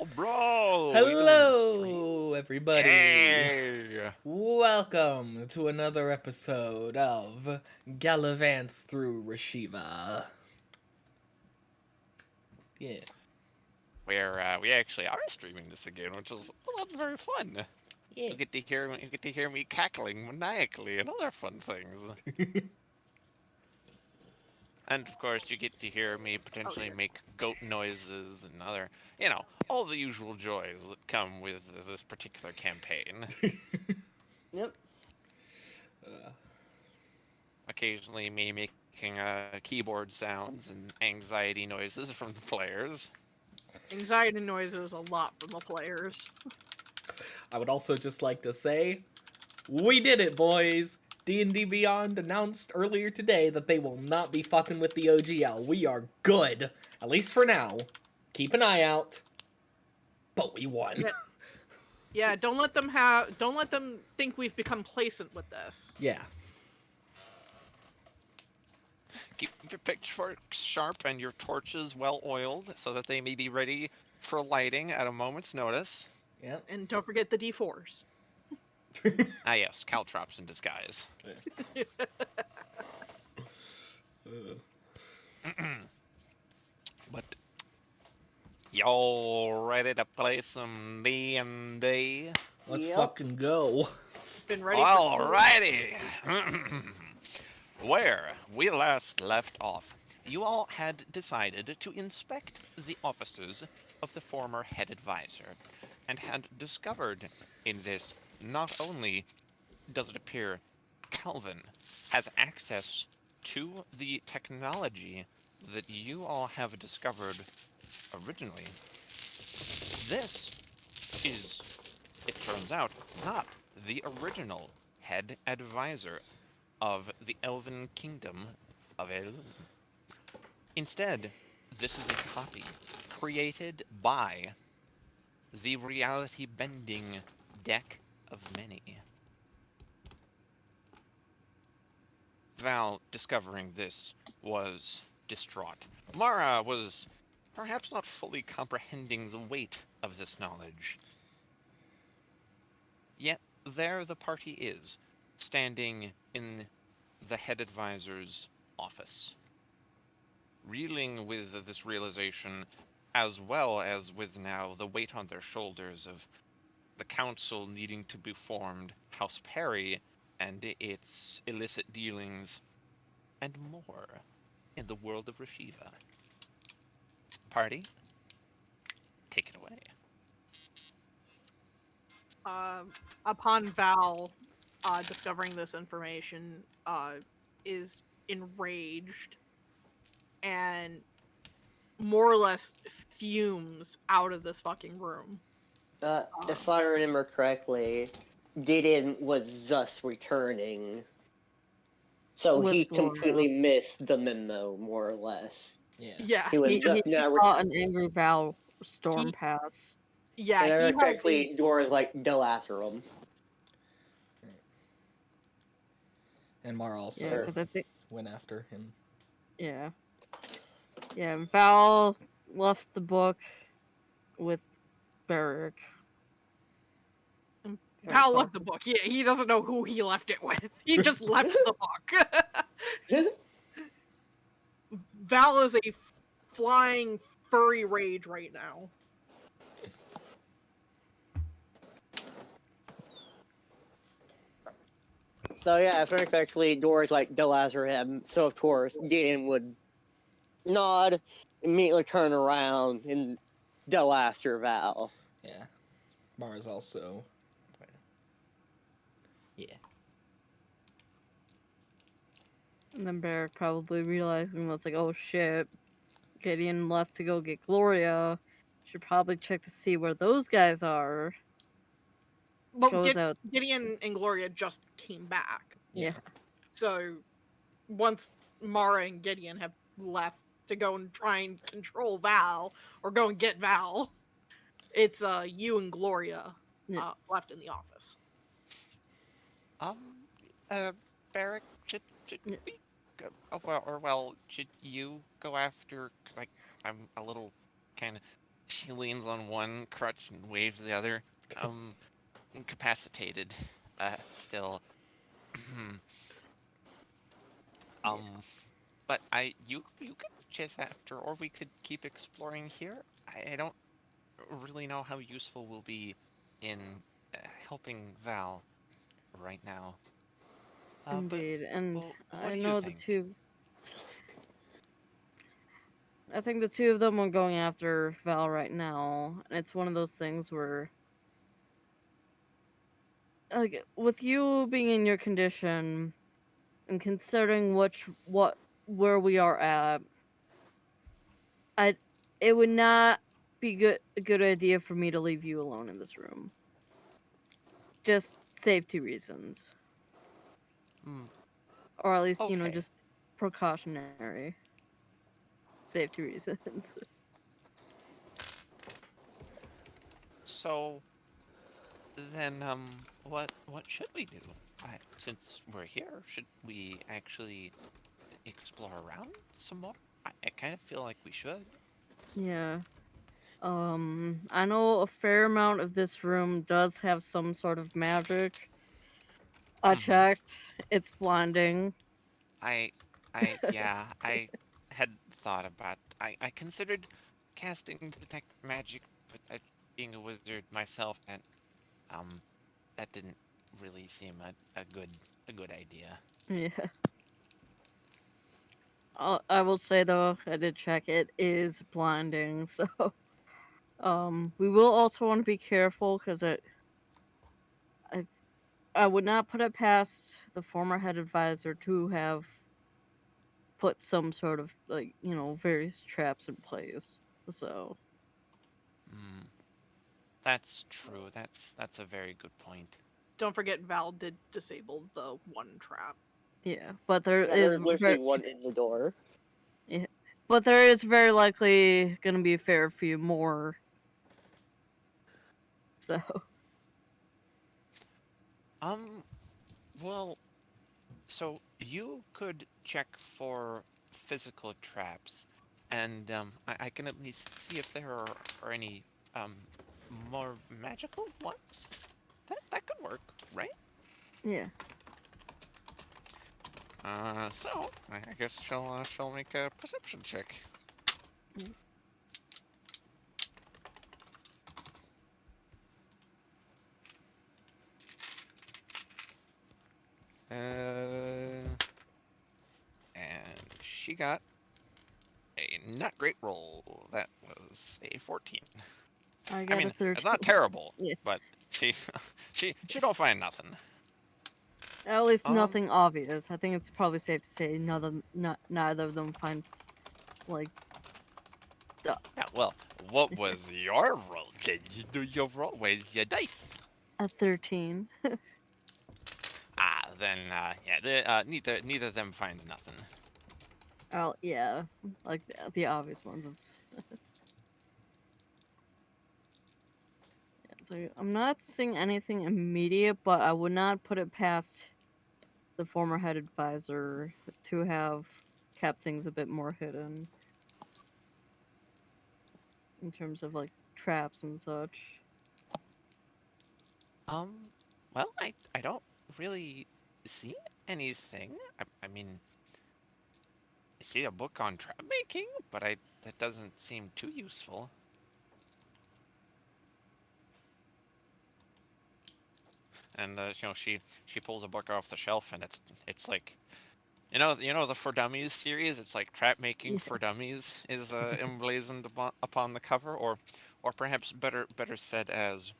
Oh, bro! Hello, everybody. Hey! Welcome to another episode of Galavants through Rashiva. Yeah. Where we actually are streaming this again, which is that's very fun. Yeah. You get to hear me cackling maniacally and other fun things. And of course, you get to hear me potentially make goat noises and other, all the usual joys that come with this particular campaign. Yep. Occasionally, me making keyboard sounds and anxiety noises from the players. Anxiety noises a lot from the players. I would also just like to say, we did it, boys. D&D Beyond announced earlier today that they will not be fucking with the OGL. We are good, at least for now. Keep an eye out. But we won. Yeah, don't let them think we've become complacent with this. Yeah. Keep your pitchforks sharp and your torches well oiled so that they may be ready for lighting at a moment's notice. Yeah. And don't forget the D4s. Ah yes, caltrops in disguise. But y'all ready to play some D&D? Let's Yep. fucking go. Been ready. Alrighty. Where we last left off, you all had decided to inspect the offices of the former head advisor, and had discovered in this not only does it appear Calvin has access to the technology that you all have discovered originally. This is, it turns out, not the original head advisor of the Elven Kingdom of Elun. Instead, this is a copy created by the reality-bending Deck of Many. Val, discovering this, was distraught. Mara was perhaps not fully comprehending the weight of this knowledge. Yet there the party is, standing in the head advisor's office, reeling with this realization, as well as with now the weight on their shoulders of the council needing to be formed, House Perry and its illicit dealings, and more in the world of Rashiva. Party, take it away. Upon Val discovering this information, is enraged and more or less fumes out of this fucking room. If I remember correctly, Gideon was thus returning. So With he Gloria. completely missed the memo, more or less. Yeah. Yeah, He was He just now saw an angry Val storm He- pass. yeah. and I He remember had correctly, Dora's like, go after him. And Mara also Yeah, because I think, went after him. yeah. Yeah, and Val left the book with Beric. Val left the book. Yeah, he doesn't know who he left it with. He just left the book. Val is a flying furry rage right now. So yeah, if I remember correctly, Dora's like, go after him. So of course, Gideon would nod, immediately turn around, and go after Val. Yeah. Mara's also. Yeah. And then Beric probably realizing that's like, oh shit, Gideon left to go get Gloria. Should probably check to see where those guys are. Well, Goes out. Gideon and Gloria just came back. Yeah. So once Mara and Gideon have left to go and try and control Val or go and get Val, it's you and Gloria Yeah. left in the office. Barrick, should Yeah. we go, should you go after, 'cause I'm a little kind of She leans on one crutch and waves the other. Incapacitated. Still. um, but you could chase after, or we could keep exploring here. I don't really know how useful we'll be in helping Val right now. But Indeed, and well, what I do you know the think? two. I think the two of them are going after Val right now, and it's one of those things where, like, with you being in your condition and considering where we are at, I it would not be a good idea for me to leave you alone in this room. Just safety reasons, Hmm. or at least Okay. just precautionary safety reasons. So then, what should we do? Since we're here, should we actually explore around some more? I kind of feel like we should. Yeah. I know a fair amount of this room does have some sort of magic. I Mm-hmm. checked. It's blinding. I, yeah, I had thought about. I considered casting detect magic, but being a wizard myself, and um, that didn't really seem a good idea. Yeah. I will say though, I did check. It is blinding. So, we will also want to be careful because I, I would not put it past the former head advisor to have put some sort of like various traps in place. So Hmm. That's true. That's a very good point. Don't forget Val did disable the one trap. yeah, but there Yeah, is there's literally one in the door. yeah, but there is very likely going to be a fair few more. So Um, well, so you could check for physical traps, and I can at least see if there are any um more magical ones. That could work, right? yeah, So I guess she'll make a perception check. mm, Uh, and she got a not great roll. That was a 14. I I got a mean, it's not 13. terrible, Yeah, but she she don't find nothing. at least Um, nothing obvious. I think it's probably safe to say neither of them finds like the yeah, well, what was your roll? Did you do your roll? Where's your dice? a 13. Then yeah, neither of them finds nothing. Oh yeah, like the obvious ones. So I'm not seeing anything immediate, but I would not put it past the former head advisor to have kept things a bit more hidden in terms of like traps and such. Um, well, I don't really see anything. I mean, I see a book on trap making, but that doesn't seem too useful. And she pulls a book off the shelf, and it's like you know the For Dummies series. It's like trap making Yeah. for dummies is emblazoned upon the cover, or perhaps better said as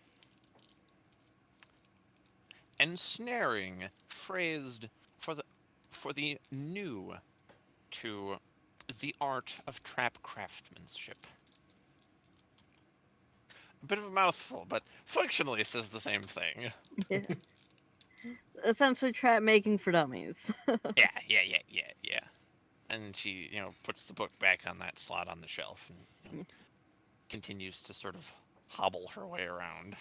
ensnaring, phrased for the new to the art of trap craftsmanship. A bit of a mouthful, but functionally says the same thing. Yeah. Essentially trap making for dummies. Yeah. And she, puts the book back on that slot on the shelf and continues to sort of hobble her way around.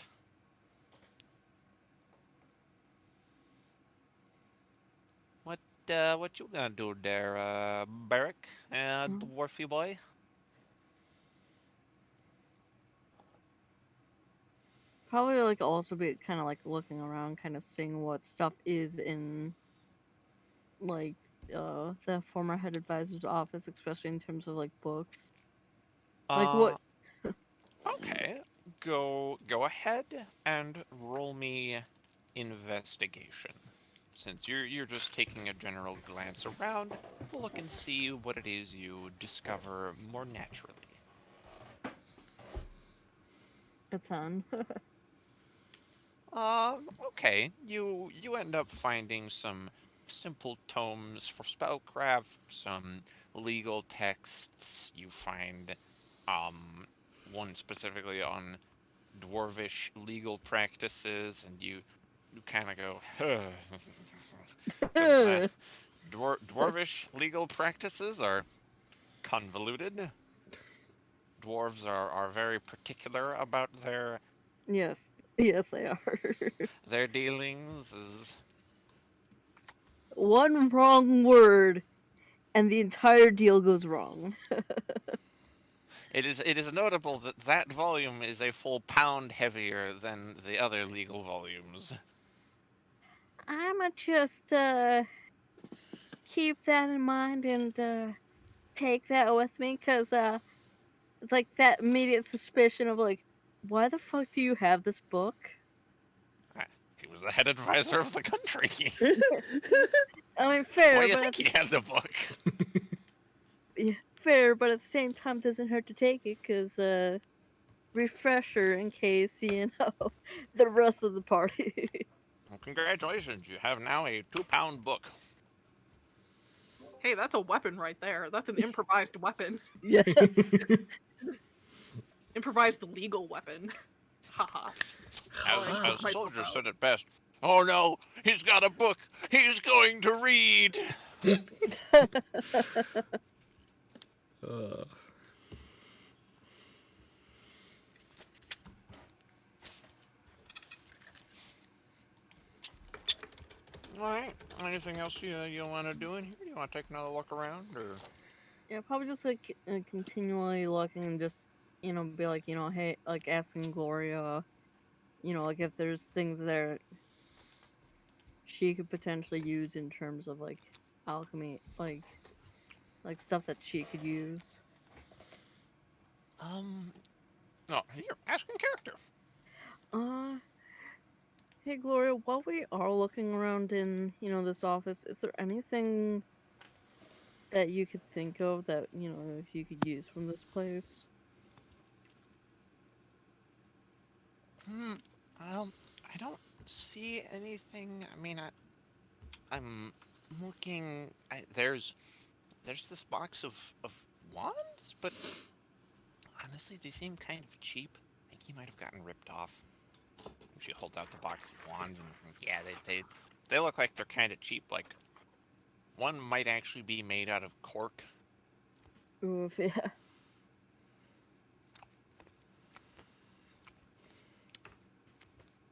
What you gonna do there, Barrack, Mm. dwarfy boy? probably like also be kind of like looking around, kind of seeing what stuff is in like the former head advisor's office, especially in terms of like books. Like Uh, what? okay. Go ahead and roll me investigation. Since you're just taking a general glance around, look and see what it is you discover more naturally. A ton. Okay. You end up finding some simple tomes for spellcraft, some legal texts. You find um one specifically on dwarvish legal practices, and you kind of go, because dwarvish legal practices are convoluted. Dwarves are very particular about Yes, yes, they are. their dealings. Is One wrong word, and the entire deal goes wrong. it is notable that that volume is a full pound heavier than the other legal volumes. I'ma just keep that in mind and take that with me, cause it's like that immediate suspicion of like, why the fuck do you have this book? Ah, he was the head advisor of the country. I mean, Why fair, do you but think he had the book? yeah, fair, but at the same time, doesn't hurt to take it, cause refresher in case you know the rest of the party. Well, congratulations, you have now a 2-pound book. Hey, that's a weapon right there. That's an improvised weapon. Yes. Improvised legal weapon. Haha. As My soldiers profile. said it best. Oh no, he's got a book. He's going to read. Uh, All right. Anything else you want to do in here? You want to take another look around, or? Yeah, probably just like continually looking and just be like hey, like asking Gloria, like if there's things there she could potentially use in terms of like alchemy, like stuff that she could use. Um. No, you're asking character. Uh, hey Gloria, while we are looking around in this office, is there anything that you could think of that if you could use from this place? Hmm. Um. I don't see anything. I mean, I'm looking. There's this box of wands, but honestly, they seem kind of cheap. I think he might have gotten ripped off. She holds out the box of wands, and yeah, they look like they're kind of cheap. Like one might actually be made out of cork. Oof, yeah.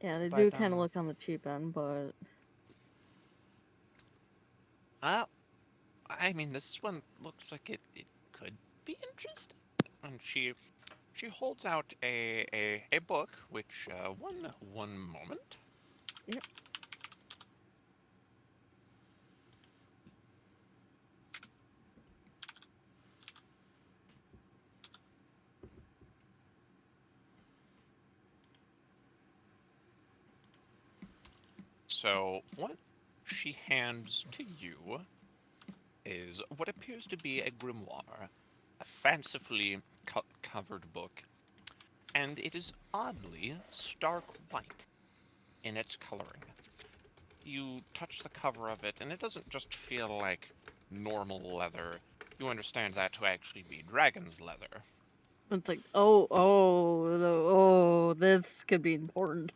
Yeah, they do But kind of look on the cheap end, but uh, I mean, this one looks like it could be interesting. And she holds out a book, which one moment. yep. So what she hands to you is what appears to be a grimoire, a fancifully covered book, and it is oddly stark white in its coloring. You touch the cover of it, and it doesn't just feel like normal leather. You understand that to actually be dragon's leather. It's like, oh, this could be important.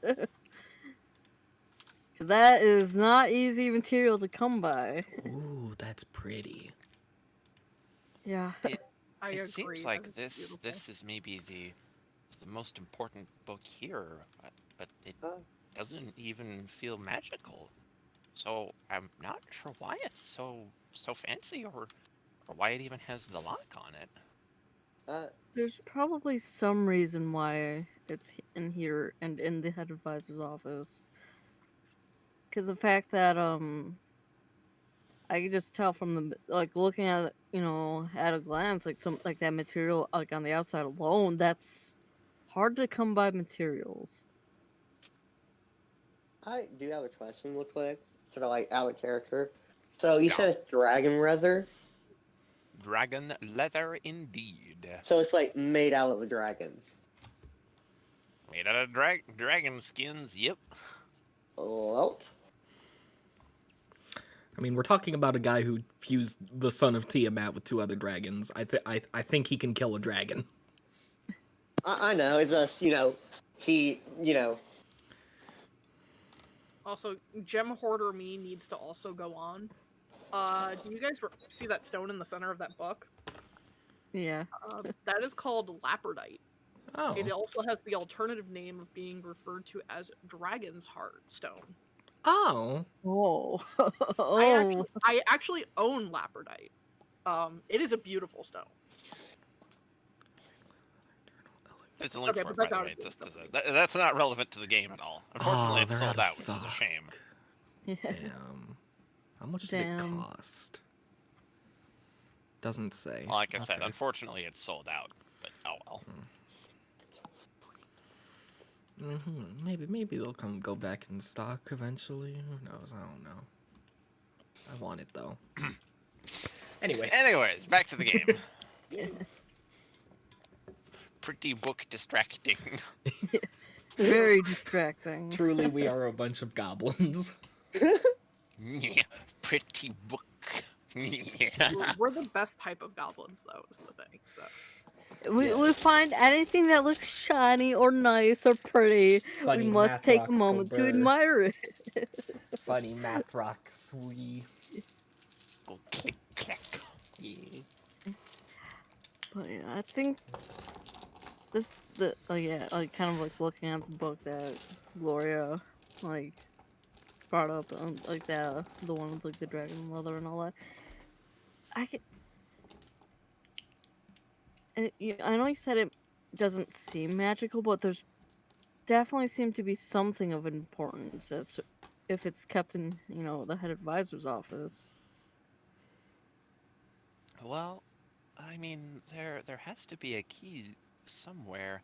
'Cause that is not easy material to come by. ooh, that's pretty. Yeah. It I it agree. seems That like is this beautiful. this is maybe the most important book here, but it doesn't even feel magical. So I'm not sure why it's so fancy, or why it even has the lock on it. Uh, There's probably some reason why it's in here and in the head advisor's office. Because the fact that I could just tell from the looking at it, at a glance, like that material like on the outside alone, that's hard to come by materials. I do have a question real quick, sort of like out of character. So you Yeah. said it's dragon leather, Dragon leather indeed. so it's like made out of a dragon. Made out of dragon skins, yep. Well, I mean, we're talking about a guy who fused the son of Tiamat with 2 other dragons. I think he can kill a dragon. I know, it's just, Also, Gem Hoarder me needs to also go on. Do you guys see that stone in the center of that book? Yeah. That is called lapradite. Oh. It also has the alternative name of being referred to as Dragon's Heart Stone. Oh. Oh. I actually own lapradite. It is a beautiful stone. There's a link Okay, for it, but by the way. Just as that's not relevant to the game at all. Unfortunately, it's they're sold out of out, which is a stock. shame. Yeah. Damn. How much did it Damn. cost? Doesn't say. Like I said, Okay. unfortunately, it's sold out. But oh well. Maybe they'll go back in stock eventually. Who knows? I don't know. I want it though. Anyways, back to the game. Pretty book distracting. Very distracting. Truly, we are a bunch of goblins. Yeah, pretty book. Yeah. We're the best type of goblins, though, is the thing. So We find anything that looks shiny or nice or pretty. Funny we must math take a rocks go moment to brr. admire it. Funny math rocks. We. Go click clack. Yeah. But yeah, I think kind of like looking at the book that Gloria like brought up, like the one with like the dragon leather and all that. I know you said it doesn't seem magical, but there's definitely seemed to be something of importance as to if it's kept in, the head advisor's office. Well, I mean, there has to be a key somewhere.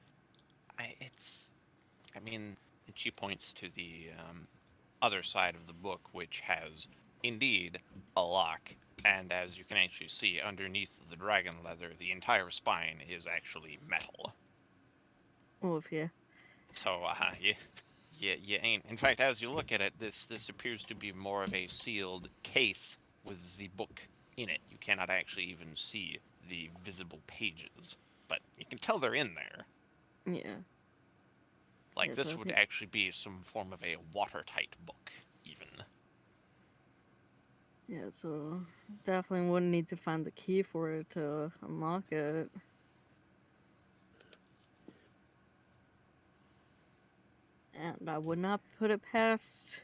And she points to the other side of the book, which has indeed a lock. And as you can actually see, underneath the dragon leather, the entire spine is actually metal. Oh, yeah. So, you ain't. In fact, as you look at it, this appears to be more of a sealed case with the book in it. You cannot actually even see the visible pages, but you can tell they're in there. Yeah. Like, Yeah, this so would actually be some form of a watertight book, even. Yeah, so definitely wouldn't need to find the key for it to unlock it. And I would not put it past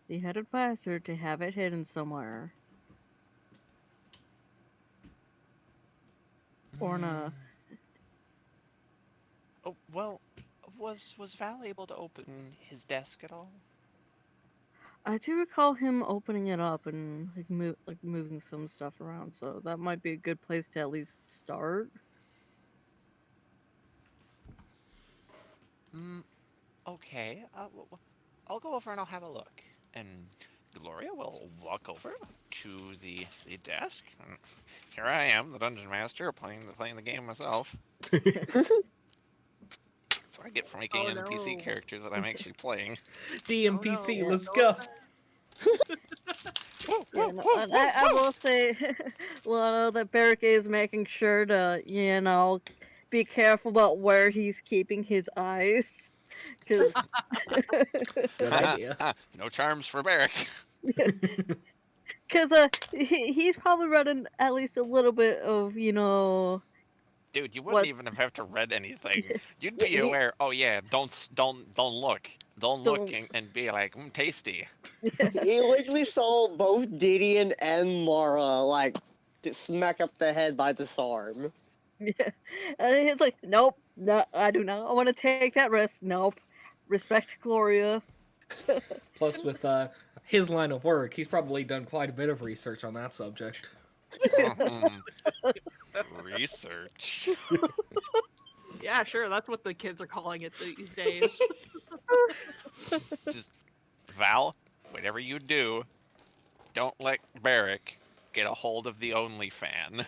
the head advisor to have it hidden somewhere. Or in a... Oh, well, was Val able to open his desk at all? I do recall him opening it up and moving some stuff around, so that might be a good place to at least start. Okay. I'll go over and I'll have a look. And Gloria will walk over to the desk. And here I am, the dungeon master, playing the game myself. That's what I get for making an NPC character that I'm actually playing. DMPC, let's go. I will say, Lana, that Barrick is making sure to, be careful about where he's keeping his eyes. Because Good idea. No charms for Barrick. he's probably running at least a little bit of, Dude, you wouldn't even have to read anything. You'd be aware. Oh yeah, don't look. Don't look and be like, tasty. He literally saw both Didion and Mara get smack up the head by this arm. Yeah, and he's like, nope, No, I do not want to take that risk. Nope. Respect Gloria. Plus, with his line of work, he's probably done quite a bit of research on that subject. Research. Yeah, sure. That's what the kids are calling it these days. Just Val, whatever you do, don't let Barrick get a hold of the OnlyFan.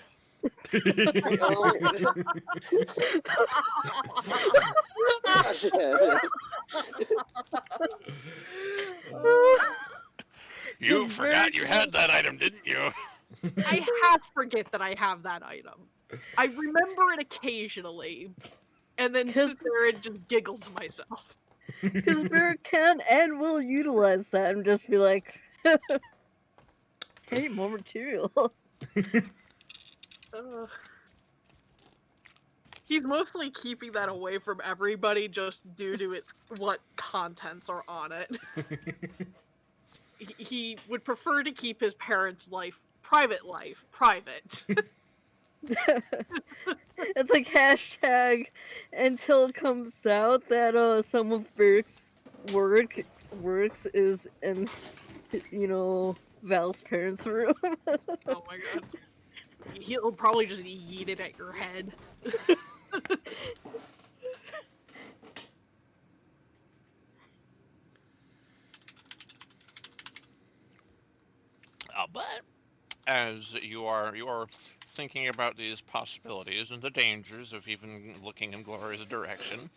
You Just forgot very you had that item, didn't you? I half forget that I have that item. I remember it occasionally, and then sit there and just giggle to myself. Because Barrett can and will utilize that and just be like, hey, more material. He's mostly keeping that away from everybody just due to what contents are on it. He would prefer to keep his parents' private. It's like hashtag until it comes out that some of Barrett's works is in, Val's parents' room. Oh my god. He'll probably just yeet it at your head. But as you are thinking about these possibilities and the dangers of even looking in Gloria's direction,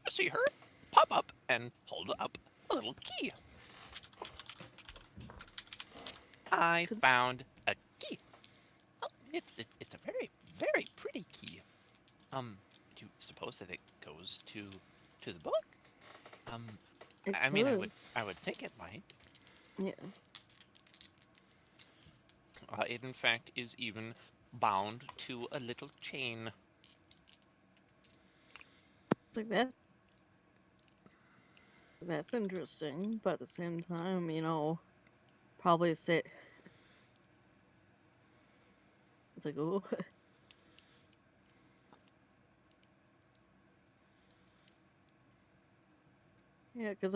you see her pop up and hold up a little key. I found a key. Oh, it's a very, very pretty key. Do you suppose that it goes to the book? I mean, I would think it might. Yeah. It in fact is even bound to a little chain. It's like that. That's interesting, but at the same time, probably say it's like, oh. Yeah, because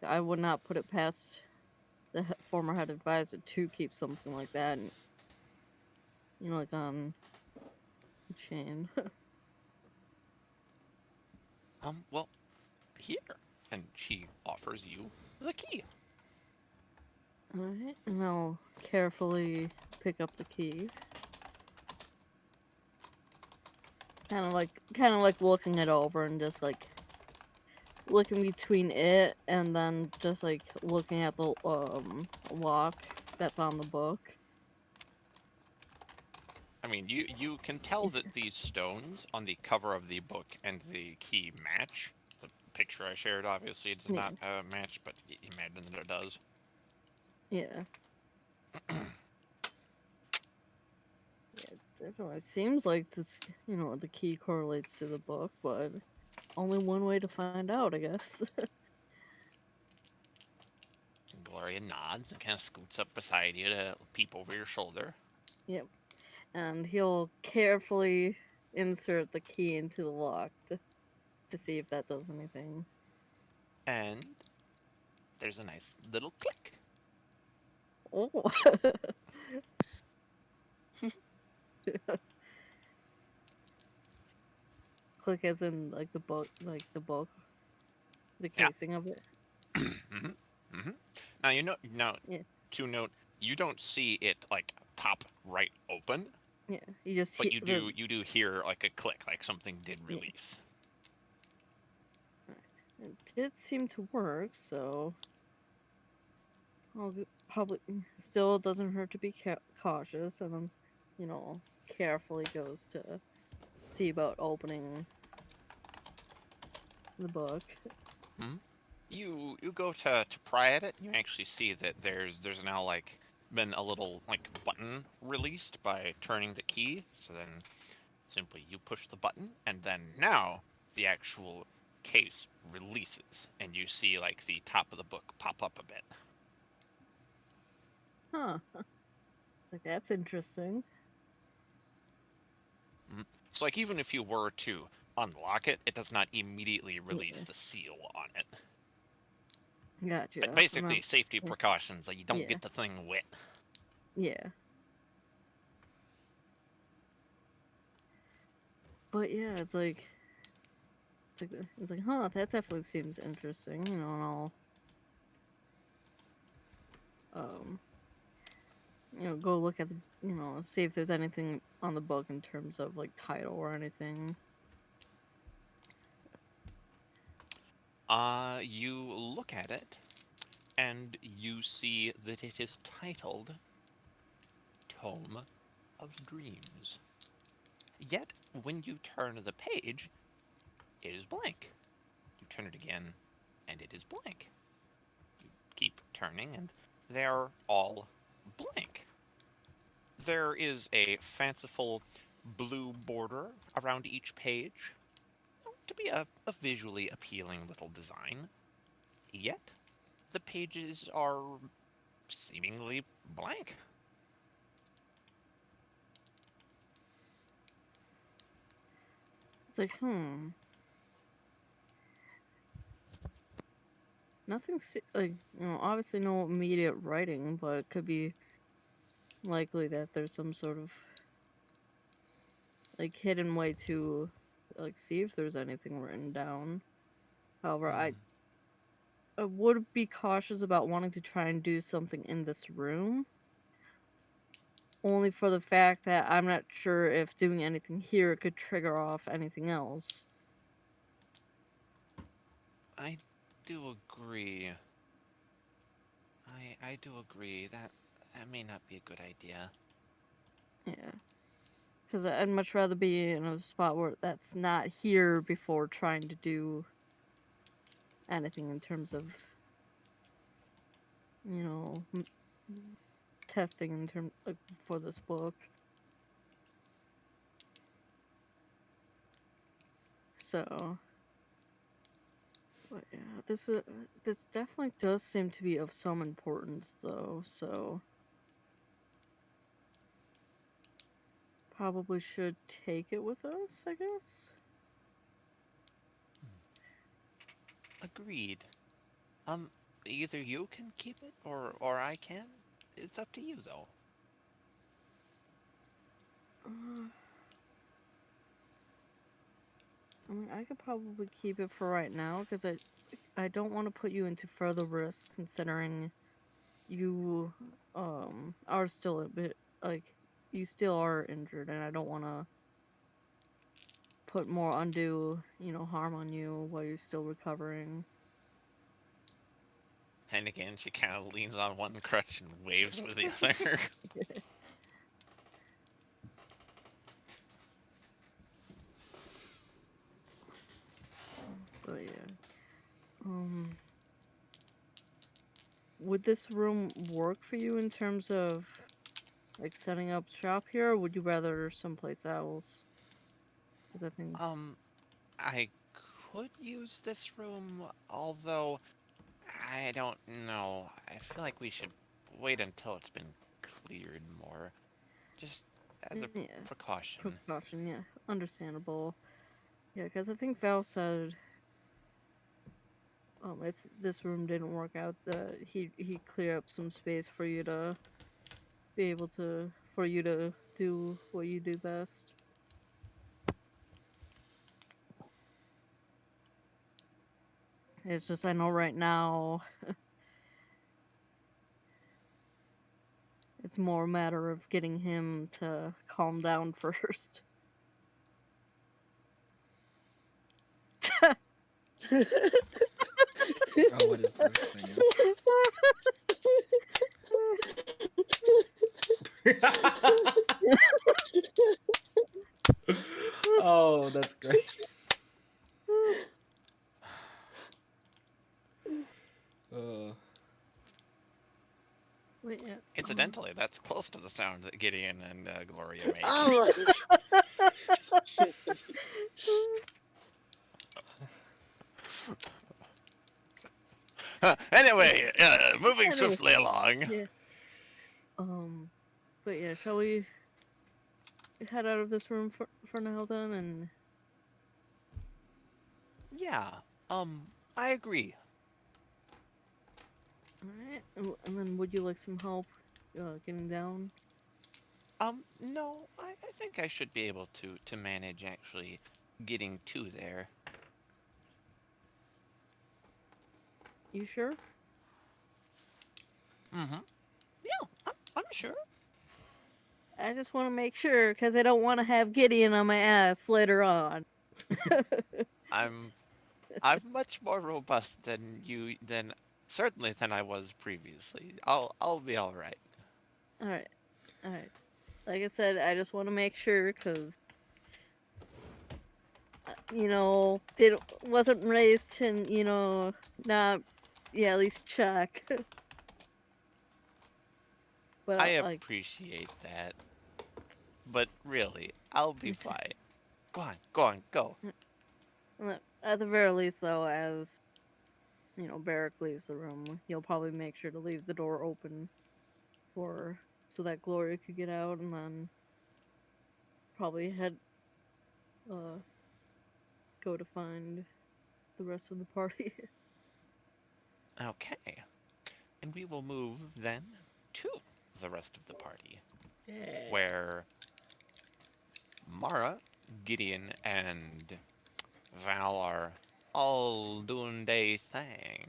I would not put it past the former head advisor to keep something like that, and, like on the chain. Well, here, and she offers you the key. Alright, and I'll carefully pick up the key. Kind of like looking it over and just like looking between it and then just like looking at the lock that's on the book. I mean, you can tell that these stones on the cover of the book and the key match. The picture I shared obviously does not match, but imagine that it does. Yeah. Yeah, definitely seems like this, the key correlates to the book, but only one way to find out, I guess. Gloria nods and kind of scoots up beside you to peep over your shoulder. Yep. And he'll carefully insert the key into the lock to see if that does anything. And there's a nice little click. Oh. Click as in like the book, the casing of it. Now, Yeah. to note, you don't see it like pop right open. Yeah, you just but you do hear like a click, like something did release. It did seem to work, so I'll probably still doesn't hurt to be cautious, and then carefully goes to see about opening the book. You go to pry at it, and you actually see that there's now like been a little like button released by turning the key. So then simply you push the button, and then now the actual case releases, and you see like the top of the book pop up a bit. Huh. Like, that's interesting. So like even if you were to unlock it, it does not immediately release Yeah. the seal on it. Gotcha. But I'm basically, not- safety precautions, like you don't Yeah. get the thing wet. Yeah. But yeah, it's like, huh, that definitely seems interesting, you know, and I'll go look at the, see if there's anything on the book in terms of like title or anything. You look at it, and you see that it is titled Tome of Dreams. Yet, when you turn the page, it is blank. You turn it again, and it is blank. You keep turning, and they're all blank. There is a fanciful blue border around each page, to be a visually appealing little design. Yet, the pages are seemingly blank. It's like, nothing like, obviously no immediate writing, but it could be likely that there's some sort of like hidden way to like see if there's anything written down. However, I would be cautious about wanting to try and do something in this room, only for the fact that I'm not sure if doing anything here could trigger off anything else. I do agree. I do agree that may not be a good idea. Yeah. Because I'd much rather be in a spot where that's not here before trying to do anything in terms of, testing in terms like, for this book. So, but yeah, this definitely does seem to be of some importance, though. So, probably should take it with us, I guess. Agreed. Either you can keep it, or I can. It's up to you, though. I mean, I could probably keep it for right now because I don't want to put you into further risk, considering you are still a bit like you still are injured, and I don't want to put more undue harm on you while you're still recovering. And again, she kind of leans on one crutch and waves with the other. But yeah, would this room work for you in terms of like setting up shop here, or would you rather someplace else? Because I think I could use this room, although I don't know. I feel like we should wait until it's been cleared more, just as a yeah, precaution. precaution, yeah, understandable. Yeah, because I think Val said if this room didn't work out, that he'd clear up some space for you to be able to do what you do best. It's just I know right now it's more a matter of getting him to calm down first. Oh, what is this thing? Oh, that's great. Wait, yeah. Incidentally, that's close to the sound that Gideon and Gloria make. Oh, Anyway, moving swiftly along. Yeah. But yeah, shall we head out of this room for now then, and Yeah. I agree. Alright. And then would you like some help getting down? No, I think I should be able to manage actually getting to there. You sure? Mm-hmm. Yeah, I'm sure. I just want to make sure because I don't want to have Gideon on my ass later on. I'm I'm much more robust than certainly than I was previously. I'll be all right. Alright. Alright. Like I said, I just want to make sure because, wasn't raised to, not, yeah, at least check. But, I like, appreciate that, but really, I'll be okay. fine. Go on, go. At the very least, though, as, Barrack leaves the room, he'll probably make sure to leave the door open so that Gloria could get out and then probably uh, go to find the rest of the party. Okay, and we will move then to the rest of the party, Yeah. where Mara, Gideon, and Val are all doing their thing.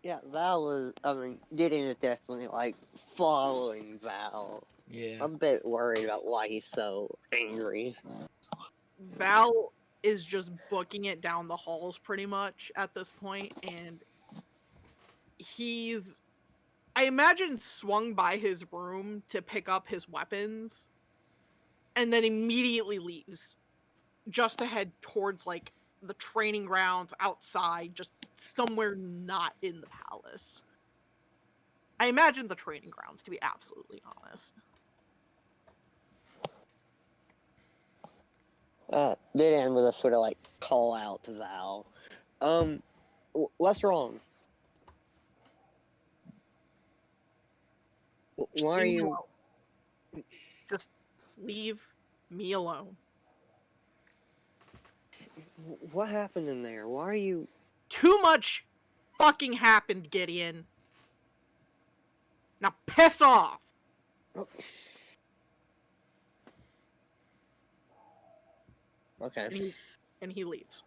Yeah, Val is. I mean, Gideon is definitely like following Val. Yeah. I'm a bit worried about why he's so angry. Val is just booking it down the halls pretty much at this point, and he's, I imagine, swung by his room to pick up his weapons, and then immediately leaves, just to head towards like the training grounds outside, just somewhere not in the palace. I imagine the training grounds, to be absolutely honest. Gideon with a sort of like call out to Val. What's wrong? Just Why are leave me you? alone. Just leave me alone. What happened in there? Why are you? Too much fucking happened, Gideon. Now piss off. Oh. Okay. And he leaves.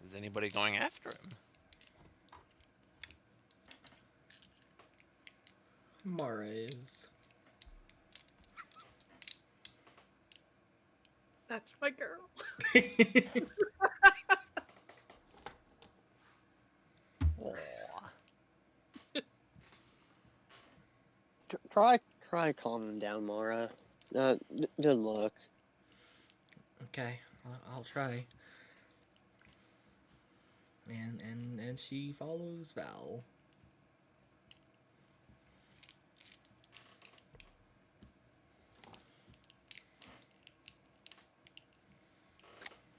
Is anybody going after him? Mara is. That's my girl. Aw. Try to calm him down, Mara. Good luck. Okay, I'll try. And she follows Val.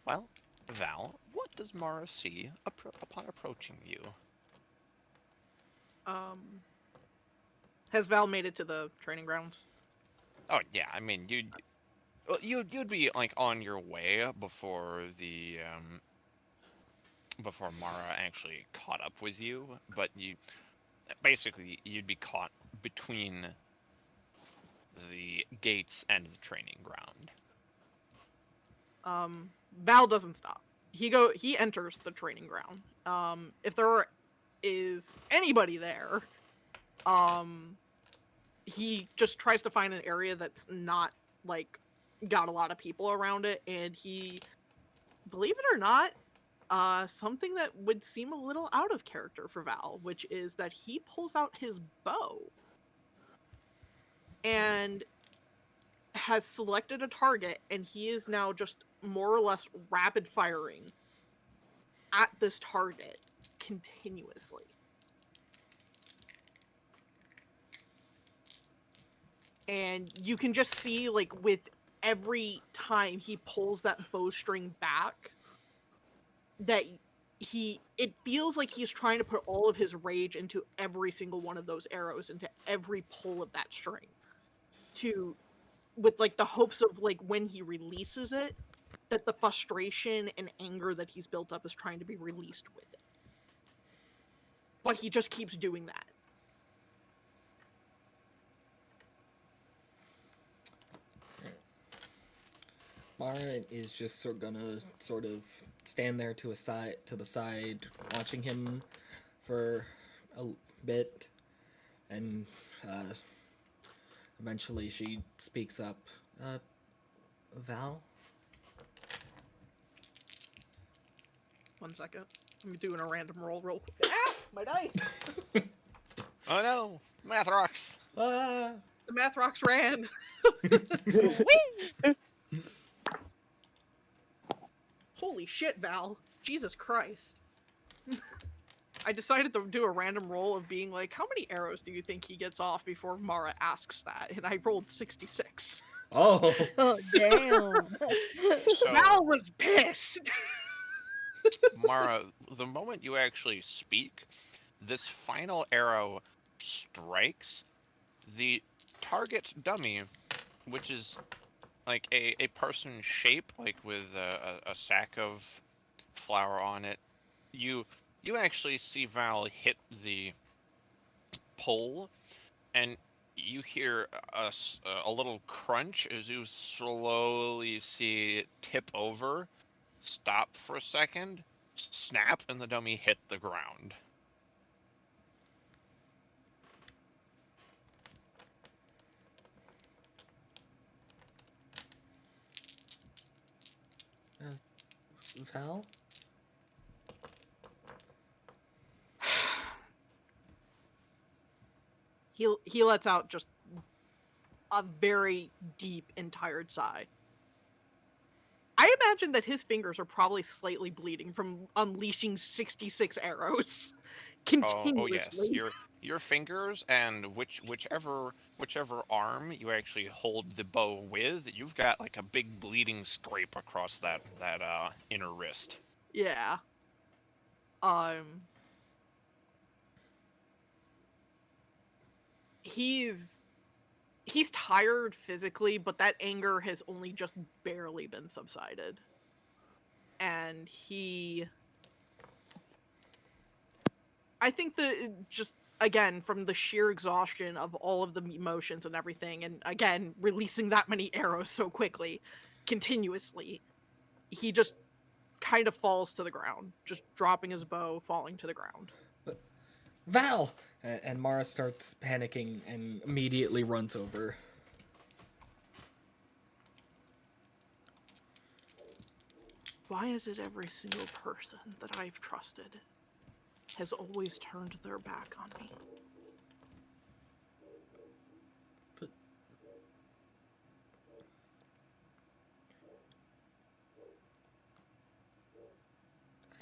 Well, Val, what does Mara see upon approaching you? Has Val made it to the training grounds? Oh yeah, I mean you'd be like on your way before Mara actually caught up with you, but you'd be caught between the gates and the training ground. Val doesn't stop. He enters the training ground. If there is anybody there, he just tries to find an area that's not like got a lot of people around it, and he, believe it or not, something that would seem a little out of character for Val, which is that he pulls out his bow and has selected a target, and he is now just more or less rapid firing at this target continuously. and you can just see, like, with every time he pulls that bowstring back, that it feels like he's trying to put all of his rage into every single one of those arrows, into every pull of that string, with like the hopes of, like, when he releases it, that the frustration and anger that he's built up is trying to be released with it. But he just keeps doing that. Mara is just gonna sort of stand there to the side, watching him for a bit, and eventually she speaks up. Val? 1 second. I'm doing a random roll real quick. Ah! My dice! Oh no, math rocks. Ah! The math rocks ran. Holy shit, Val. Jesus Christ. I decided to do a random roll of being like, how many arrows do you think he gets off before Mara asks that? And I rolled 66. Oh! Oh, damn. So, Val was pissed. Mara, the moment you actually speak, this final arrow strikes the target dummy, which is like a person's shape, like with a sack of flour on it. You actually see Val hit the pole, and you hear a little crunch as you slowly see it tip over, stop for a second, snap, and the dummy hit the ground. Val? He lets out just a very deep and tired sigh. I imagine that his fingers are probably slightly bleeding from unleashing 66 arrows Oh yes, continuously. your fingers and whichever arm you actually hold the bow with, you've got like a big bleeding scrape across that inner wrist. Yeah. He's tired physically, but that anger has only just barely been subsided. And I think that just, again, from the sheer exhaustion of all of the emotions and everything, and again, releasing that many arrows so quickly, continuously, he just kind of falls to the ground, just dropping his bow, falling to the ground. Val! And Mara starts panicking and immediately runs over. Why is it every single person that I've trusted has always turned their back on me? But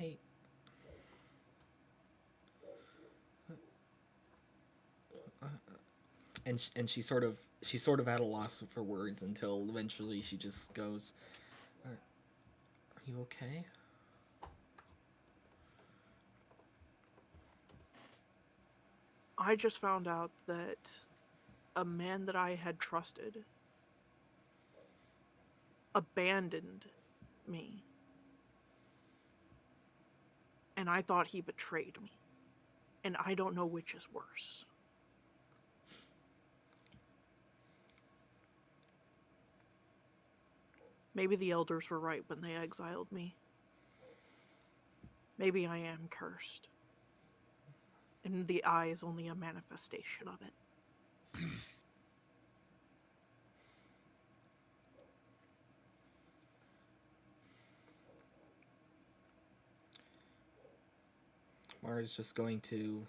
I... And she's sort of at a loss for words until eventually she just goes, "Are you okay?" I just found out that a man that I had trusted abandoned me. And I thought he betrayed me. And I don't know which is worse. Maybe the elders were right when they exiled me. Maybe I am cursed. And the eye is only a manifestation of it. Mara's just going to...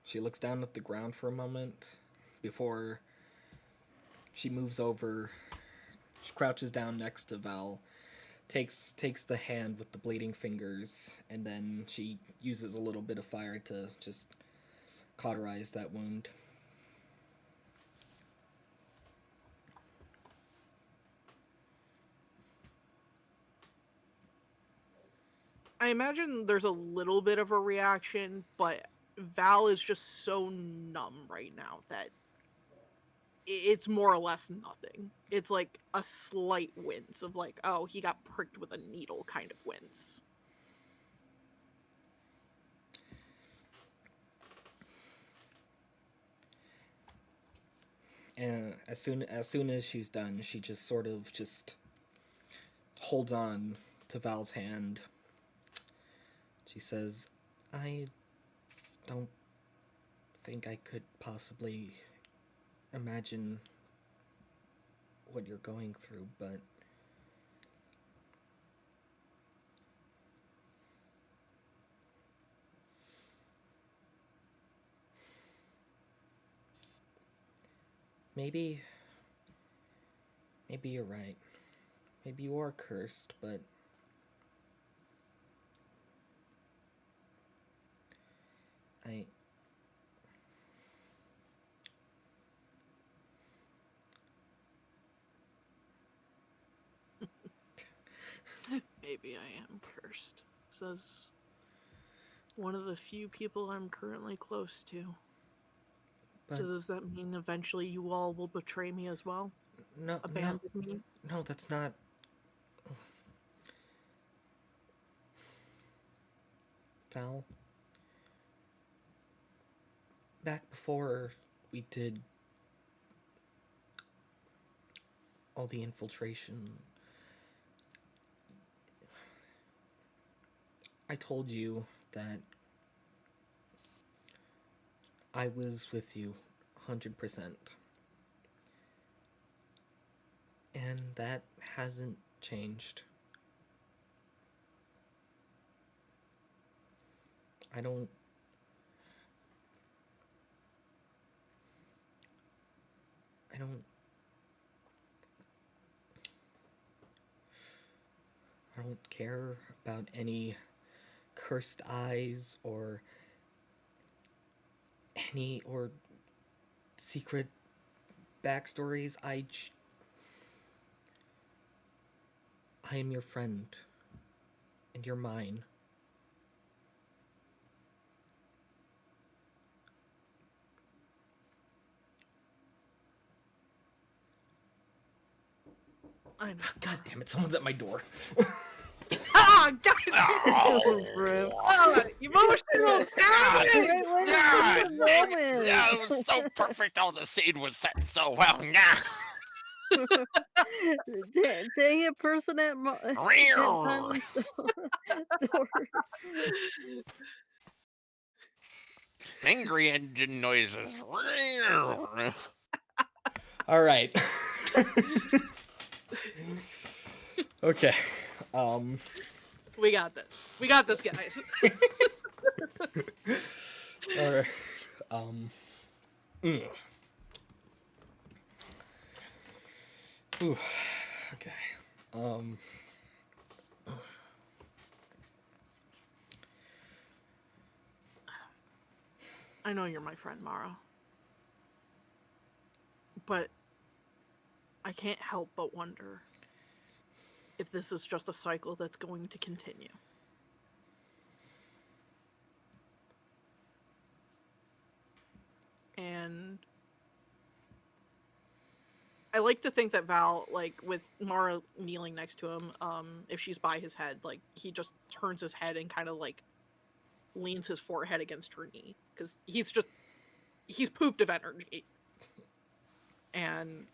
She looks down at the ground for a moment before she moves over. She crouches down next to Val, takes the hand with the bleeding fingers, and then she uses a little bit of fire to just cauterize that wound. I imagine there's a little bit of a reaction, but Val is just so numb right now that it's more or less nothing. It's like a slight wince of like, oh, he got pricked with a needle kind of wince. And as soon as she's done, she just sort of just holds on to Val's hand. She says, I don't think I could possibly imagine what you're going through, but maybe you're right. Maybe you are cursed, but I Maybe I am cursed, says one of the few people I'm currently close to. but So does that mean eventually you all will betray me as well? no, Abandon me? no, that's not. Val, back before we did all the infiltration, I told you that I was with you 100%. And that hasn't changed. I don't care about any cursed eyes or any or secret backstories. I am your friend, and you're mine. God damn it! Someone's at my door. Ah, God! Oh, Rip. Emotional God. damage! Right, God, right, dang moment. it. Yeah, it was so perfect. All the scene was set so well. Yeah. Dang it, person at Simon's door. Angry engine noises. All right. Okay. We got this. We got this, guys. All right. Ooh. Okay. I know you're my friend, Mara. But I can't help but wonder if this is just a cycle that's going to continue. And I like to think that Val, like, with Mara kneeling next to him, if she's by his head, like, he just turns his head and kind of, like, leans his forehead against her knee. Because he's pooped of energy. And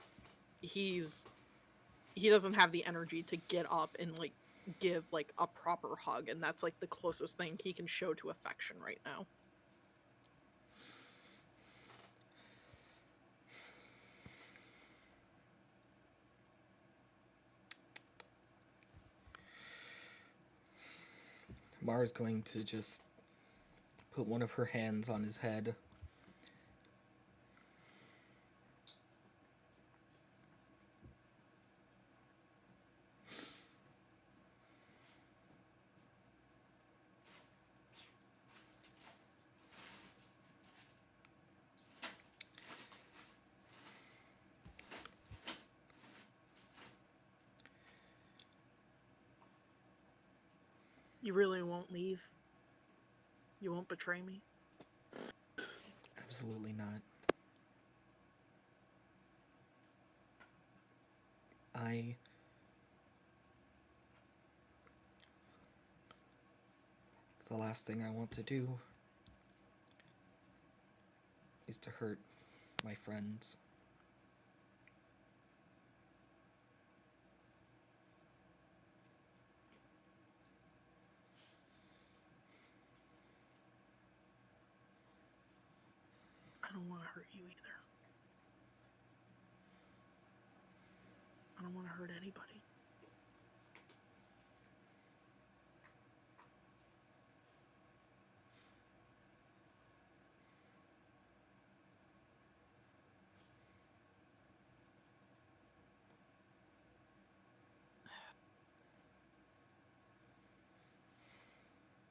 he doesn't have the energy to get up and, like, give, like, a proper hug. And that's, like, the closest thing he can show to affection right now. Mara's going to just put one of her hands on his head. You really won't leave? You won't betray me? Absolutely not. The last thing I want to do is to hurt my friends. I don't want to hurt you either. I don't want to hurt anybody.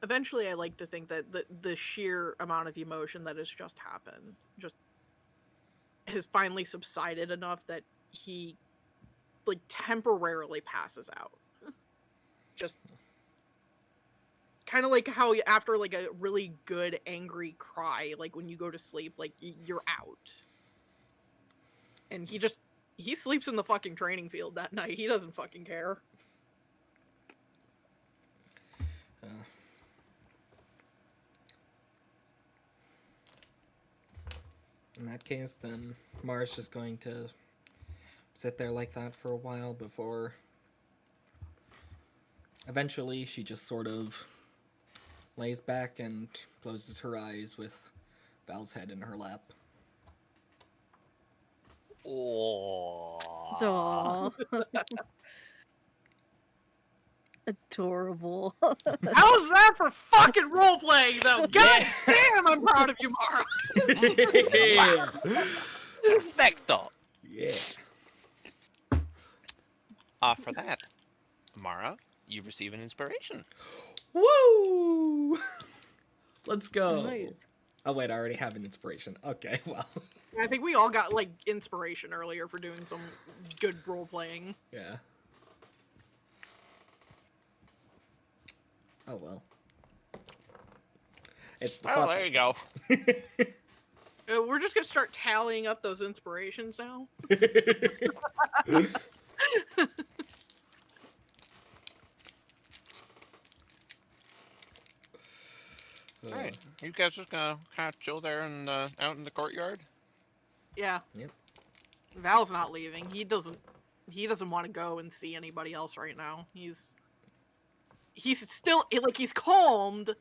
Eventually, I like to think that the sheer amount of emotion that has just happened just has finally subsided enough that he, like, temporarily passes out. Just kind of like how after, like, a really good angry cry, like, when you go to sleep, like, you're out. And he sleeps in the fucking training field that night. He doesn't fucking care. In that case, then Mara's just going to sit there like that for a while before eventually she just sort of lays back and closes her eyes with Val's head in her lap. Oh. Aw. Adorable. How's that for fucking role playing, though? God damn, I'm proud of you, Mara. Yeah. Perfecto. Yeah. For that, Mara, you receive an inspiration. Woo! Let's go. Nice. Oh wait, I already have an inspiration. Okay, well. I think we all got, like, inspiration earlier for doing some good role playing. Yeah. Oh well. It's the Oh, there you go. We're just gonna start tallying up those inspirations now. Alright, you guys just gonna kind of chill there and out in the courtyard? Yeah. Yep. Val's not leaving. He doesn't want to go and see anybody else right now. He's still, like, he's calmed,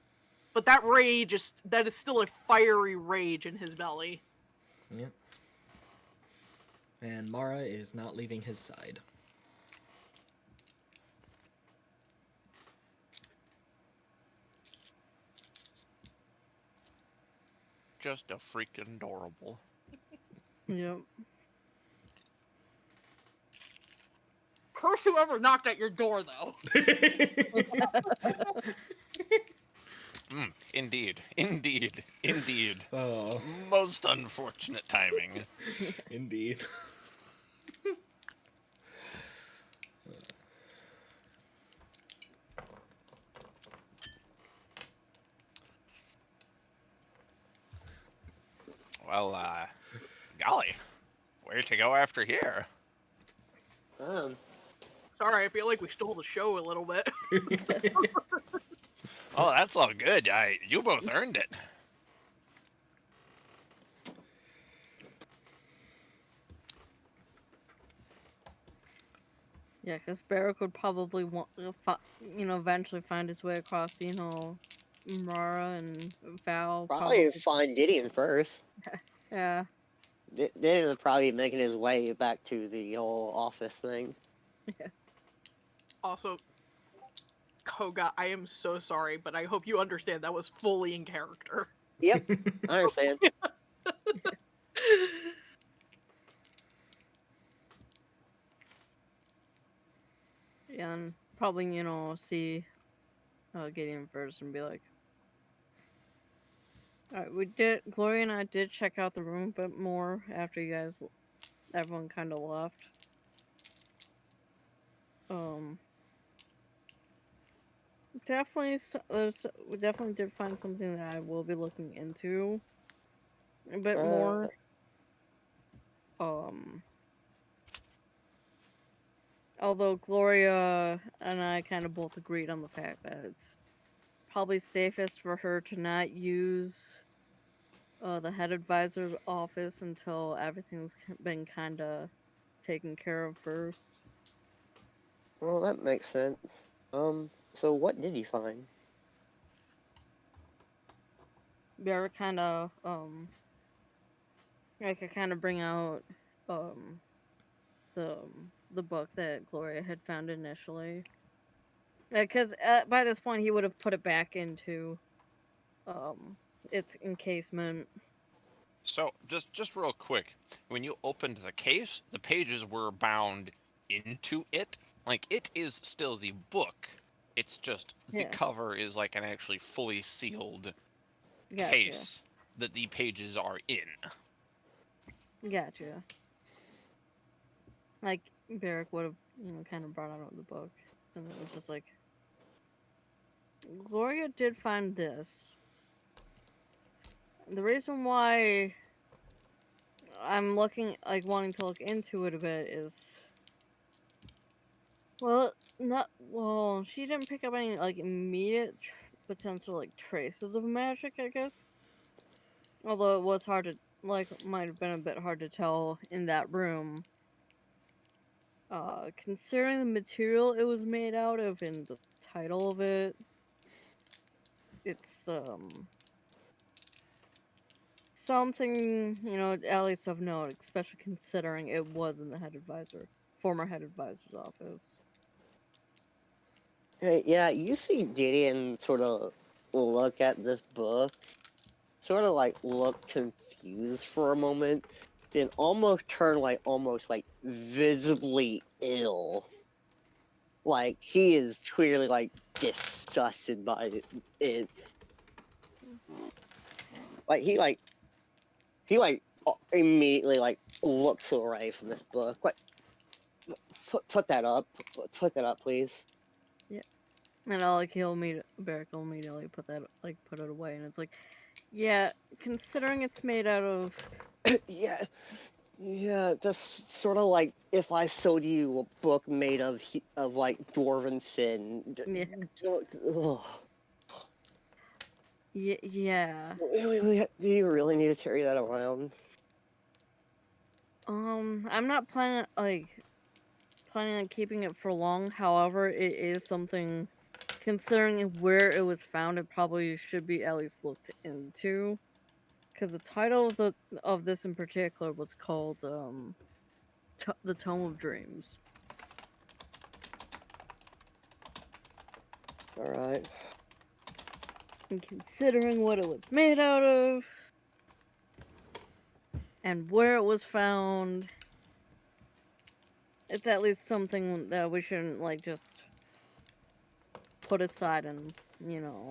but that is still a fiery rage in his belly. Yep. And Mara is not leaving his side. Just a freaking adorable. Yep. Curse whoever knocked at your door, though. Indeed. Indeed. Indeed. Oh, Most unfortunate timing. indeed. Well, golly. Where to go after here? Sorry, I feel like we stole the show a little bit. Oh, that's all good. You both earned it. Yeah, because Barrack would probably want, eventually find his way across, Mara and Val. Probably find Gideon first. Yeah. Gideon was probably making his way back to the whole office thing. Also, Koga, I am so sorry, but I hope you understand that was fully in character. Yep, I understand. And probably, see Gideon first and be like, alright, Gloria and I did check out the room a bit more after everyone kind of left. definitely we definitely did find something that I will be looking into a bit more. Um, although Gloria and I kind of both agreed on the fact that it's probably safest for her to not use the head advisor's office until everything's been kind of taken care of first. Well, that makes sense. So what did you find? We ever kind of I could kind of bring out um the book that Gloria had found initially. Because by this point he would have put it back into um its encasement. So, just real quick, when you opened the case, the pages were bound into it. Like, it is still the book. It's just the Yeah, cover is like an actually fully sealed gotcha, case that the pages are in. gotcha. Like Barrick would have, kind of brought out the book, and it was just like Gloria did find this. The reason why I'm wanting to look into it a bit is, well, not well. She didn't pick up any like immediate potential like traces of magic, I guess. Although it was hard to might have been a bit hard to tell in that room. Considering the material it was made out of and the title of it, it's something at least of note, especially considering it was in the former head advisor's office. Hey, yeah, you see Gideon sort of look at this book, sort of like look confused for a moment, then almost turn like almost like visibly ill. Like he is clearly like disgusted by it. Like he immediately like looks away from this book. Like put that up. Put that up, please. Yeah, and Barrick will immediately put it away, and it's like, yeah, considering it's made out of Yeah, yeah, that's sort of like if I sold you a book made of like dwarven sin. yeah, Ugh. yeah. Do you really need to carry that around? I'm not planning on keeping it for long. However, it is something, considering where it was found, it probably should be at least looked into. Because the title of this in particular was called the Tome of Dreams. All right. And considering what it was made out of and where it was found, it's at least something that we shouldn't just put aside and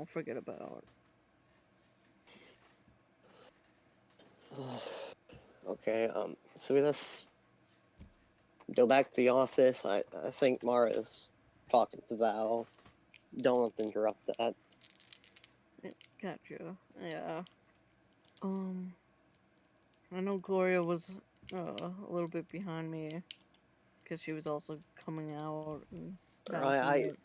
forget about. Okay. So let's go back to the office. I think Mara's talking to Val. Don't interrupt that. Gotcha. Yeah. I know Gloria was a little bit behind me because she was also coming out and All bouncing right. it.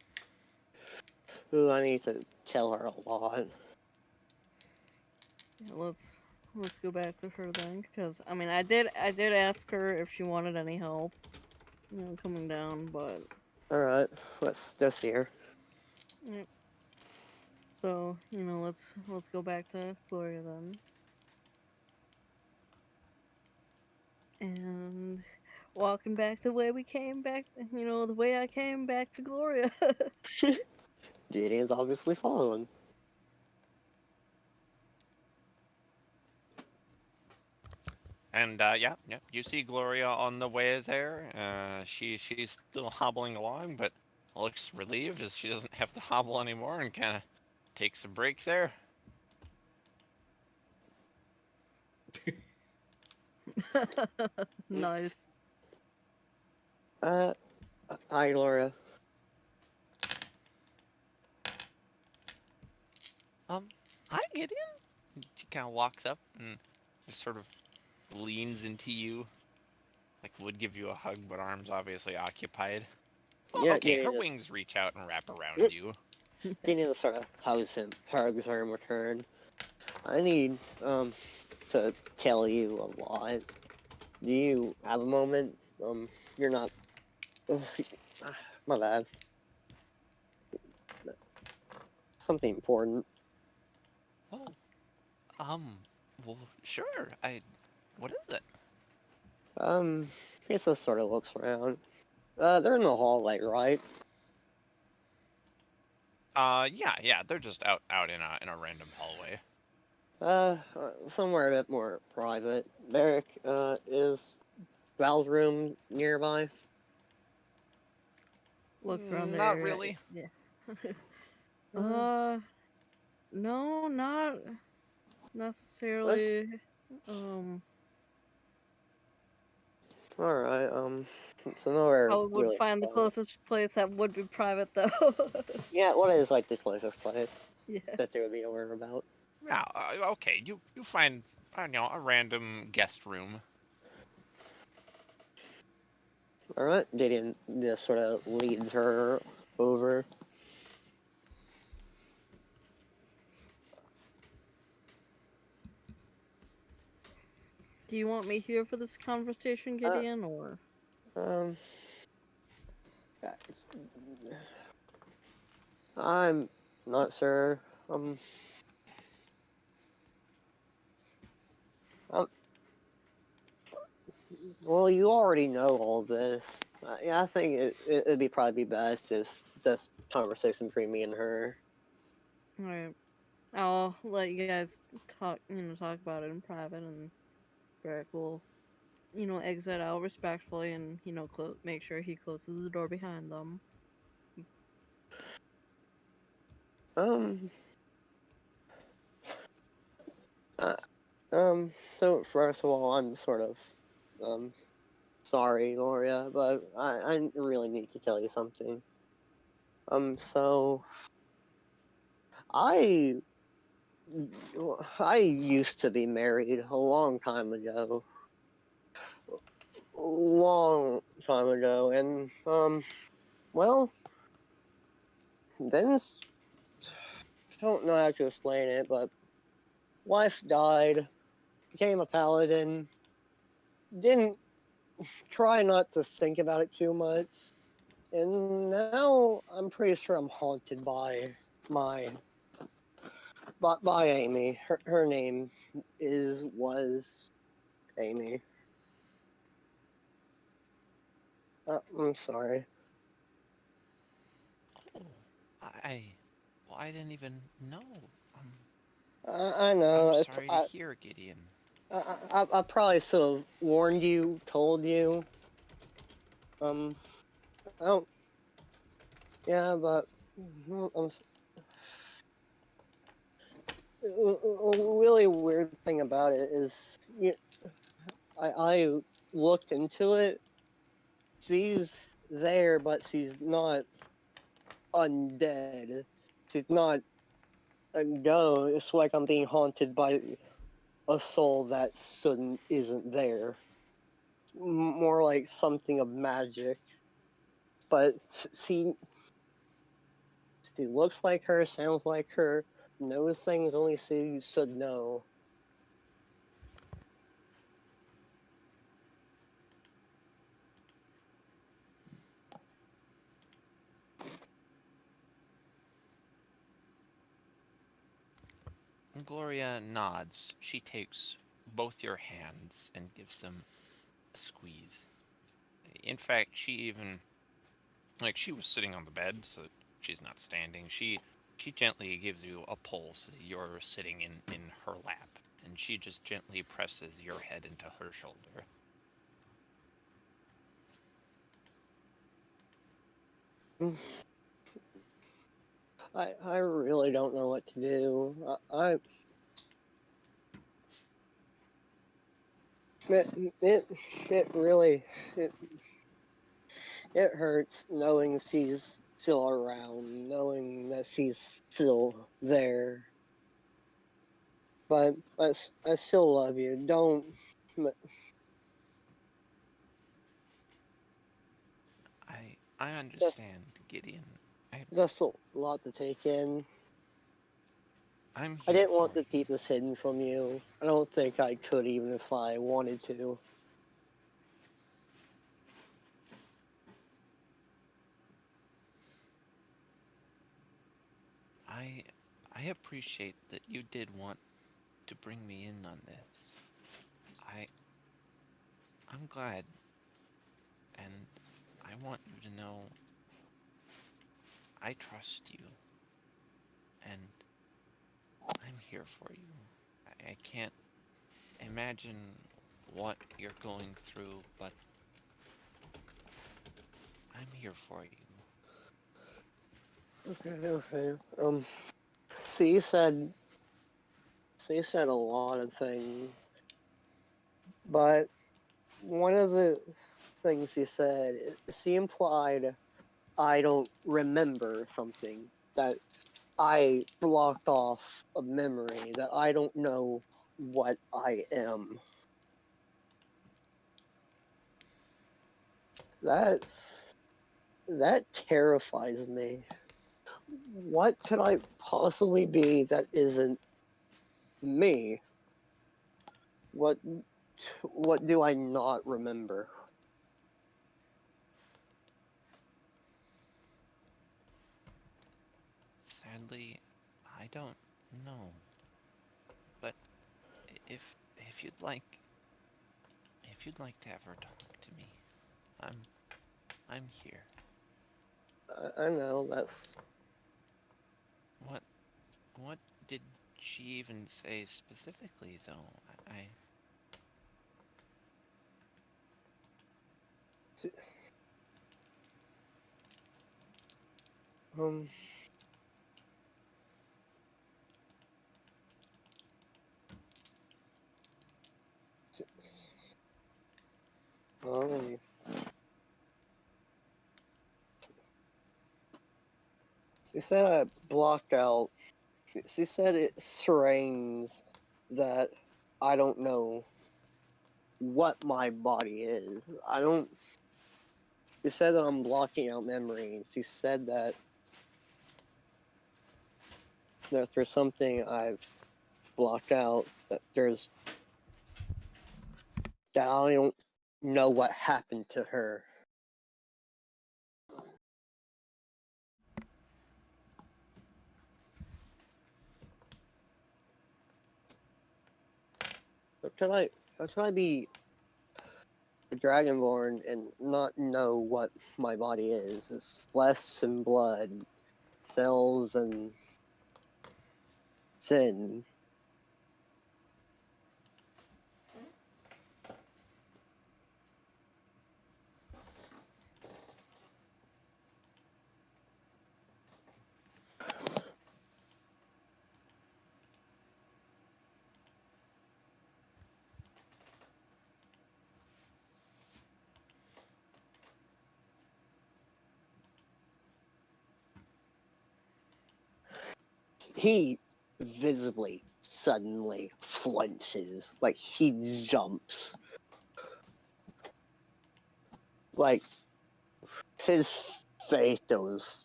I need to tell her a lot. Yeah, let's go back to her then, because I did ask her if she wanted any help, coming down, but All right. Let's see her. yeah. So let's go back to Gloria then, and walking back the way we came back, the way I came back to Gloria. Gideon's obviously following. And yeah, you see Gloria on the way there. She's still hobbling along, but looks relieved as she doesn't have to hobble anymore and kind of takes a break there. Nice. Hi, Laura. Hi, Gideon. She kind of walks up and just sort of leans into you, like would give you a hug, but arms obviously occupied. Well, Yeah, okay, her Gideon wings reach out and wrap around you. just sort of hugs her in return. I need to tell you a lot. Do you have a moment? You're not. My bad. Something important. Oh, um, well, sure. What is it? He just sort of looks around. They're in the hallway, right? Yeah, they're just out in a random hallway. Somewhere a bit more private. Derek, is Val's room nearby? Looks around Not there. really. Yeah. Uh, No, not let's. necessarily. Um, Alright, so nowhere I would really find the private. closest place that would be private, though. Yeah, what is like the closest place Yeah. that they would be aware about? Yeah, okay. You find a random guest room. Alright, Gideon just sort of leads her over. Do you want me here for this conversation, Uh, Gideon, or? um, I'm not sure. Um, well, you already know all this. Yeah, I think it'd be probably be best if this conversation between me and her. Alright. I'll let you guys talk about it in private, and Barrick will, exit out respectfully and, make sure he closes the door behind them. Um, uh, so first of all, I'm sort of, um, sorry, Gloria, but I really need to tell you something. So I I used to be married a long time ago. Long time ago, and well, then I don't know how to explain it, but wife died, became a paladin, didn't try not to think about it too much, and now I'm pretty sure I'm haunted by my by Amy. Her name was Amy. I'm sorry. Oh, I, well, I didn't even know. Um, I I'm know. sorry to hear, Gideon. I probably should have warned you, told you. Um, I don't. Yeah, but a really weird thing about it is, I looked into it. She's there, but she's not undead. She's not a ghost. It's like I'm being haunted by a soul that isn't there. More like something of magic. But she looks like her, sounds like her, knows things only she should know. Gloria nods. She takes both your hands and gives them a squeeze. In fact, she even, like, she was sitting on the bed, so she's not standing. She gently gives you a pull so that you're sitting in her lap, and she just gently presses your head into her shoulder. I really don't know what to do. It, it, it really, it, it hurts knowing she's still around, knowing that she's still there. but I still love you. Don't. I understand, Gideon. That's a lot to take in. I'm I here didn't want for to keep this hidden from you. I don't think I could even if I wanted to. I appreciate that you did want to bring me in on this. I I'm glad, and I want you to know I trust you, and I'm here for you. I can't imagine what you're going through, but I'm here for you. Okay. So you said a lot of things, but one of the things you said, she implied I don't remember something, that I blocked off a memory, that I don't know what I am. That that terrifies me. What could I possibly be that isn't me? What what do I not remember? Sadly, I don't know. But if you'd like to ever talk to me, I'm here. I know that's What what did she even say specifically though? um. Um, she said I blocked out. She said it's strange that I don't know what my body is. I don't. She said that I'm blocking out memories. She said that there's something I've blocked out. That I don't know what happened to her. How can I be a dragonborn and not know what my body is? It's flesh and blood, cells and sin. He visibly, suddenly flinches. Like, he jumps. Like, his face goes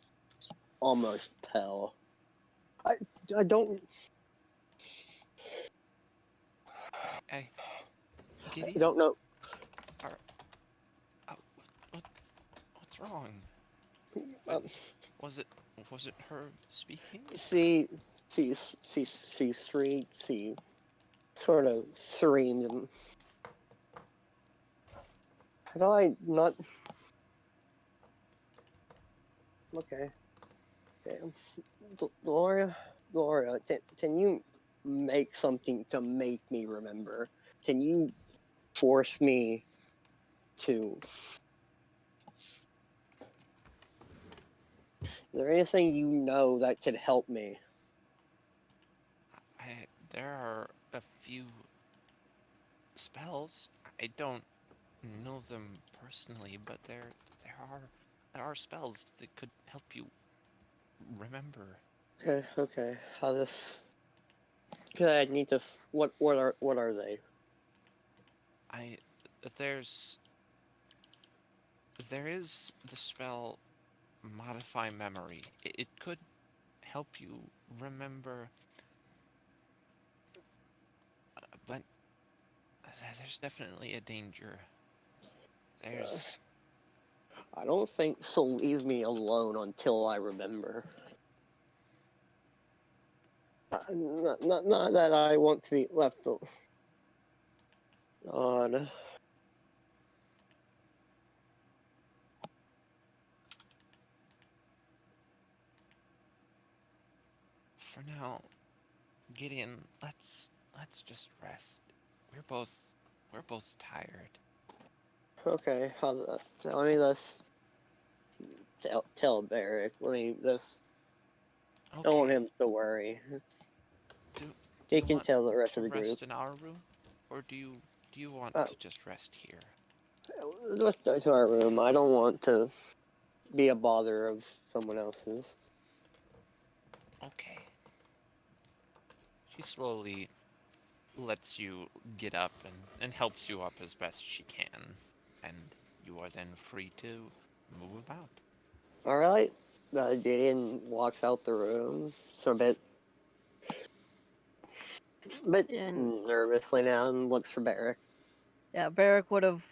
almost pale. I, I don't. I I Gideon, don't know. are what's wrong? What Um, was it? Was it her speaking? she, she shrieked. She sort of screamed. And how do I not? Okay. Okay. Gloria, can you make something to make me remember? Can you force me to? Is there anything you know that could help me? There are a few spells. I don't know them personally, but there are spells that could help you remember. Okay. How this? I need to. What are they? I there's there is the spell modify memory. It could help you remember, but there's definitely a danger. There's I don't think she'll leave me alone until I remember. Not that I want to be left on. for now, Gideon. Let's just rest. We're both tired. Okay, let me just tell Barrick. Let me just. I don't want Okay. him to worry. Do He you can want tell the rest to of the group. rest in our room, or do you want Uh, to just rest here? Let's go to our room. I don't want to be a bother of someone else's. Okay. She slowly lets you get up and helps you up as best she can, and you are then free to move about. All right. Gideon walks out the room, so a bit And nervously now, and looks for Barrick. yeah, Barrack would have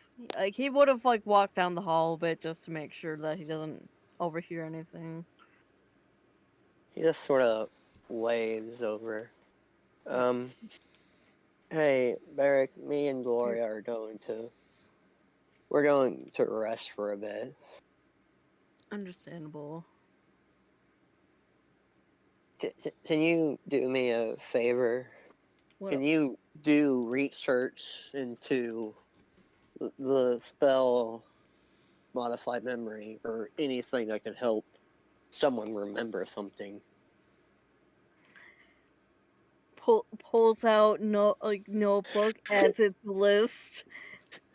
he would have like walked down the hall a bit just to make sure that he doesn't overhear anything. He just sort of waves over. Um, hey, Barrick, me and Gloria are we're going to rest for a bit. Understandable. Can you do me a favor? What? Can you do research into the spell modified memory or anything that could help someone remember something? Pulls out notebook, adds it to list,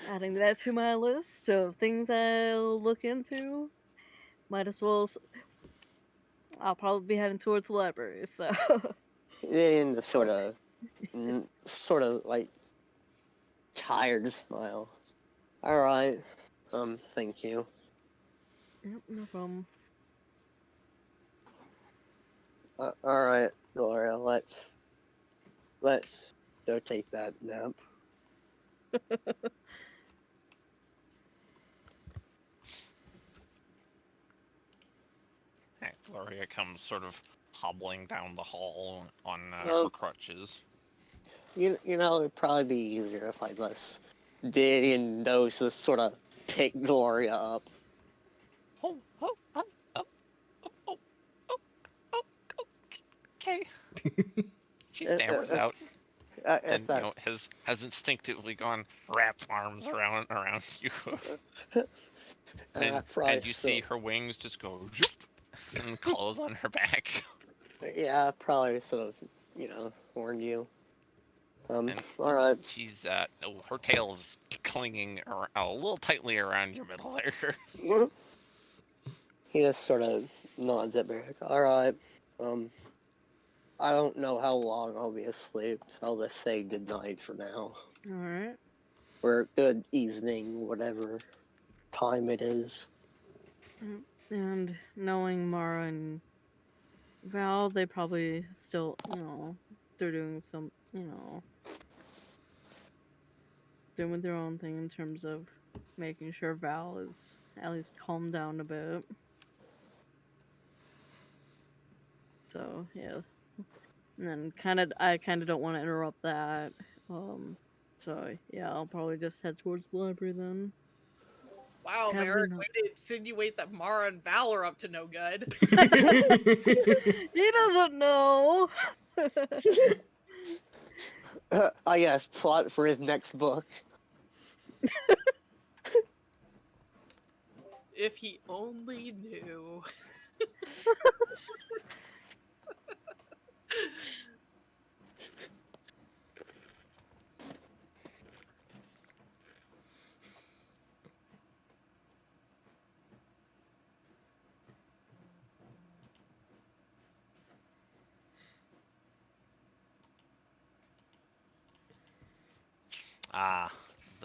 adding that to my list of things I'll look into. Might as well. I'll probably be heading towards the library, so. In the sort of like tired smile. All right. Thank you. Yep, no problem. All right, Gloria. Let's go take that nap. And Gloria comes sort of hobbling down the hall on her Um, crutches. you know, it'd probably be easier if I just did in those to sort of pick Gloria up. Oh, oh, oh, oh, oh, oh, oh, oh, oh, okay. She stammers out, If and that's has instinctively gone wrap arms around you, probably and you see still. her wings just go zoop, and close on her back. Yeah, probably sort of, warned you. And All right. she's her tail's clinging a little tightly around your middle there. He just sort of nods at Barrick. All right. Um, I don't know how long I'll be asleep, so I'll just say good night for now. Alright. Or good evening, whatever time it is. And knowing Mara and Val, they probably still, they're doing some, doing their own thing in terms of making sure Val is at least calmed down a bit. So, yeah. And then I kind of don't want to interrupt that. So, yeah, I'll probably just head towards the library then. Wow, Have a good Merrick, night. way to insinuate that Mara and Val are up to no good. He doesn't know. Yes, plot for his next book. If he only knew.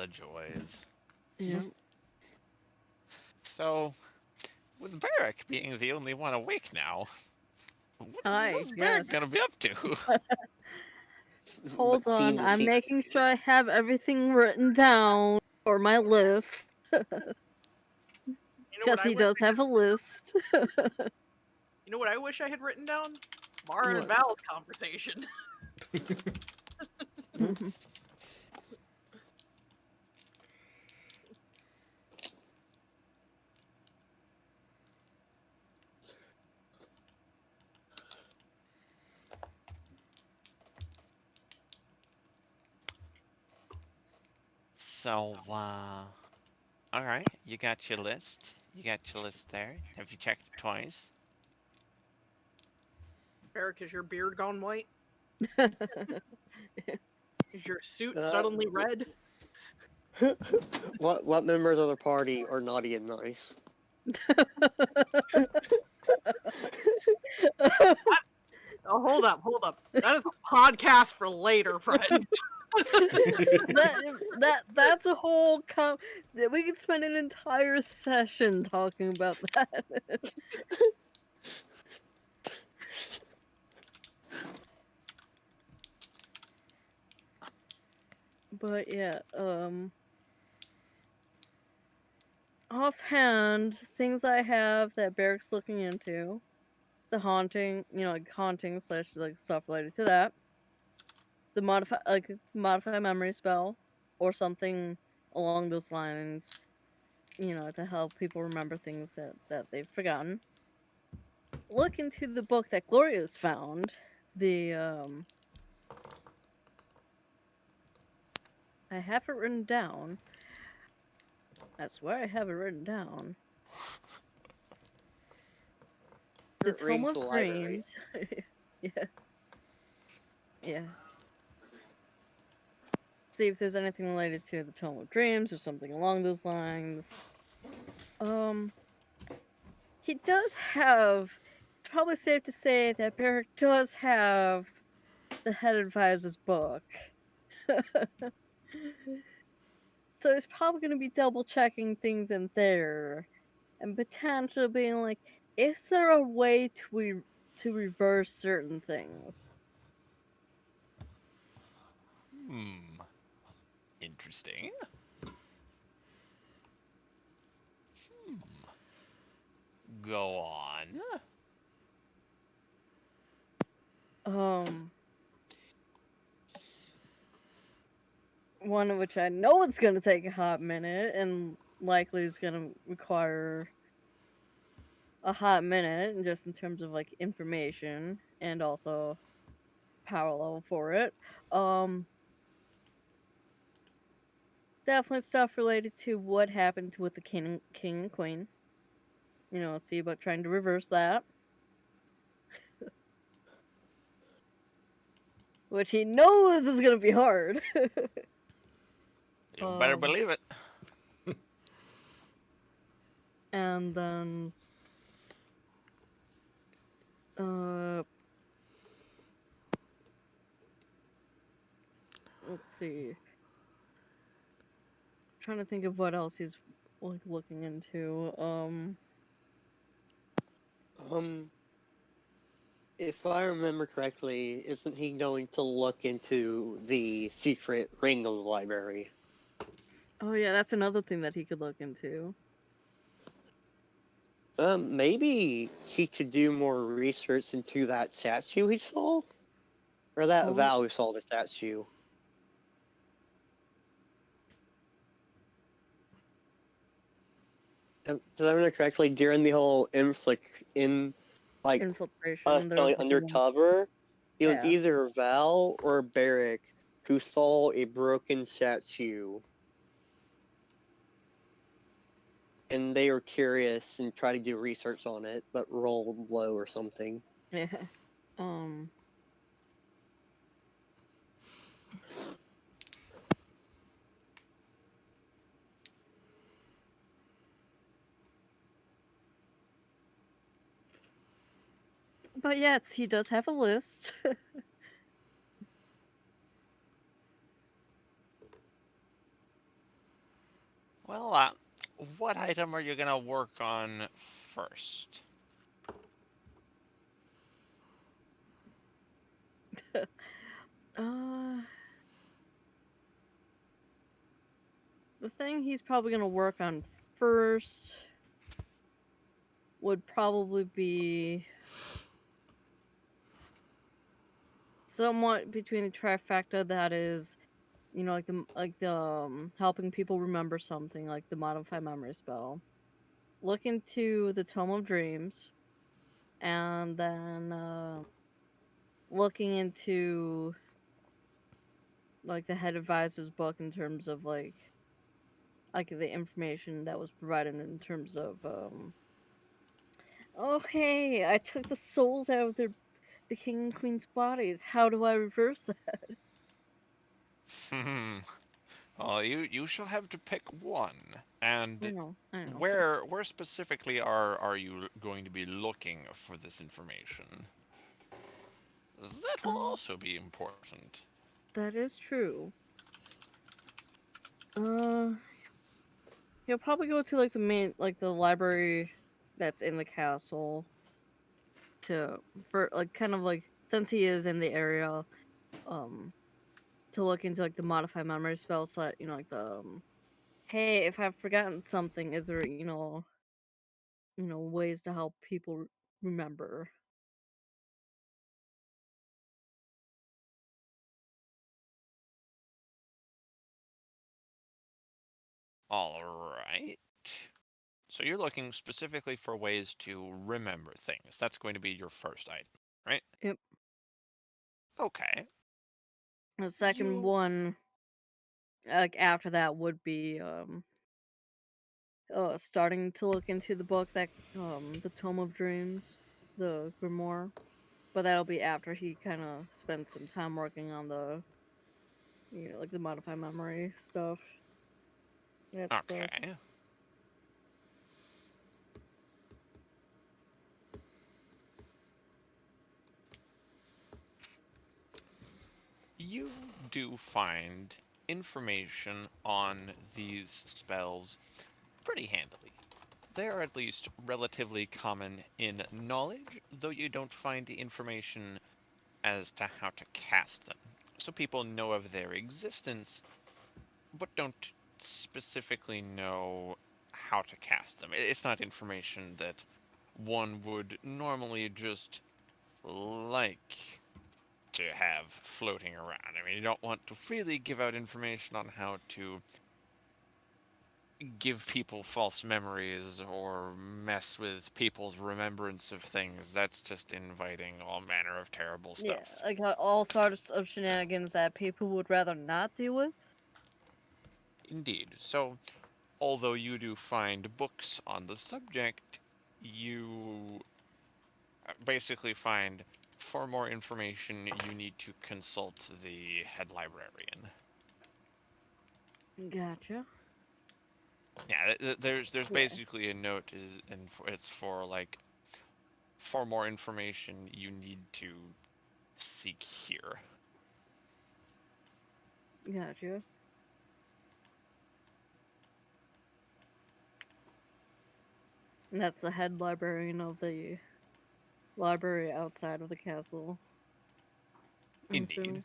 the joys. Yeah. So, with Barrick being the only one awake now, Hi, what's yes. Barrick gonna be up to? Hold on, But I'm he- making sure I have everything written down for my list. You know what Because I he wish does have a list. You know what I wish I had written down? Mara and What? Val's conversation. Mhm. So, alright, you got your list. You got your list there. Have you checked it twice? Eric, is your beard gone white? Is your suit Uh, suddenly red? what members of the party are naughty and nice? Oh, hold up. That is a podcast for later, friends. That's a whole we could spend an entire session talking about that. But yeah, offhand, things I have that Barrick's looking into. The haunting, like haunting slash like stuff related to that. The modify memory spell or something along those lines, to help people remember things that they've forgotten. Look into the book that Gloria's found. The I have it written down. I swear I have it written down. The Tome Read of the library. Dreams. Yeah. Yeah. See if there's anything related to the Tome of Dreams or something along those lines. He does have. It's probably safe to say that Barrick does have the head advisor's book. So he's probably going to be double checking things in there and potentially being like, is there a way to reverse certain things? Hmm. Interesting. Hmm. Go on. Um, one of which I know it's going to take a hot minute and likely is going to require a hot minute, and just in terms of like information and also power level for it. Definitely stuff related to what happened with the king and queen. See about trying to reverse that. Which he knows is gonna be hard. You better believe it. And then let's see. Trying to think of what else he's like looking into. If I remember correctly, isn't he going to look into the secret ring of the library? Oh yeah, that's another thing that he could look into. Maybe he could do more research into that statue he saw? Or that Oh. Val who saw the statue. Did I remember correctly, during the whole infiltration, us They're going looking undercover, it was Yeah. either Val or Barrick who saw a broken statue. And they were curious and tried to do research on it, but rolled low or something. Yeah. But yes, he does have a list. Well, what item are you gonna work on first? Uh, the thing he's probably gonna work on first would probably be somewhat between the trifecta that is, like the helping people remember something, like the modify memory spell. Look into the Tome of Dreams, and then looking into like the head advisor's book in terms of like the information that was provided in terms of oh hey, I took the souls out of the king and queen's bodies. How do I reverse that? Hmm. Well, you shall have to pick one. I And know, I know. where specifically are you going to be looking for this information? That will Um, also be important. that is true. Uh, he'll probably go to like the main, like the library that's in the castle to for like kind of like since he is in the area, um, to look into like the modify memory spell set. Like the hey, if I've forgotten something, is there ways to help people remember? All right. So you're looking specifically for ways to remember things. That's going to be your first item, right? Yep. Okay. The second You one, like after that, would be starting to look into the book that the Tome of Dreams, the grimoire, but that'll be after he kind of spends some time working on the like the modify memory stuff, that stuff. okay? You do find information on these spells pretty handily. They are at least relatively common in knowledge, though you don't find information as to how to cast them. So people know of their existence, but don't specifically know how to cast them. It's not information that one would normally just like to have floating around. I mean, you don't want to freely give out information on how to give people false memories or mess with people's remembrance of things. That's just inviting all manner of terrible Yeah, stuff. like all sorts of shenanigans that people would rather not deal with. Indeed. So, although you do find books on the subject, you basically find for more information you need to consult the head librarian. Gotcha. Yeah, there's Yeah, basically a note and it's for like for more information you need to seek here. gotcha. And that's the head librarian of the library outside of the castle, I'm Indeed. assuming.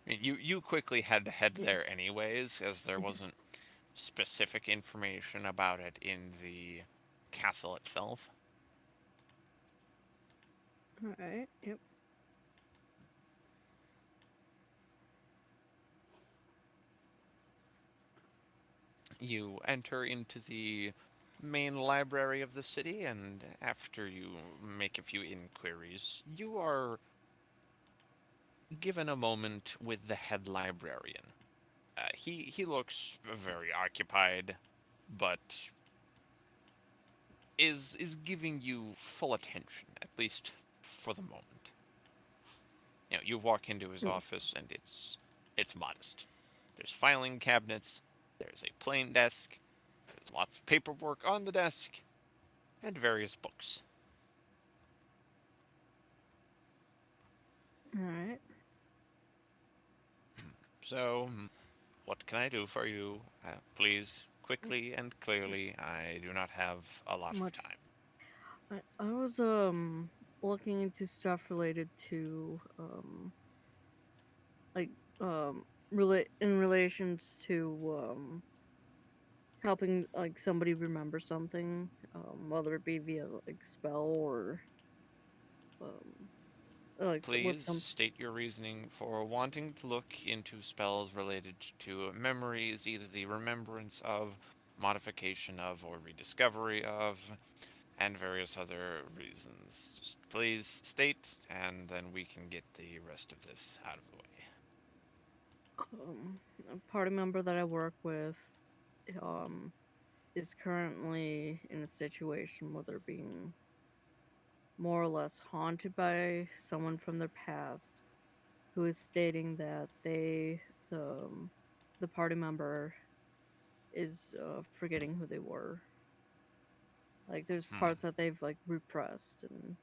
I mean, you quickly had to head Yeah. there anyways, as there wasn't specific information about it in the castle itself. All right. Yep. You enter into the main library of the city, and after you make a few inquiries, you are given a moment with the head librarian. He looks very occupied, but is giving you full attention, at least for the moment. You walk into his Hmm. office, and it's modest. There's filing cabinets, there's a plain desk, there's lots of paperwork on the desk, and various books. All right. So, what can I do for you? Please, quickly and clearly. I do not have a lot of Much. time. I was looking into stuff related to like in relations to helping like somebody remember something, whether it be via like spell or um with Please some. state your reasoning for wanting to look into spells related to memories, either the remembrance of, modification of, or rediscovery of, and various other reasons. Just please state, and then we can get the rest of this out of the way. A party member that I work with um is currently in a situation where they're being more or less haunted by someone from their past who is stating that the party member is forgetting who they were. Like there's Hmm. parts that they've like repressed and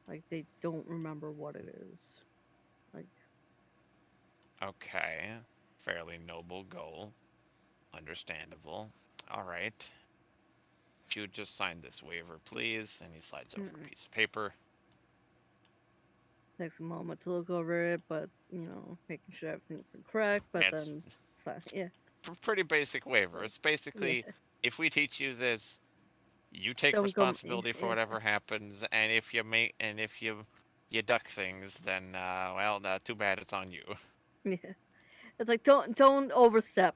like they don't remember what it is. Like Okay. Fairly noble goal. Understandable. Alright. If you would just sign this waiver, please. And he slides over a piece of paper. takes a moment to look over it, but making sure everything's correct. But It's then, yeah, pretty basic waiver. It's yeah, basically, if we teach you this, you take don't go, responsibility for whatever happens, and if you duck things, then well, too bad it's on you. yeah. It's like don't overstep.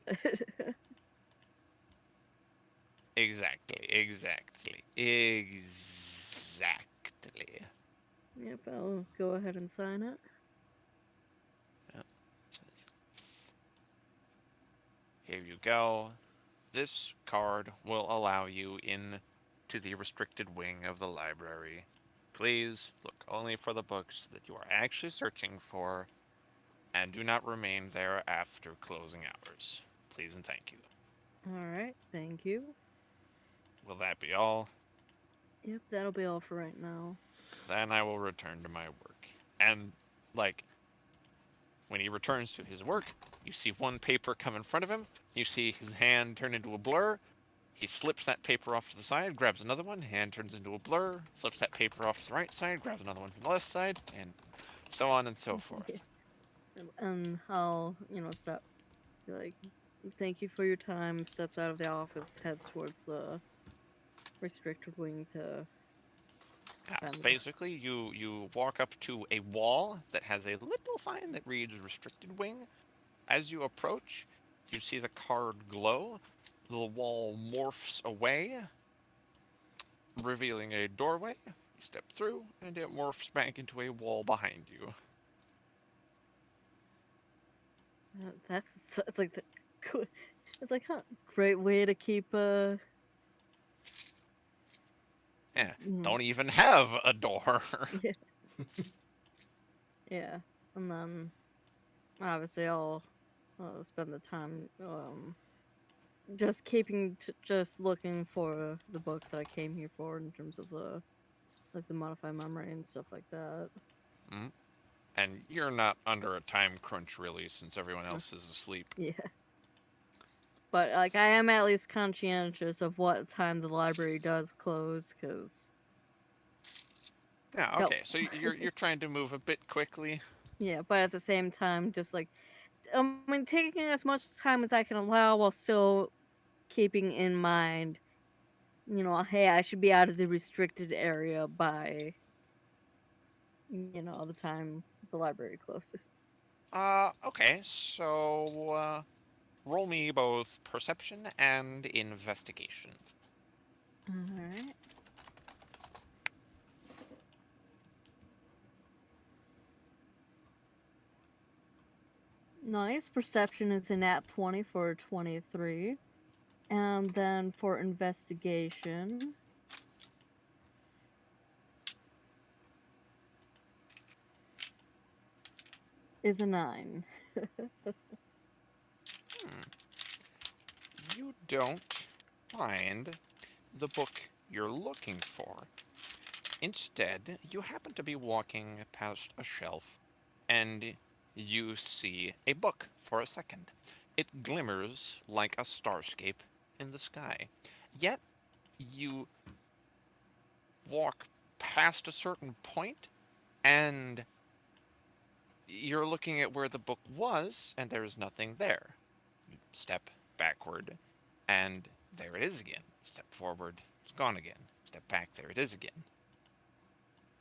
Exactly. Yep, I'll go ahead and sign it. Yeah, here you go. This card will allow you in to the restricted wing of the library. Please look only for the books that you are actually searching for, and do not remain there after closing hours. Please and thank you. All right, thank you. Will that be all? Yep, that'll be all for right now. Then I will return to my work. And, like, when he returns to his work, you see one paper come in front of him, you see his hand turn into a blur, he slips that paper off to the side, grabs another one, hand turns into a blur, slips that paper off to the right side, grabs another one from the left side, and so on and so forth. And I'll step. Be like, thank you for your time. Steps out of the office, heads towards the restricted wing to find the book. Basically, you walk up to a wall that has a little sign that reads "Restricted Wing." As you approach, you see the card glow. The wall morphs away, revealing a doorway. You step through, and it morphs back into a wall behind you. It's like it's like great way to keep Yeah, mm, don't even have a door. yeah. Yeah, and then obviously I'll spend the time just just looking for the books that I came here for in terms of the like the modified memory and stuff like that. Mm. And you're not under a time crunch, really, since everyone else is asleep. Yeah. But like I am at least conscientious of what time the library does close, because Yeah, okay, so you're trying to move a bit quickly. yeah. But at the same time, just like I mean, taking as much time as I can allow while still keeping in mind, hey, I should be out of the restricted area by the time the library closes. Okay, so roll me both perception and investigation. All right. Nice. Perception is a nat 20 for 23. And then for investigation is a 9. You don't find the book you're looking for. Instead, you happen to be walking past a shelf, and you see a book for a second. It glimmers like a starscape in the sky. Yet, you walk past a certain point, and you're looking at where the book was, and there's nothing there. You step backward, and there it is again. Step forward, it's gone again. Step back, there it is again.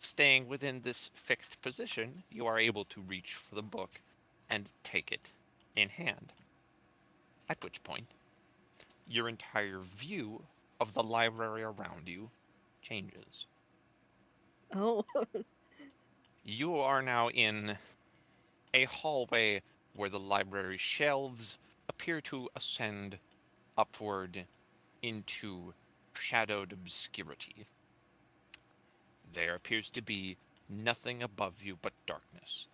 Staying within this fixed position, you are able to reach for the book and take it in hand. At which point, your entire view of the library around you changes. Oh. You are now in a hallway where the library shelves appear to ascend upward into shadowed obscurity. There appears to be nothing above you but darkness.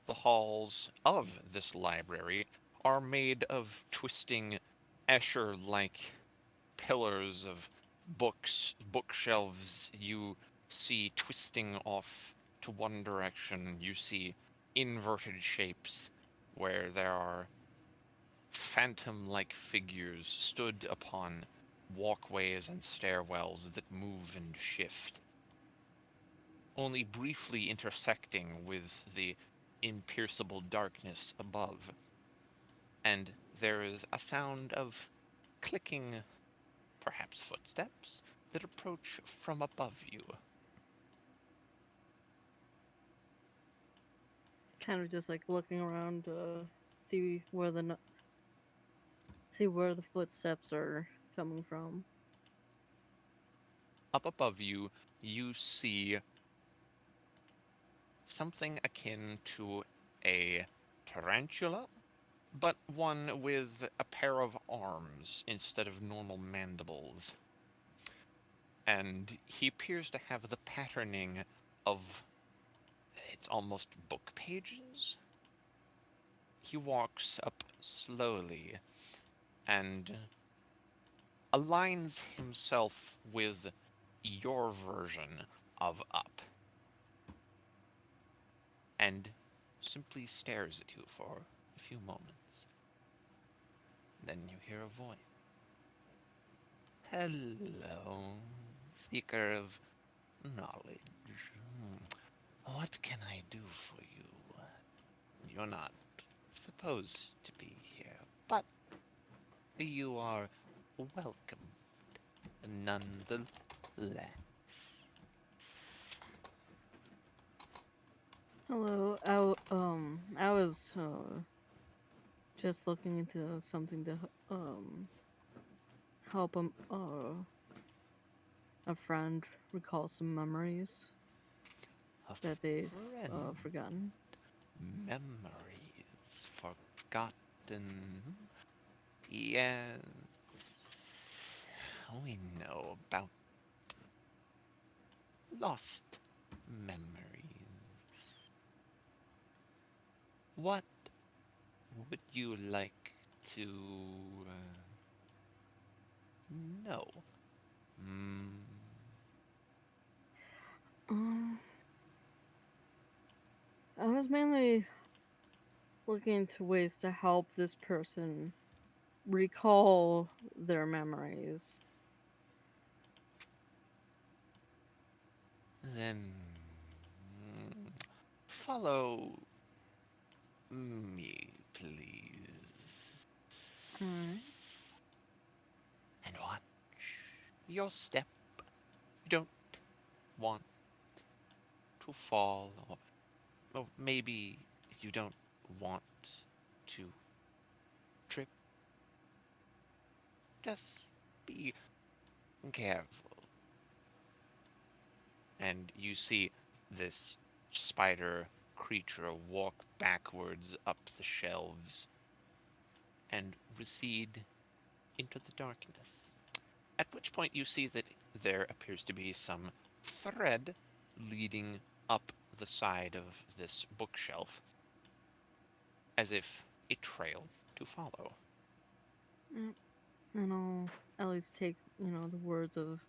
The halls of this library are made of twisting Escher-like pillars of bookshelves you see twisting off to one direction. You see inverted shapes where there are phantom-like figures stood upon walkways and stairwells that move and shift, only briefly intersecting with the impierceable darkness above. And there is a sound of clicking, perhaps footsteps, that approach from above you. Kind of just like looking around to see where see where the footsteps are coming from. Up above you, you see something akin to a tarantula, but one with a pair of arms instead of normal mandibles. And he appears to have the patterning of, it's almost book pages. He walks up slowly and aligns himself with your version of up, and simply stares at you for a few moments. Then you hear a voice. Hello, seeker of knowledge. What can I do for you? You're not supposed to be here, but you are welcome nonetheless. Hello. I was just looking into something to help a friend recall some memories A that they've friend. forgotten. Memories forgotten. Yes. We know about lost memories. What would you like to know? Hmm. Um, I was mainly looking into ways to help this person recall their memories. Then follow me, please. Alright. And watch your step. You don't want to fall, or maybe you don't want to trip. Just be careful. And you see this spider creature walk backwards up the shelves and recede into the darkness. At which point you see that there appears to be some thread leading up the side of this bookshelf, as if a trail to follow. And I'll at least take, the words of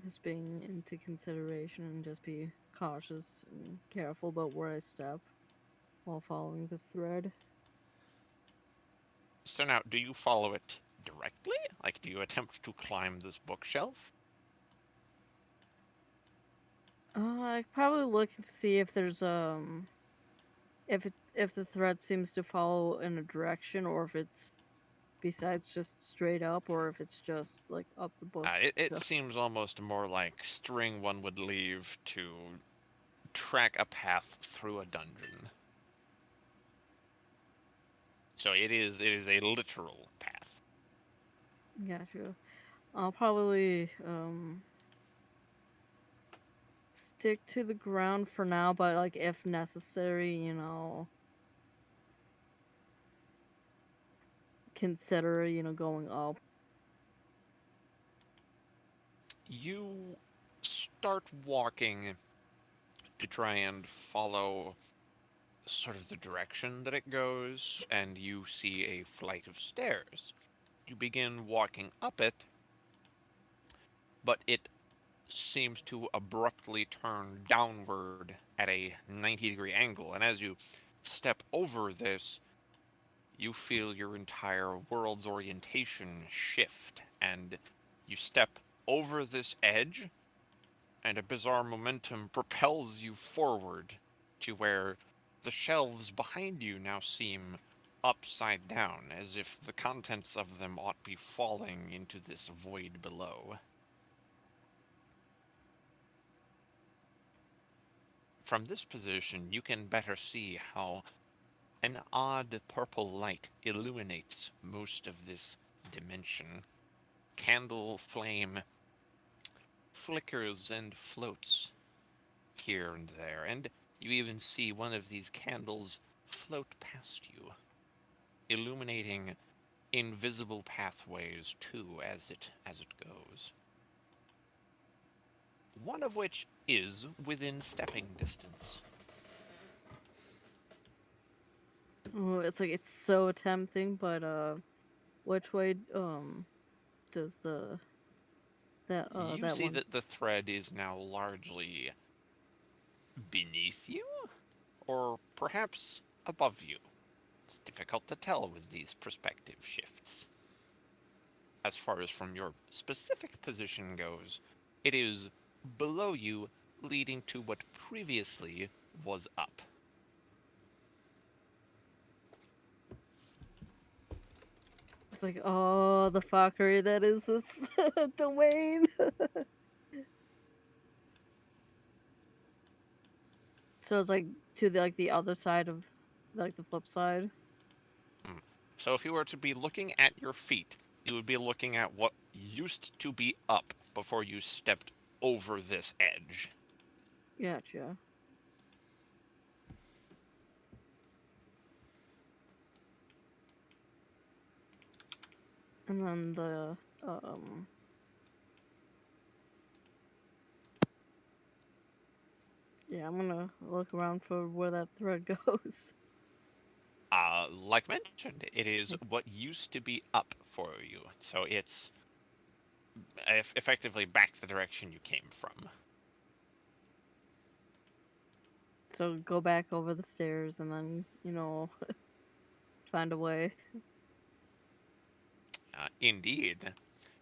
this being into consideration and just be cautious and careful about where I step. while following this thread. So now, do you follow it directly? Like, do you attempt to climb this bookshelf? I probably look and see if there's if the thread seems to follow in a direction, or if it's besides just straight up, or if it's just like up the book. It So- seems almost more like string one would leave to track a path through a dungeon. So it is a literal path. Gotcha. I'll probably stick to the ground for now, but like if necessary, you know, consider, you know, going up. You start walking to try and follow sort of the direction that it goes, and you see a flight of stairs. You begin walking up it, but it seems to abruptly turn downward at a 90-degree angle, and as you step over this, you feel your entire world's orientation shift, and you step over this edge, and a bizarre momentum propels you forward to where the shelves behind you now seem upside down, as if the contents of them ought to be falling into this void below. From this position, you can better see how an odd purple light illuminates most of this dimension. Candle flame flickers and floats here and there, and you even see one of these candles float past you, illuminating invisible pathways too as it goes. One of which is within stepping distance. Oh, it's like it's so tempting, but which way does You that see one? that the thread is now largely beneath you, or perhaps above you. It's difficult to tell with these perspective shifts. As far as from your specific position goes, it is below you, leading to what previously was up. It's like, oh, the fuckery that is this domain. So it's like to the like the other side of like the flip side. So if you were to be looking at your feet, you would be looking at what used to be up before you stepped over this edge. Gotcha. And then the yeah, I'm gonna look around for where that thread goes. Like mentioned, it is what used to be up for you, so it's effectively back the direction you came from. So go back over the stairs and then, you know, find a way. Indeed,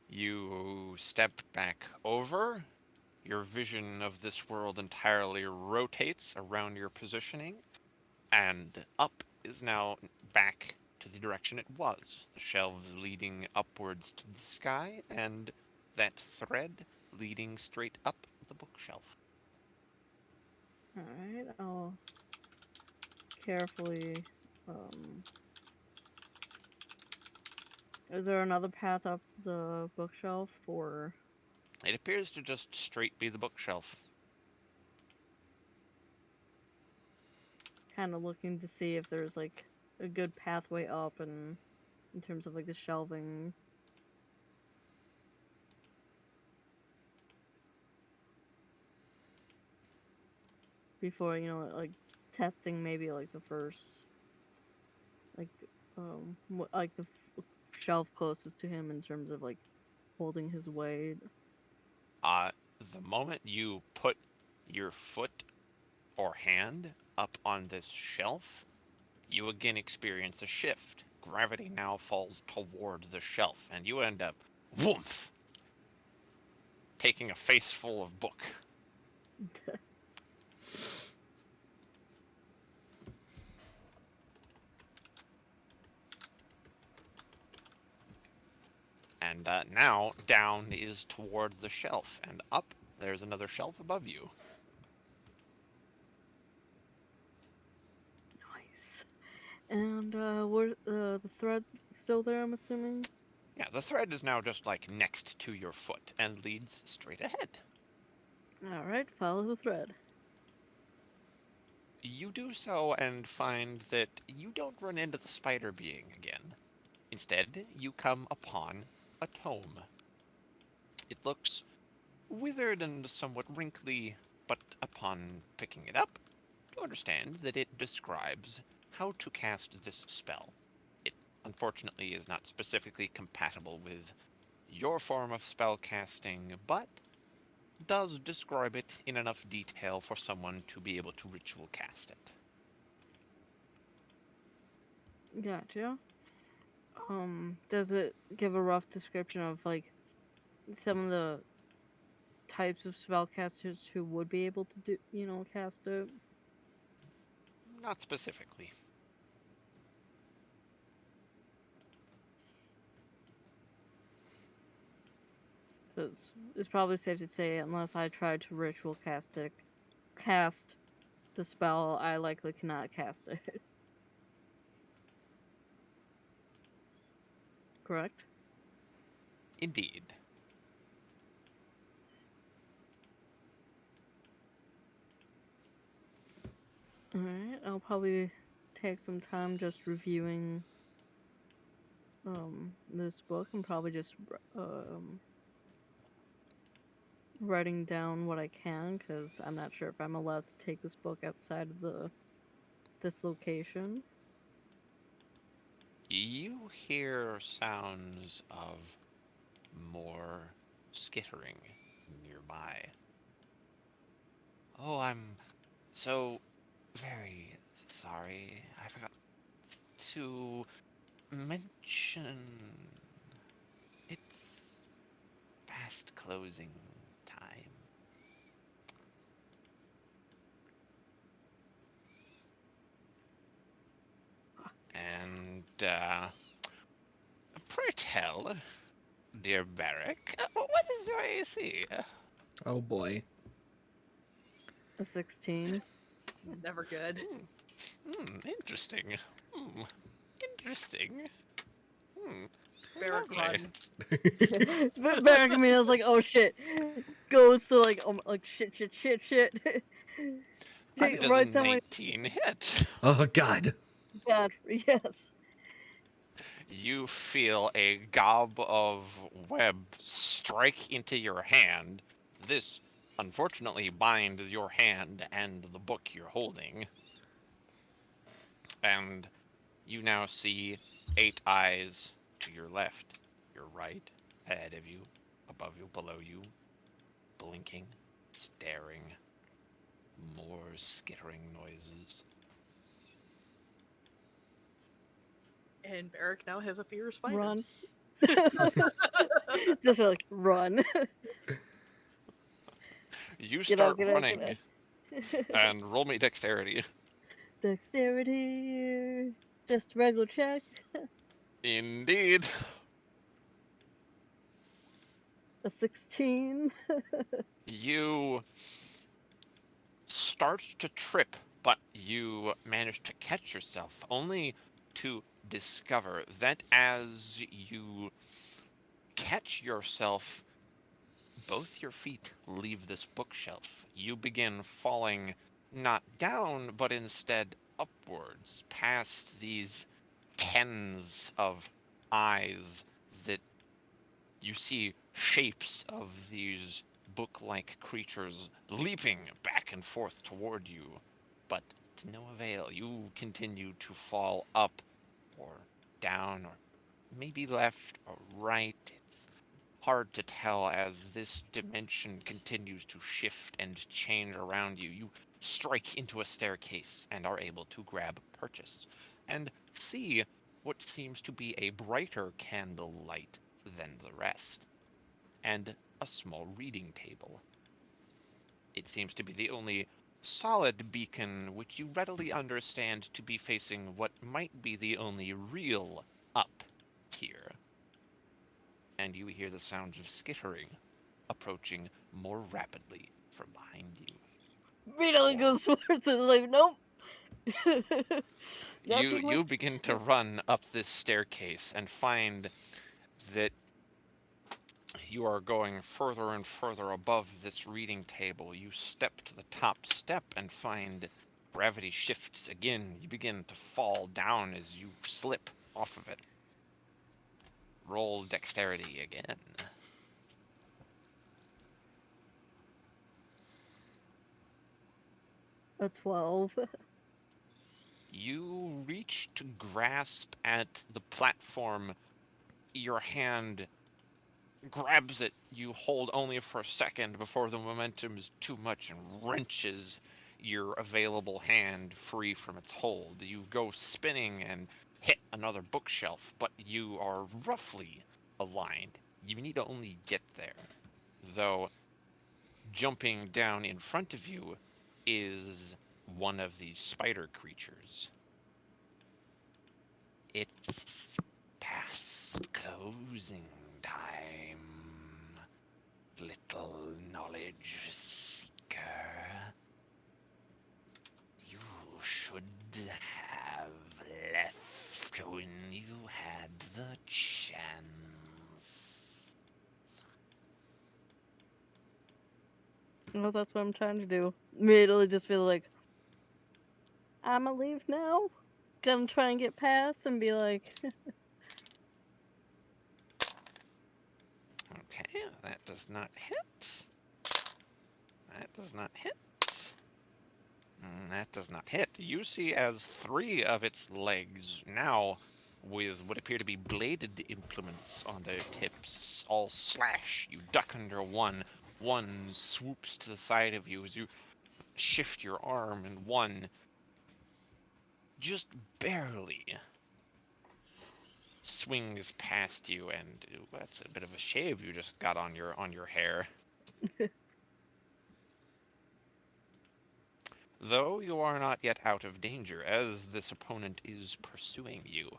you step back over. Your vision of this world entirely rotates around your positioning, and up is now back to the direction it was. The shelves leading upwards to the sky, and that thread leading straight up the bookshelf. Alright, I'll carefully is there another path up the bookshelf, or It appears to just straight be the bookshelf. kind of looking to see if there's like a good pathway up and in terms of like the shelving? Before, you know, like testing maybe like the first like like the shelf closest to him in terms of like holding his weight. The moment you put your foot or hand up on this shelf, You again experience a shift. Gravity now falls toward the shelf, and you end up, whoomph, taking a face full of book. And now down is toward the shelf, and up there's another shelf above you. Nice. And where's the thread still there? I'm assuming. Yeah, the thread is now just like next to your foot and leads straight ahead. All right, follow the thread. You do so and find that you don't run into the spider being again. Instead, you come upon a tome. It looks withered and somewhat wrinkly, but upon picking it up, you understand that it describes how to cast this spell. It unfortunately is not specifically compatible with your form of spell casting, but does describe it in enough detail for someone to be able to ritual cast it. Gotcha. Does it give a rough description of like some of the types of spellcasters who would be able to do, cast it? Not specifically. Because it's probably safe to say, unless I try to ritual cast the spell, I likely cannot cast it. Correct? Indeed. Alright, I'll probably take some time just reviewing this book and probably just writing down what I can, because I'm not sure if I'm allowed to take this book outside of this location. You hear sounds of more skittering nearby. Oh, I'm so very sorry. I forgot to mention it's past closing time. And, pray tell, dear Barrack, what is your AC? Oh boy. A 16. Never good. Interesting. Interesting. Barrack Lovely. run. But back at me, I was like, oh shit. Goes to like, shit. That does Right an down my 18 hit. Oh god. bad. Yes. You feel a gob of web strike into your hand. This, unfortunately, binds your hand and the book you're holding. And you now see 8 eyes to your left, your right, ahead of you, above you, below you, blinking, staring, more skittering noises. And Barrack now has a fear of spiders. Run. Just like, run. You Get out, start get out, running, get and roll me dexterity. Dexterity. Just regular check. Indeed. A 16. You start to trip, but you manage to catch yourself, only to discover that as you catch yourself, both your feet leave this bookshelf. You begin falling not down, but instead upwards, past these tens of eyes that you see shapes of these book-like creatures leaping back and forth toward you, but to no avail. You continue to fall up or down or maybe left or right. It's hard to tell as this dimension continues to shift and change around you. You strike into a staircase and are able to grab purchase and see what seems to be a brighter candlelight than the rest, and a small reading table. It seems to be the only solid beacon which you readily understand to be facing what might be the only real up here. And you hear the sounds of skittering approaching more rapidly from behind you. Immediately goes towards it. Like, nope. Not too You begin to run up this staircase and find that you are going further and further above this reading table. You step to the top step and find gravity shifts again. You begin to fall down as you slip off of it. Roll dexterity again. A 12. You reach to grasp at the platform. Your hand grabs it. You hold only for a second before the momentum is too much and wrenches your available hand free from its hold. You go spinning and hit another bookshelf, but you are roughly aligned. You need to only get there. Though jumping down in front of you is one of these spider creatures. It's past closing time, little knowledge seeker. You should have left when you had the chance. Well, that's what I'm trying to do. Immediately just feel like, I'ma leave now. Gonna try and get past and be like, Okay, that does not hit. That does not hit. That does not hit. You see as 3 of its legs, now with what appear to be bladed implements on their tips, all slash. You duck under one. One swoops to the side of you as you shift your arm, and one just barely swings past you, and ooh, that's a bit of a shave you just got on your hair. Though you are not yet out of danger, as this opponent is pursuing you.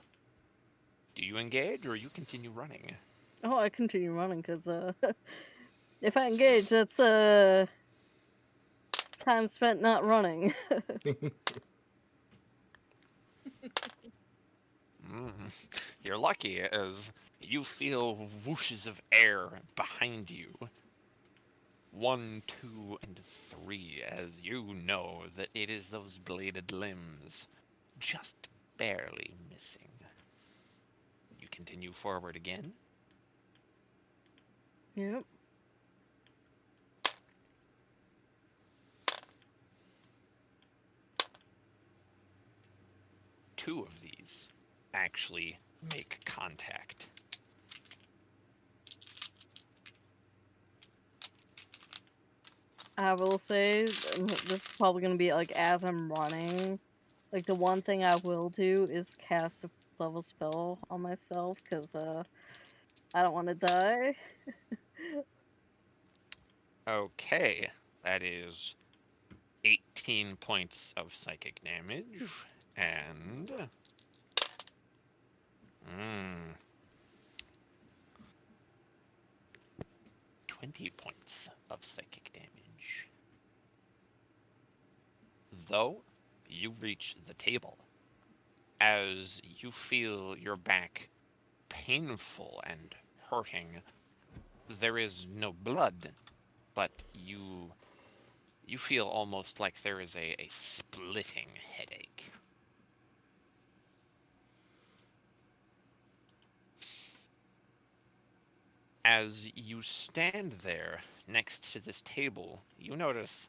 Do you engage, or you continue running? oh, I continue running because if I engage, that's time spent not running. You're lucky, as you feel whooshes of air behind you. 1, 2, and 3, as you know that it is those bladed limbs just barely missing. You continue forward again. Yep. Two of these actually make contact. I will say this is probably gonna be like as I'm running. Like the one thing I will do is cast a level spell on myself because I don't want to die. Okay, that is 18 points of psychic damage, and 20 points of psychic damage. Though you reach the table, as you feel your back painful and hurting, there is no blood, but you feel almost like there is a splitting headache. As you stand there next to this table, you notice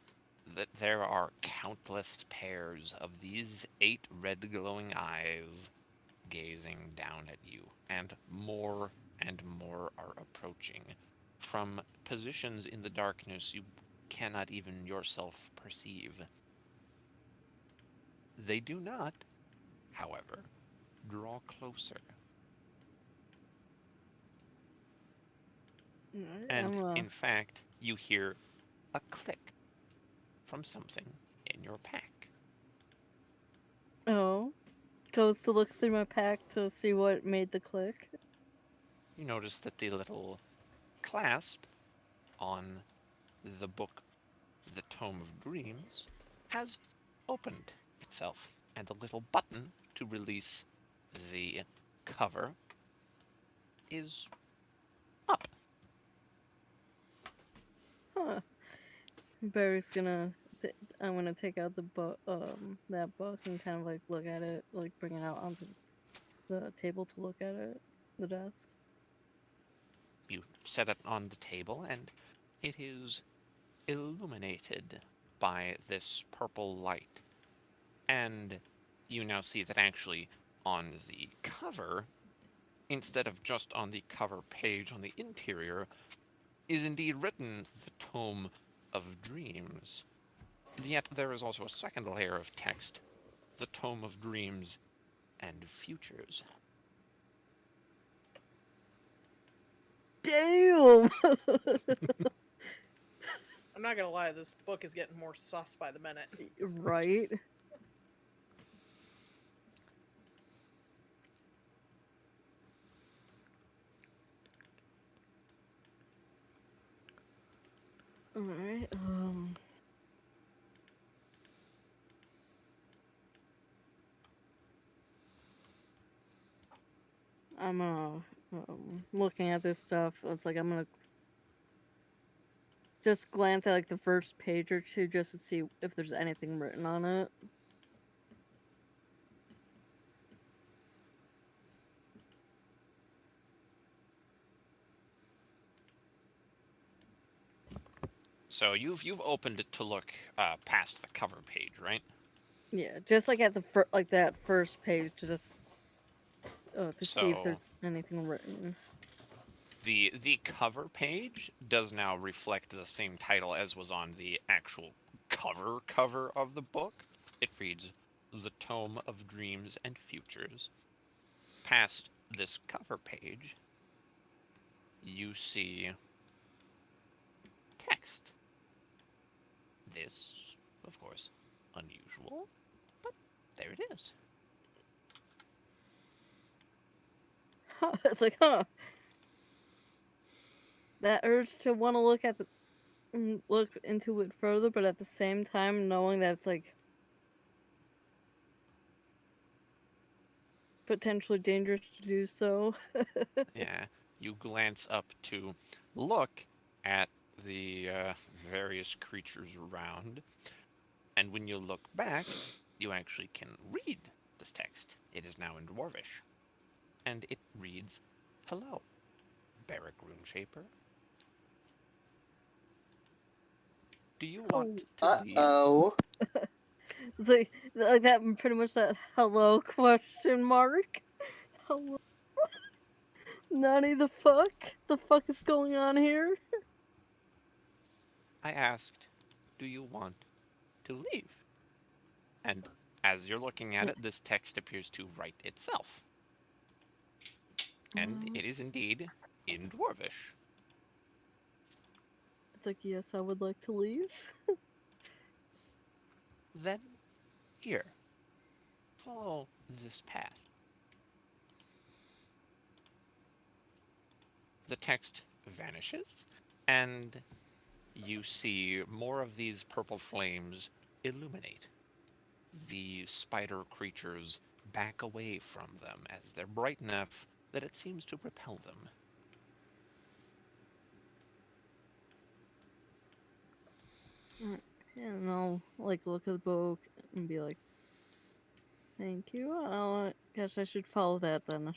that there are countless pairs of these 8 red glowing eyes gazing down at you, and more are approaching from positions in the darkness you cannot even yourself perceive. They do not however, draw closer. Alright, And I'm in fact, you hear a click from something in your pack. oh, goes to look through my pack to see what made the click. You notice that the little clasp on the book, The Tome of Dreams, has opened itself, and the little button to release the cover is up. Huh. Barry's gonna. I'm gonna take out the book, that book, and kind of like look at it, like bring it out onto the table to look at it, the desk. You set it on the table, and it is illuminated by this purple light. And you now see that actually on the cover, instead of just on the cover page on the interior, is indeed written the Tome of Dreams. Yet there is also a second layer of text, the Tome of Dreams and Futures. Damn! I'm not gonna lie, this book is getting more sus by the minute. Right? Alright, I'm looking at this stuff. It's like I'm gonna just glance at like the first page or two just to see if there's anything written on it. So you've opened it to look past the cover page, right? Yeah, just like at the like that first page to just to see if there's So anything written. the cover page does now reflect the same title as was on the actual cover of the book. It reads The Tome of Dreams and Futures. Past this cover page, you see text. This, of course, unusual, but there it is. It's like, huh. That urge to want to look at look into it further, but at the same time knowing that it's like potentially dangerous to do so. Yeah, you glance up to look at the various creatures around, and when you look back, you actually can read this text. It is now in Dwarvish, and it reads, "Hello, Barrack Runeshaper. Do you want to leave?" Uh-oh. It's like that pretty much that hello question mark. Hello. Nani the fuck? The fuck is going on here? I asked, "Do you want to leave?" And as you're looking at it, this text appears to write itself. And it is indeed in Dwarvish. It's like, yes, I would like to leave. Then, here, follow this path. The text vanishes, and you see more of these purple flames illuminate. The spider creatures back away from them as they're bright enough that it seems to repel them. And I'll like look at the book and be like, thank you. I guess I should follow that then.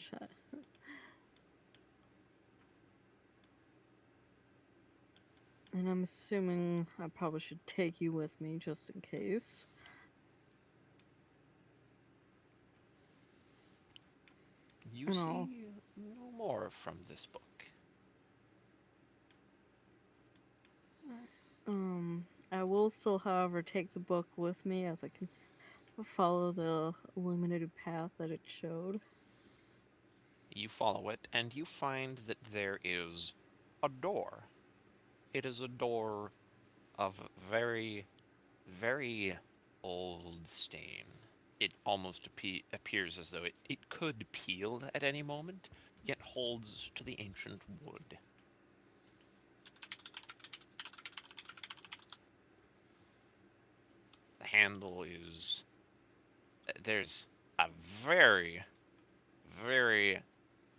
And I'm assuming I probably should take you with me just in case. You And see no more from this book. I will still, however, take the book with me as I can follow the illuminated path that it showed. You follow it, and you find that there is a door. It is a door of very, very old stain. It almost appears as though it could peel at any moment, yet holds to the ancient wood. The handle is... There's a very, very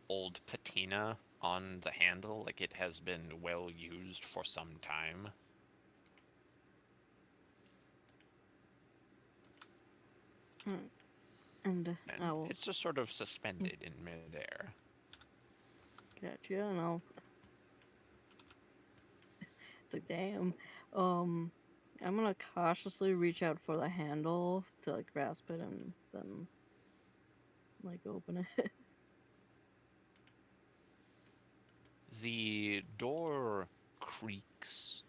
old patina on the handle, like it has been well used for some time. And And I will it's just sort of suspended in midair. get you, and I'll. It's like, damn. I'm gonna cautiously reach out for the handle to like grasp it and then like open it. The door creaks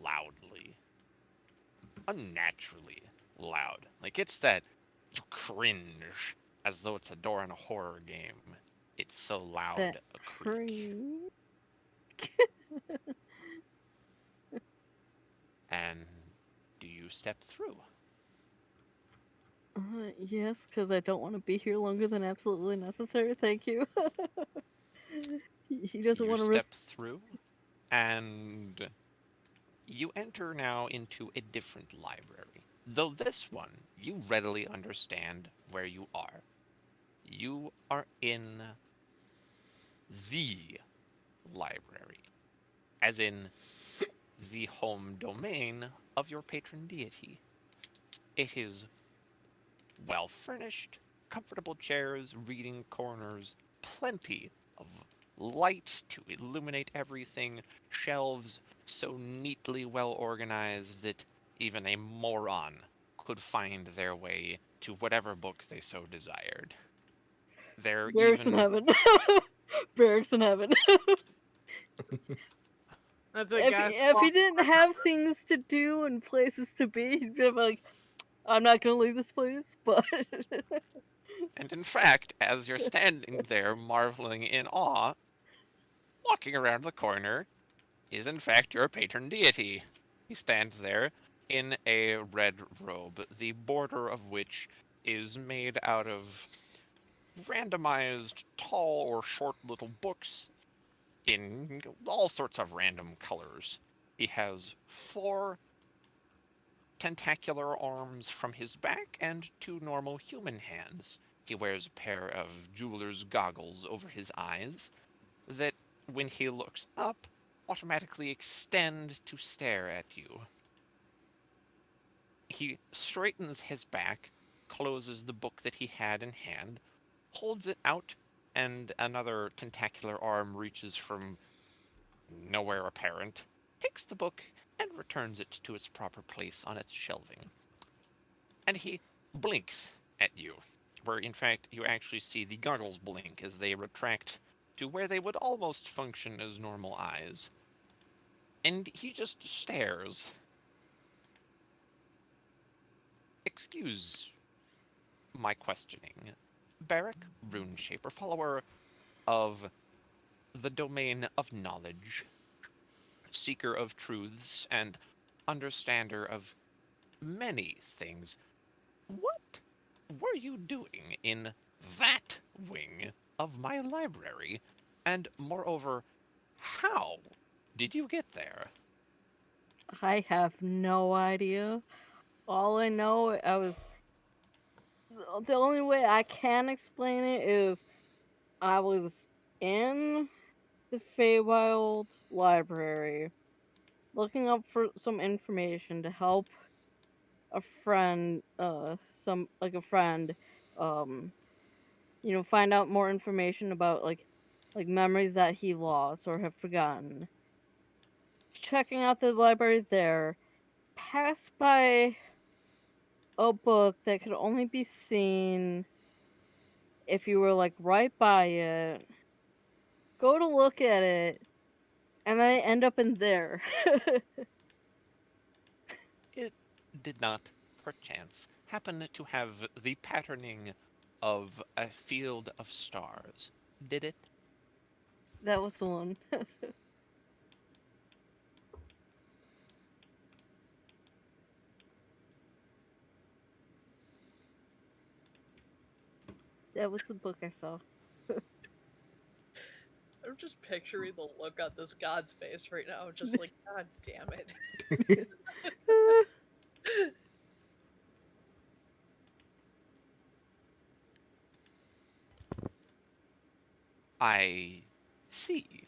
loudly, unnaturally loud. Like it's that you cringe as though it's a door in a horror game. It's so loud That a creak. And do you step through? Yes, because I don't want to be here longer than absolutely necessary. Thank you. He doesn't You want to step risk. through, and you enter now into a different library. Though this one, you readily understand where you are. You are in the library, as in the home domain of your patron deity. It is well furnished, comfortable chairs, reading corners, plenty of light to illuminate everything, shelves so neatly well organized that even a moron could find their way to whatever book they so desired. There Barracks in even heaven. Barracks in heaven. That's a if guy. if he didn't have things to do and places to be, he'd be like, I'm not gonna leave this place. But and in fact, as you're standing there marveling in awe, walking around the corner is in fact your patron deity. He stands there in a red robe, the border of which is made out of randomized tall or short little books in all sorts of random colors. He has 4 tentacular arms from his back and 2 normal human hands. He wears a pair of jeweler's goggles over his eyes that, when he looks up, automatically extend to stare at you. He straightens his back, closes the book that he had in hand, holds it out, and another tentacular arm reaches from nowhere apparent, takes the book, and returns it to its proper place on its shelving. And he blinks at you, where in fact you actually see the goggles blink as they retract to where they would almost function as normal eyes. And he just stares. Excuse my questioning. Barrack, Runeshaper, follower of the domain of knowledge, seeker of truths, and understander of many things. What were you doing in that wing of my library? And moreover, how did you get there? I have no idea. All I know, the only way I can explain it is I was in the Feywild library looking up for some information to help a friend, a friend, um, find out more information about like memories that he lost or have forgotten. Checking out the library there, passed by a book that could only be seen if you were like right by it. Go to look at it, and then I end up in there. It did not, perchance, happen to have the patterning of a field of stars, did it? That was the one. That was the book I saw. I'm just picturing the look on this god's face right now, just like, God damn it. I see.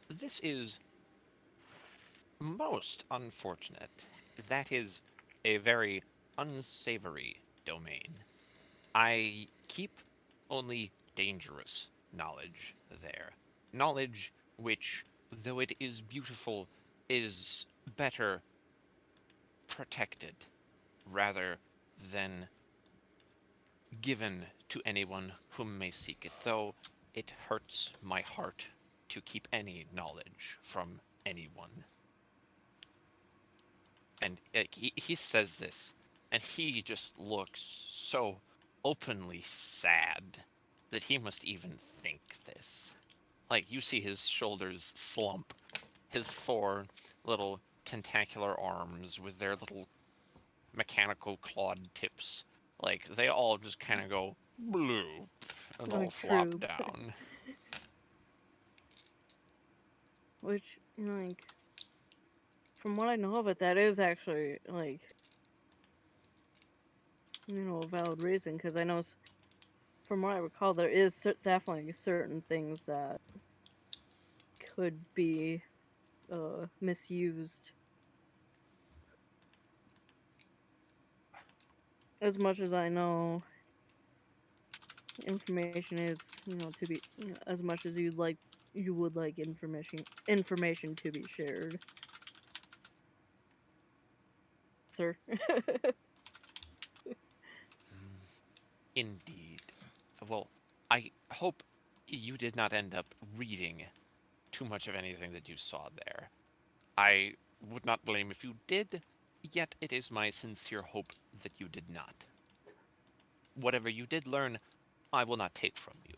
This is most unfortunate. That is a very unsavory domain. I keep only dangerous knowledge there. Knowledge which, though it is beautiful, is better protected rather than given to anyone who may seek it, though it hurts my heart to keep any knowledge from anyone. And he says this, and he just looks so openly sad that he must even think this. Like, you see his shoulders slump, his four little tentacular arms with their little mechanical clawed tips, like, they all just kind of go bloop and all Like flop true. down. Which, like, from what I know of it, that is actually, like, a valid reason, because I know, from what I recall, there is definitely certain things that could be misused. As much as I know, information is, to be, as much as you would like information to be shared. Sir. Indeed. Well, I hope you did not end up reading too much of anything that you saw there. I would not blame if you did, yet it is my sincere hope that you did not. Whatever you did learn, I will not take from you.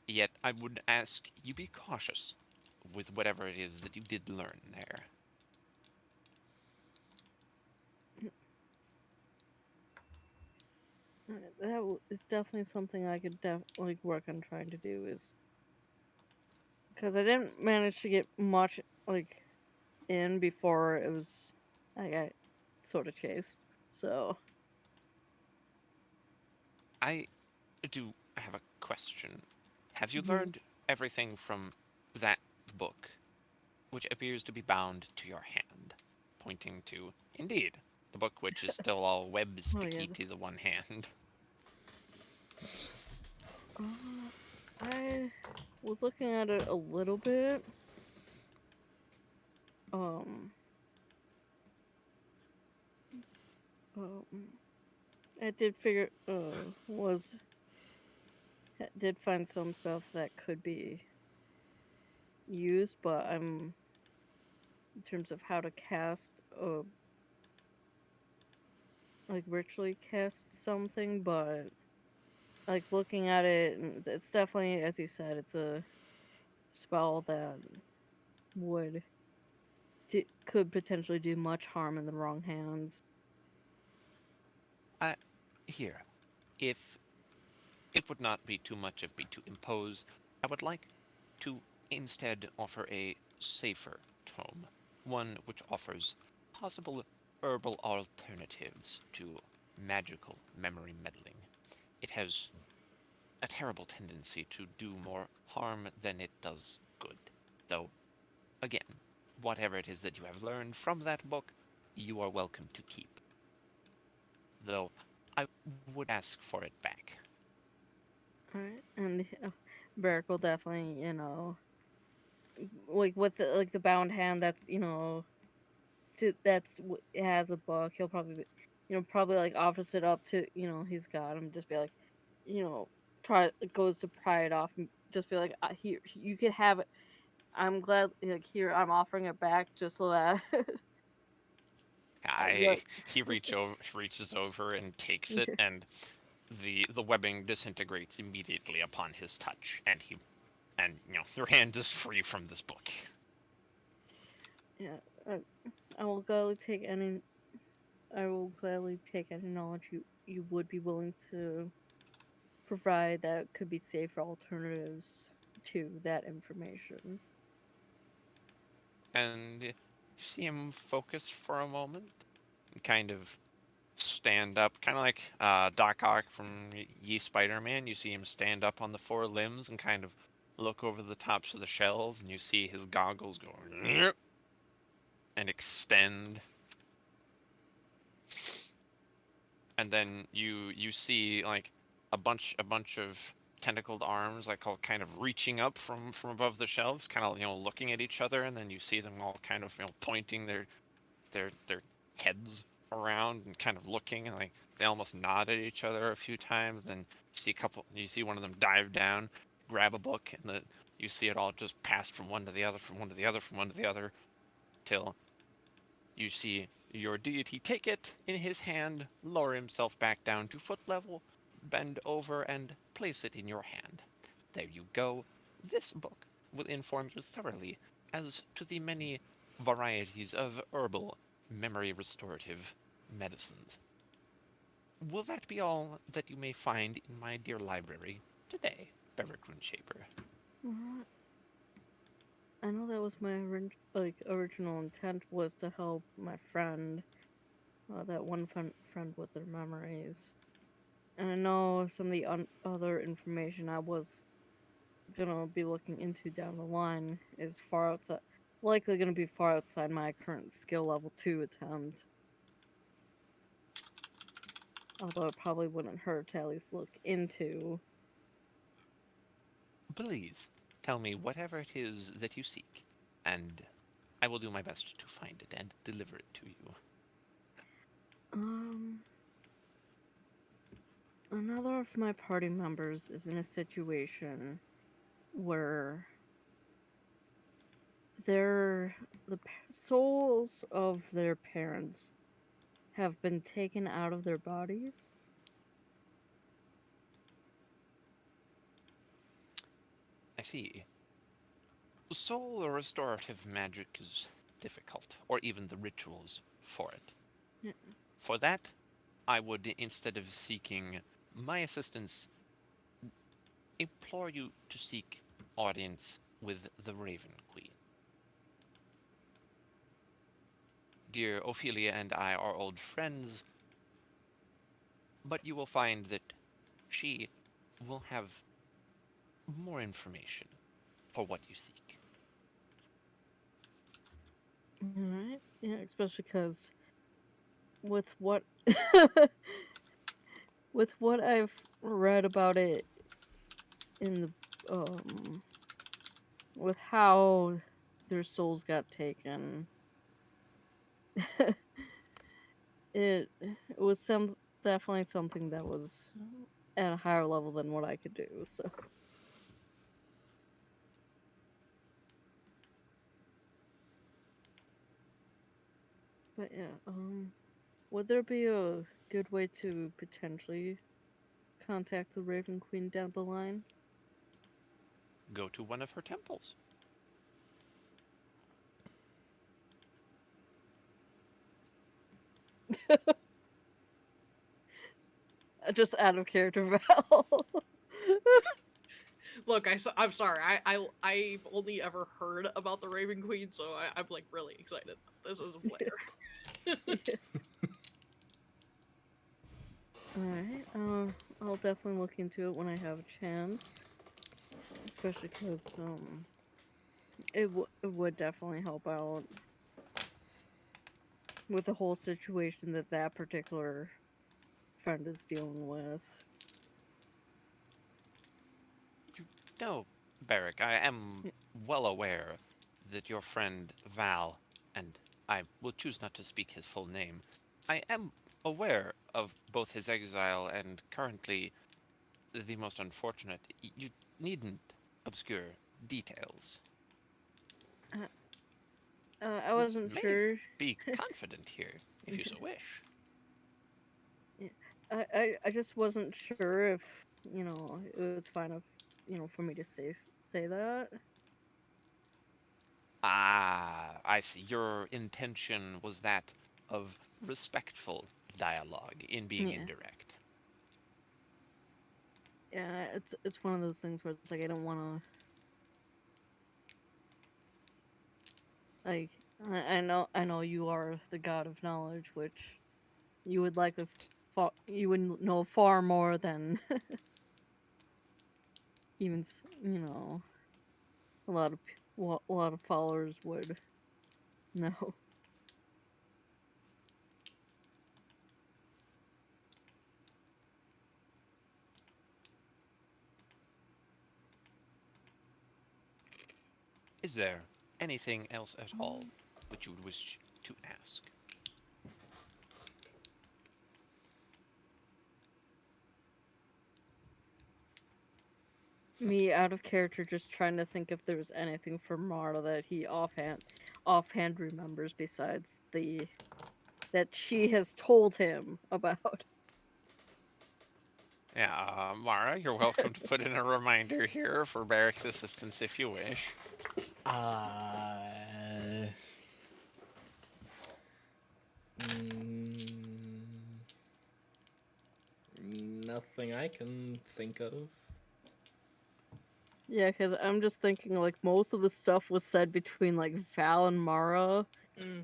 Yet I would ask you be cautious with whatever it is that you did learn there. That is definitely something I could work on trying to do, is because I didn't manage to get much in before I got sort of chased. So I do have a question. Have you Mhm. learned everything from that book, which appears to be bound to your hand, pointing to, indeed, the book which is still all web sticky to the one hand? I was looking at it a little bit. Um, um I did figure did find some stuff that could be used, but I'm in terms of how to cast ritually cast something, but looking at it, it's definitely, as you said, it's a spell that would could potentially do much harm in the wrong hands. Here, if it would not be too much of me to impose, I would like to instead offer a safer tome, one which offers possible herbal alternatives to magical memory meddling. It has a terrible tendency to do more harm than it does good. Though, again, whatever it is that you have learned from that book, you are welcome to keep. Though, I would ask for it back. Alright, and Beric will definitely, with the bound hand that's, it has a book. He'll probably, probably offers it up to, he's got him. Just be like, goes to pry it off and just be like, here, you can have it. I'm glad, here, I'm offering it back just so that. he reaches over and takes it, and the webbing disintegrates immediately upon his touch, and your hand is free from this book. Yeah, I will gladly take any. I will gladly take any knowledge you would be willing to provide that could be safer alternatives to that information. And you see him focus for a moment, and kind of stand up, kind of like Doc Ock from Ye Spider-Man. You see him stand up on the four limbs and kind of look over the tops of the shells, and you see his goggles go and extend. And then you see like a bunch of tentacled arms, like all kind of reaching up from above the shelves, kind of looking at each other, and then you see them all kind of pointing their heads around and kind of looking, and like they almost nod at each other a few times. Then you see one of them dive down, grab a book, and you see it all just pass from one to the other, from one to the other, from one to the other, till you see your deity take it in his hand, lower himself back down to foot level, bend over, and place it in your hand. There you go. This book will inform you thoroughly as to the many varieties of herbal memory restorative medicines. Will that be all that you may find in my dear library today, Barracoon Shaper? What? I know that was my original intent was to help my friend, that one friend with their memories. And I know some of the other information I was gonna be looking into down the line is likely gonna be far outside my current skill level 2 attempt. Although it probably wouldn't hurt to at least look into. Please tell me whatever it is that you seek, and I will do my best to find it and deliver it to you. Another of my party members is in a situation where the souls of their parents have been taken out of their bodies. I see. Soul or restorative magic is difficult, or even the rituals for it. Yeah. For that, I would, instead of seeking my assistance, implore you to seek audience with the Raven Queen. Dear Ophelia and I are old friends, but you will find that she will have more information for what you seek. Alright. Yeah, especially because with what with what I've read about it in the with how their souls got taken, it was definitely something that was at a higher level than what I could do. So but yeah, would there be a good way to potentially contact the Raven Queen down the line? Go to one of her temples. Just out of character, Val. Look, I'm sorry. I've only ever heard about the Raven Queen, so I'm like really excited. This is a player. Alright, I'll definitely look into it when I have a chance. Especially because, it would definitely help out with the whole situation that particular friend is dealing with. No, Barrick, I am Yeah. well aware that your friend Val, and I will choose not to speak his full name, I am aware of both his exile and currently the most unfortunate. You needn't obscure details. I wasn't May sure. be confident here, if you so wish. Yeah. I just wasn't sure if, you know, it was fine if, you know, for me to say that. Ah, I see. Your intention was that of respectful dialogue in being Yeah. indirect. Yeah, it's one of those things where it's like I don't want to like I know you are the god of knowledge, which you would like you would know far more than even you know a lot of a lot of followers would know. Is there anything else at all which you would wish to ask? Me out of character, just trying to think if there was anything from Mara that he offhand remembers besides the that she has told him about. Yeah, Mara, you're welcome to put in a reminder here for Barrick's assistance if you wish. Mm, nothing I can think of. Yeah, because I'm just thinking like most of the stuff was said between like Val and Mara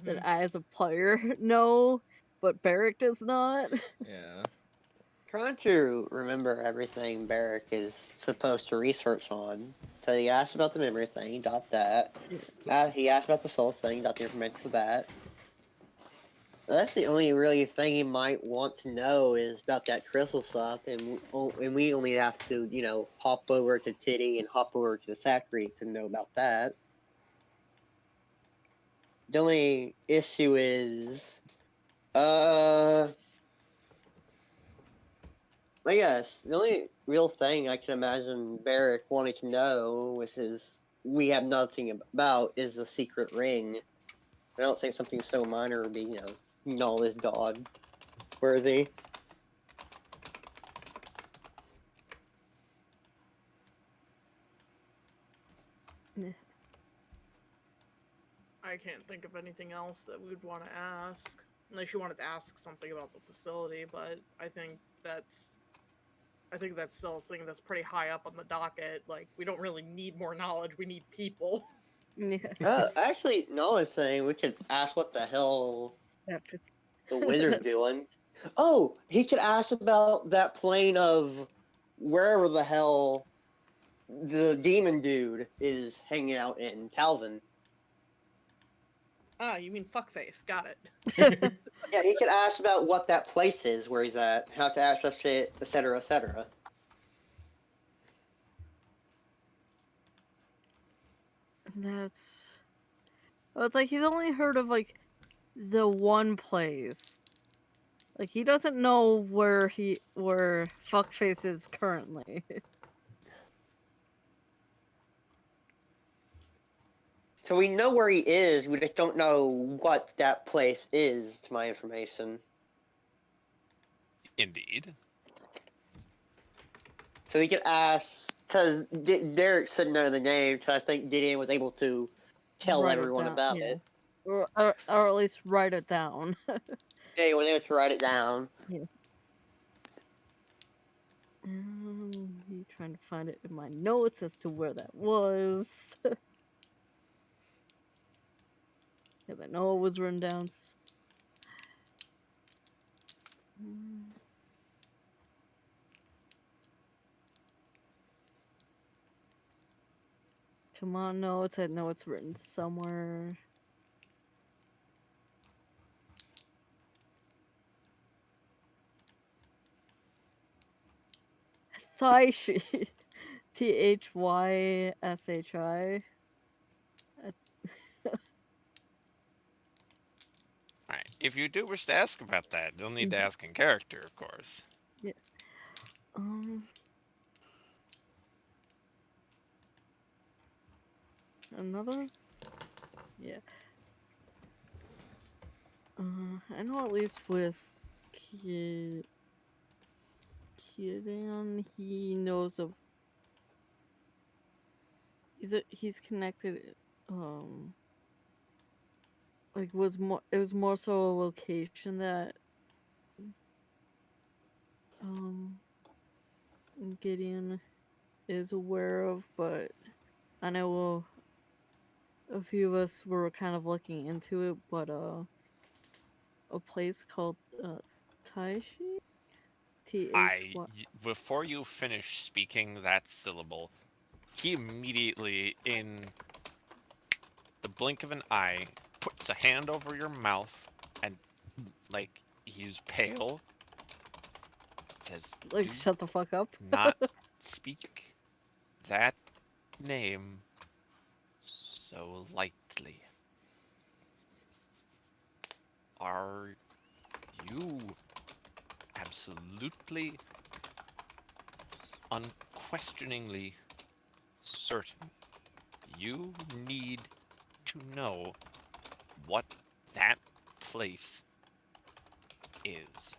that I as a player know, but Barrick does not. Yeah. Trying to remember everything Barrick is supposed to research on. So he asked about the memory thing, he got that. He asked about the soul thing, got the information for that. That's the only really thing he might want to know is about that crystal stuff, and we only have to, you know, hop over to Titty and hop over to the factory to know about that. The only issue is, I guess the only real thing I can imagine Barrick wanting to know, which is we have nothing about, is the secret ring. I don't think something so minor would be, you know, knowledge dog worthy. I can't think of anything else that we would want to ask. Unless you wanted to ask something about the facility, but I think that's still a thing that's pretty high up on the docket. Like, we don't really need more knowledge, we need people. Yeah, Actually, no, I was saying we could ask what the hell that's the wizard's doing. Oh, he could ask about that plane of wherever the hell the demon dude is hanging out in Calvin. Ah, you mean fuckface? Got it. Yeah, he could ask about what that place is, where he's at, how to access it, etc., etc. that's. Well, it's like he's only heard of like the one place. Like he doesn't know where Fuckface is currently. So we know where he is, we just don't know what that place is, to my information. Indeed. So he could ask, because Derek said none of the names, so I think Gideon was able to tell Write it everyone down, about yeah. it. Or at least write it down. Yeah, he was able to write it down. You trying to find it in my notes as to where that was. Because I know it was written down. Come on, notes. I know it's written somewhere. Thaishi. Thyshi. Alright, if you do wish to ask about that, you'll need to ask in character, of course. Yeah. Another? Yeah. I know at least with Kid Kidan, he knows of. He's connected. Like was more. It was more so a location that um Gideon is aware of, but I know a few of us were kind of looking into it, but a place called Taishi, THY. Before you finish speaking that syllable, he immediately, in the blink of an eye, puts a hand over your mouth and, like, he's pale. Says, Like "Do shut the fuck up. not speak that name so lightly. Are you absolutely, unquestioningly certain you need to know what that place is?"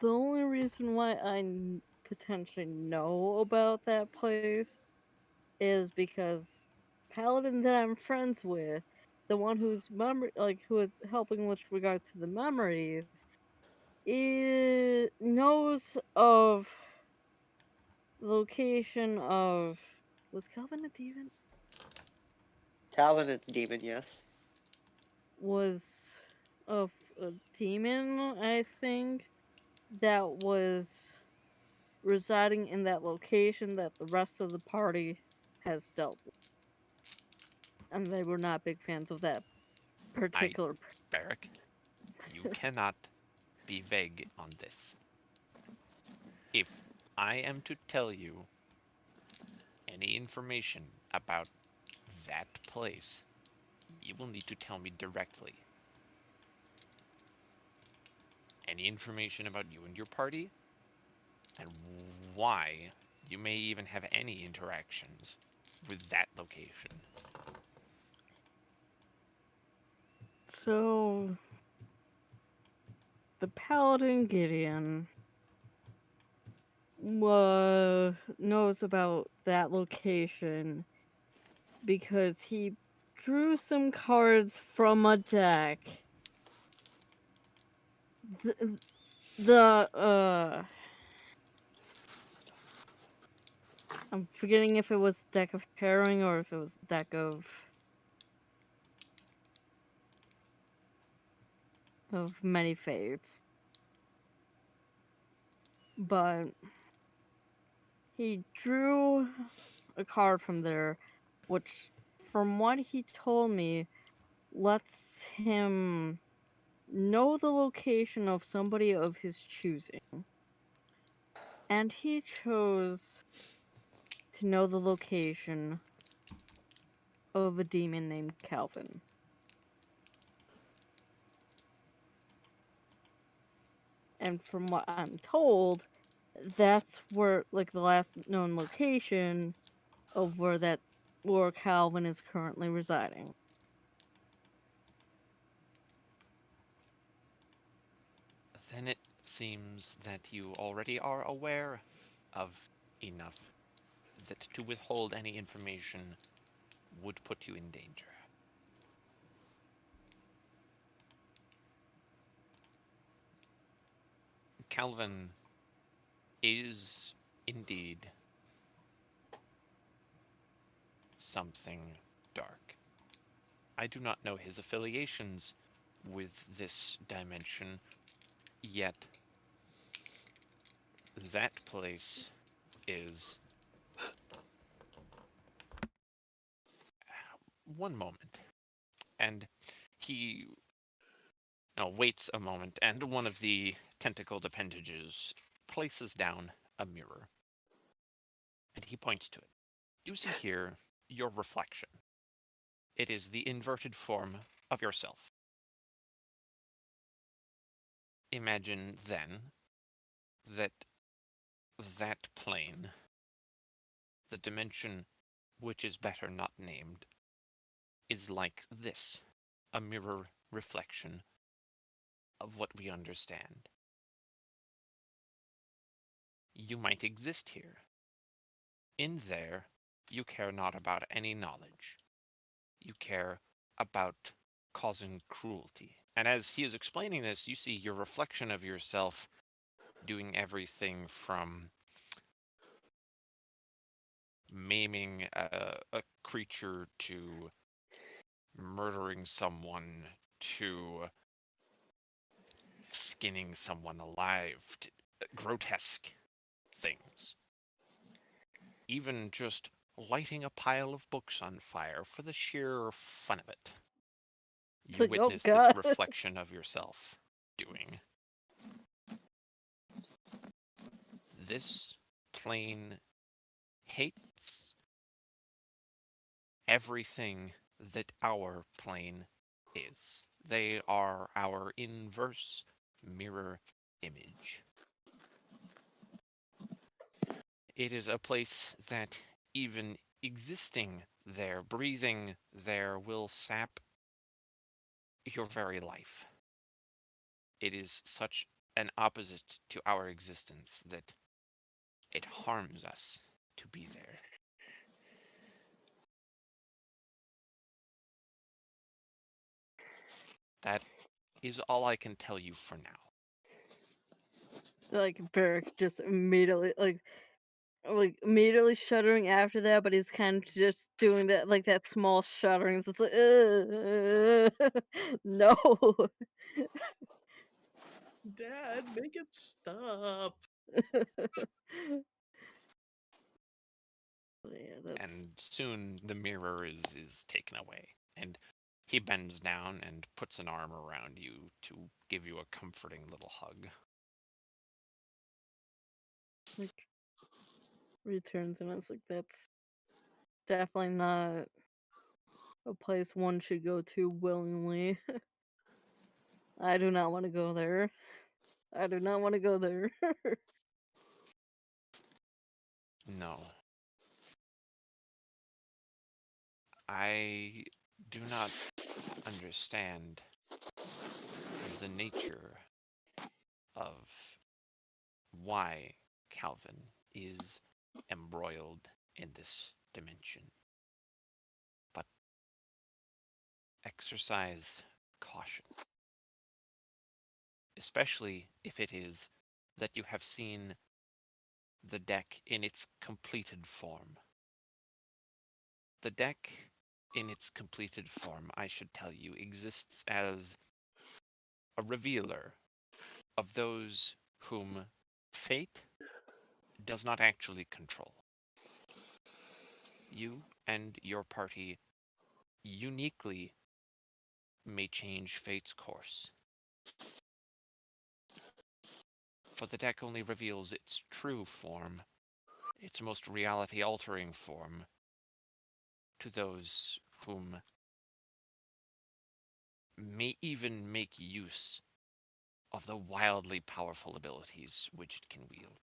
The only reason why I potentially know about that place is because Paladin that I'm friends with, the one who's who is helping with regards to the memories, knows of the location of. Was Calvin a demon? Calvin is the demon, yes. Was of a demon, I think, that was residing in that location that the rest of the party has dealt with. And they were not big fans of that I, particular. Barrick, you cannot be vague on this. If I am to tell you any information about that place, you will need to tell me directly. Any information about you and your party, and why you may even have any interactions with that location. So, the Paladin Gideon knows about that location because he drew some cards from a deck. The I'm forgetting if it was deck of harrowing or if it was deck of many fates. But he drew a card from there, which, from what he told me, lets him know the location of somebody of his choosing. And he chose to know the location of a demon named Calvin. And from what I'm told, that's where, like, the last known location of where Calvin is currently residing. Then it seems that you already are aware of enough that to withhold any information would put you in danger. Calvin is indeed something dark. I do not know his affiliations with this dimension, yet that place is... One moment. And he waits a moment, and one of the tentacled appendages places down a mirror. And he points to it. You see here your reflection. It is the inverted form of yourself. Imagine then that that plane, the dimension which is better not named, is like this, a mirror reflection of what we understand. You might exist here. In there, you care not about any knowledge. You care about causing cruelty. And as he is explaining this, you see your reflection of yourself doing everything from maiming a creature to murdering someone to skinning someone alive to grotesque things. Even just lighting a pile of books on fire for the sheer fun of it. It's You like, oh witness this god. reflection of yourself doing. This plane hates everything that our plane is. They are our inverse mirror image. It is a place that even existing there, breathing there, will sap your very life. It is such an opposite to our existence that it harms us to be there. That is all I can tell you for now. Like Barrick just immediately like immediately shuddering after that, but he's kind of just doing that like that small shuddering. So it's like, no. Dad, make it stop. Yeah, that's And soon the mirror is taken away, and he bends down and puts an arm around you to give you a comforting little hug. like returns, and it's like that's definitely not a place one should go to willingly. I do not want to go there. I do not want to go there. No. I do not understand the nature of why Calvin is embroiled in this dimension. But exercise caution, especially if it is that you have seen the deck in its completed form. The deck in its completed form, I should tell you, exists as a revealer of those whom fate does not actually control. You and your party uniquely may change fate's course. For the deck only reveals its true form, its most reality-altering form, to those whom may even make use of the wildly powerful abilities which it can wield.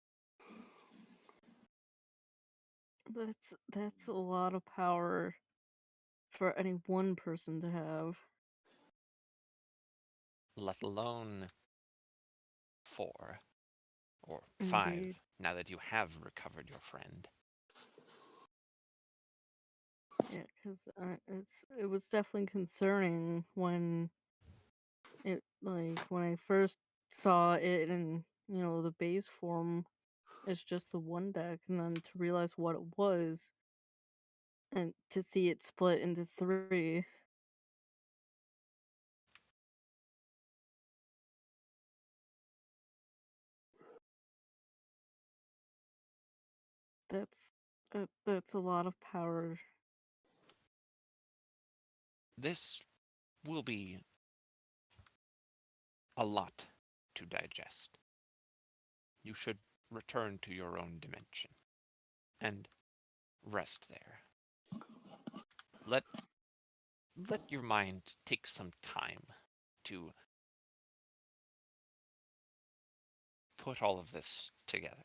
That's a lot of power for any one person to have. Let alone 4 or 5, Indeed. now that you have recovered your friend. Yeah, because it was definitely concerning when when I first saw it in the base form. It's just the one deck, and then to realize what it was, and to see it split into 3. That's a lot of power. This will be a lot to digest. You should return to your own dimension and rest there. Let your mind take some time to put all of this together.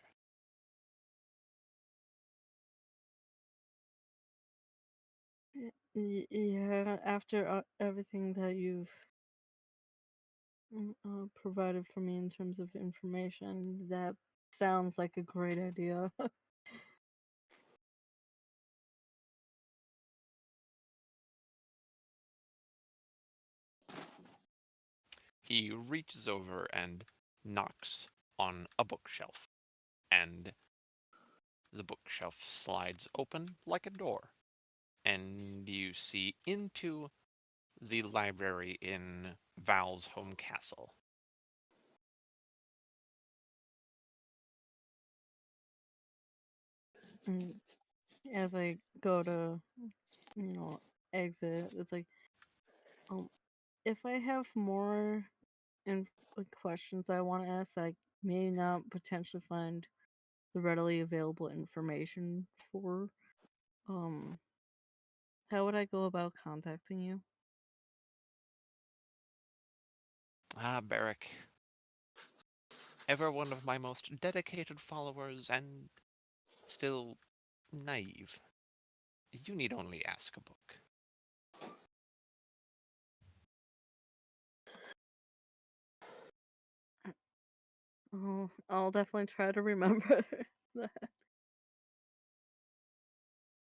Yeah, after everything that you've provided for me in terms of information, that sounds like a great idea. He reaches over and knocks on a bookshelf, and the bookshelf slides open like a door, and you see into the library in Val's home castle. Mm, As I go to, exit, it's like, um, if I have more questions I want to ask that I may not potentially find the readily available information for, um, how would I go about contacting you? Ah, Barrick, ever one of my most dedicated followers and still naive. You need only ask a book. Oh, I'll definitely try to remember that.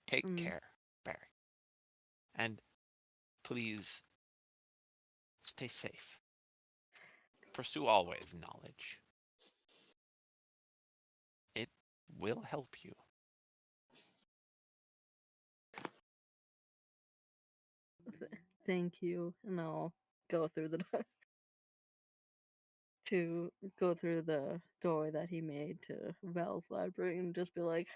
Take Mm, care, Barrick, and please stay safe. Pursue always knowledge. It will help you. Thank you, and I'll go through the to go through the door that he made to Val's library and just be like,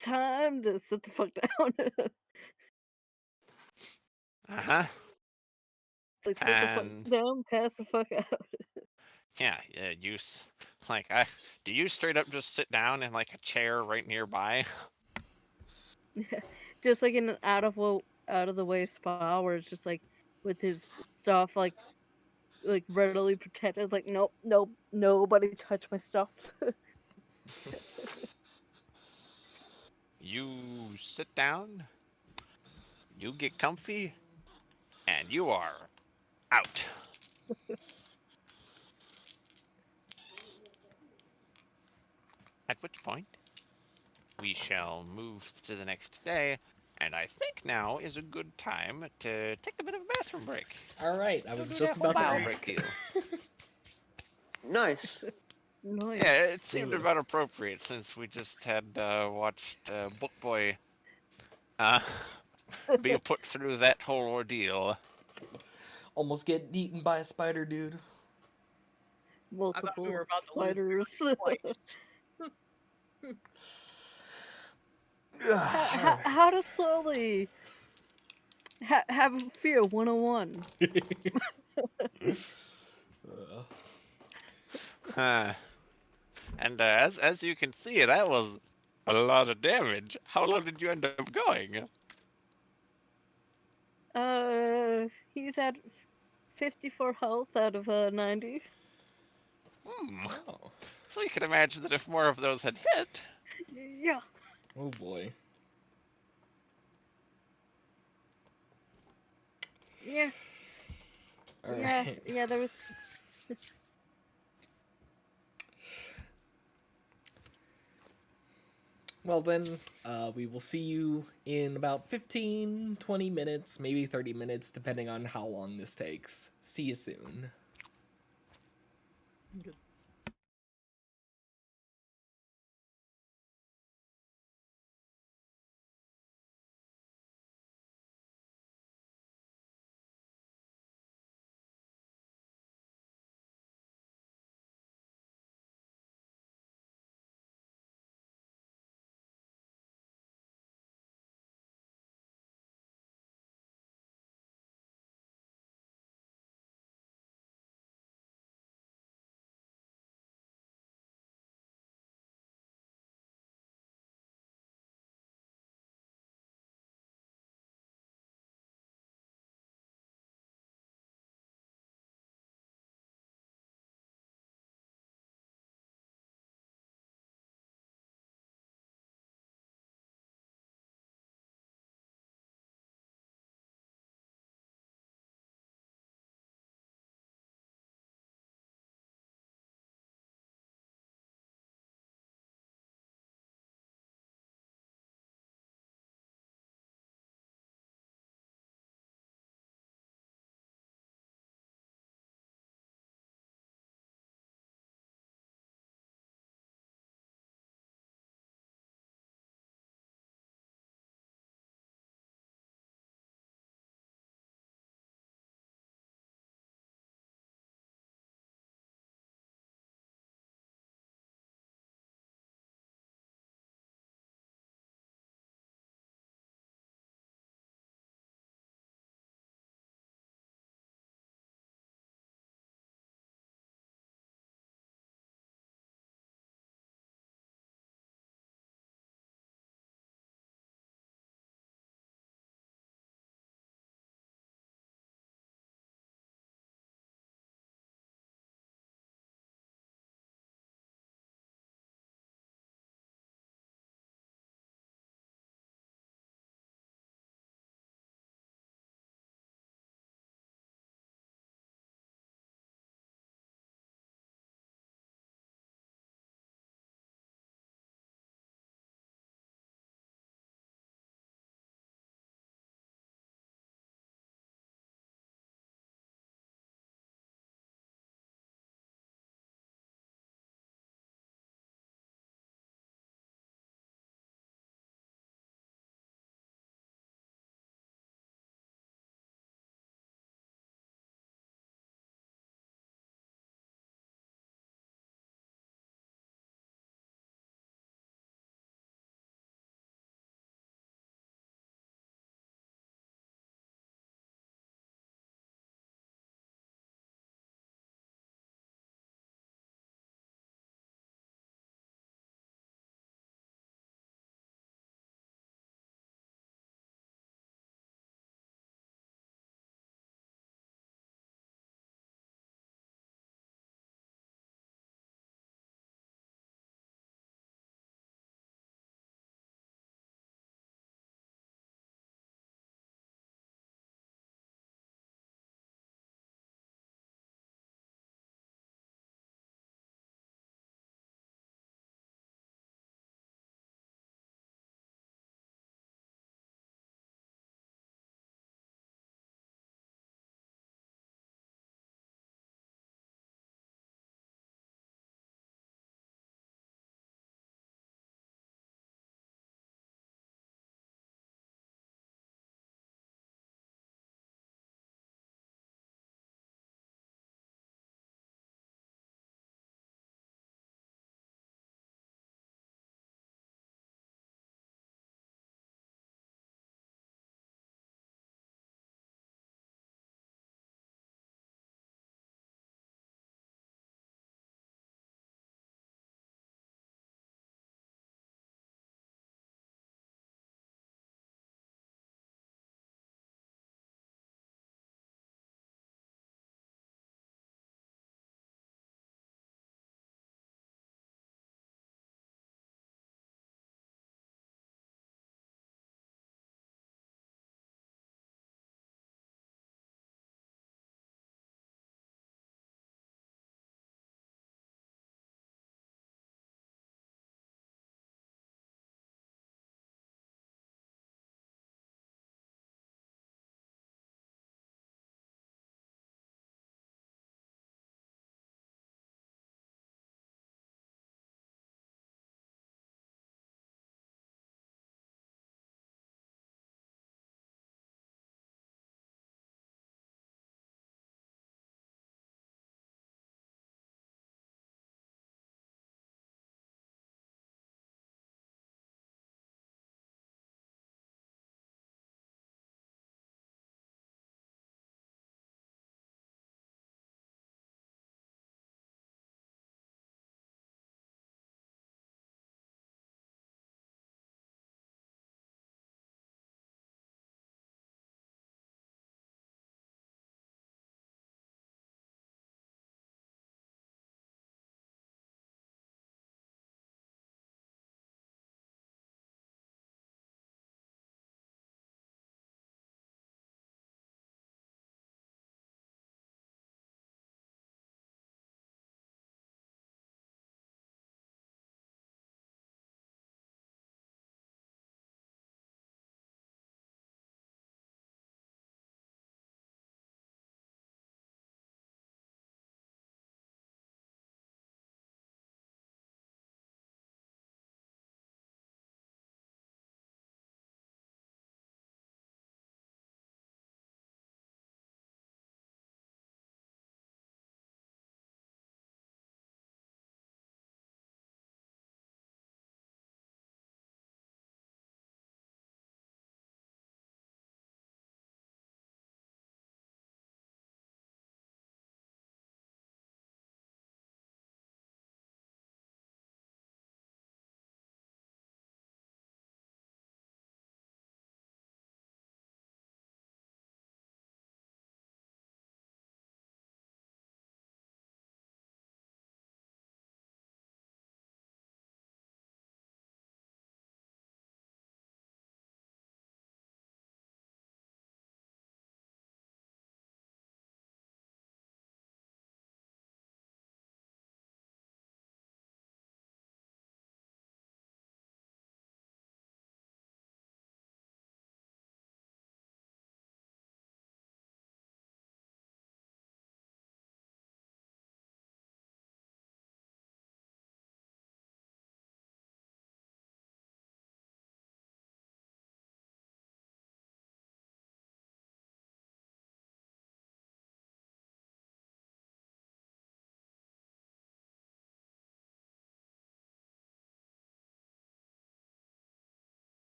time to sit the fuck down. It's Uh-huh. like sit the fuck And down, pass the fuck out. yeah, do you straight up just sit down in like a chair right nearby? Just like in an out of the way spa where it's just like with his stuff like readily protected. It's like nope, nope, nobody touch my stuff. You sit down, you get comfy, and you are out. At which point, we shall move to the next day, and I think now is a good time to take a bit of a bathroom break. All right, I Go was do just that whole about to bio ask. break deal. Nice. Nice. Yeah, it seemed do it. about appropriate since we just had watched Book Boy uh, be put through that whole ordeal. Almost get eaten by a spider, dude. I thought we Multiple were about to lose spiders. twice. How to slowly have fear 101. Huh. And as you can see, that was a lot of damage. How low did you end up going? He's at 54 health out of 90. Oh. So you can imagine that if more of those had hit, Yeah. Oh boy. Yeah. All Yeah. right. Yeah, there was Well then, we will see you in about 15, 20 minutes, maybe 30 minutes, depending on how long this takes. See you soon.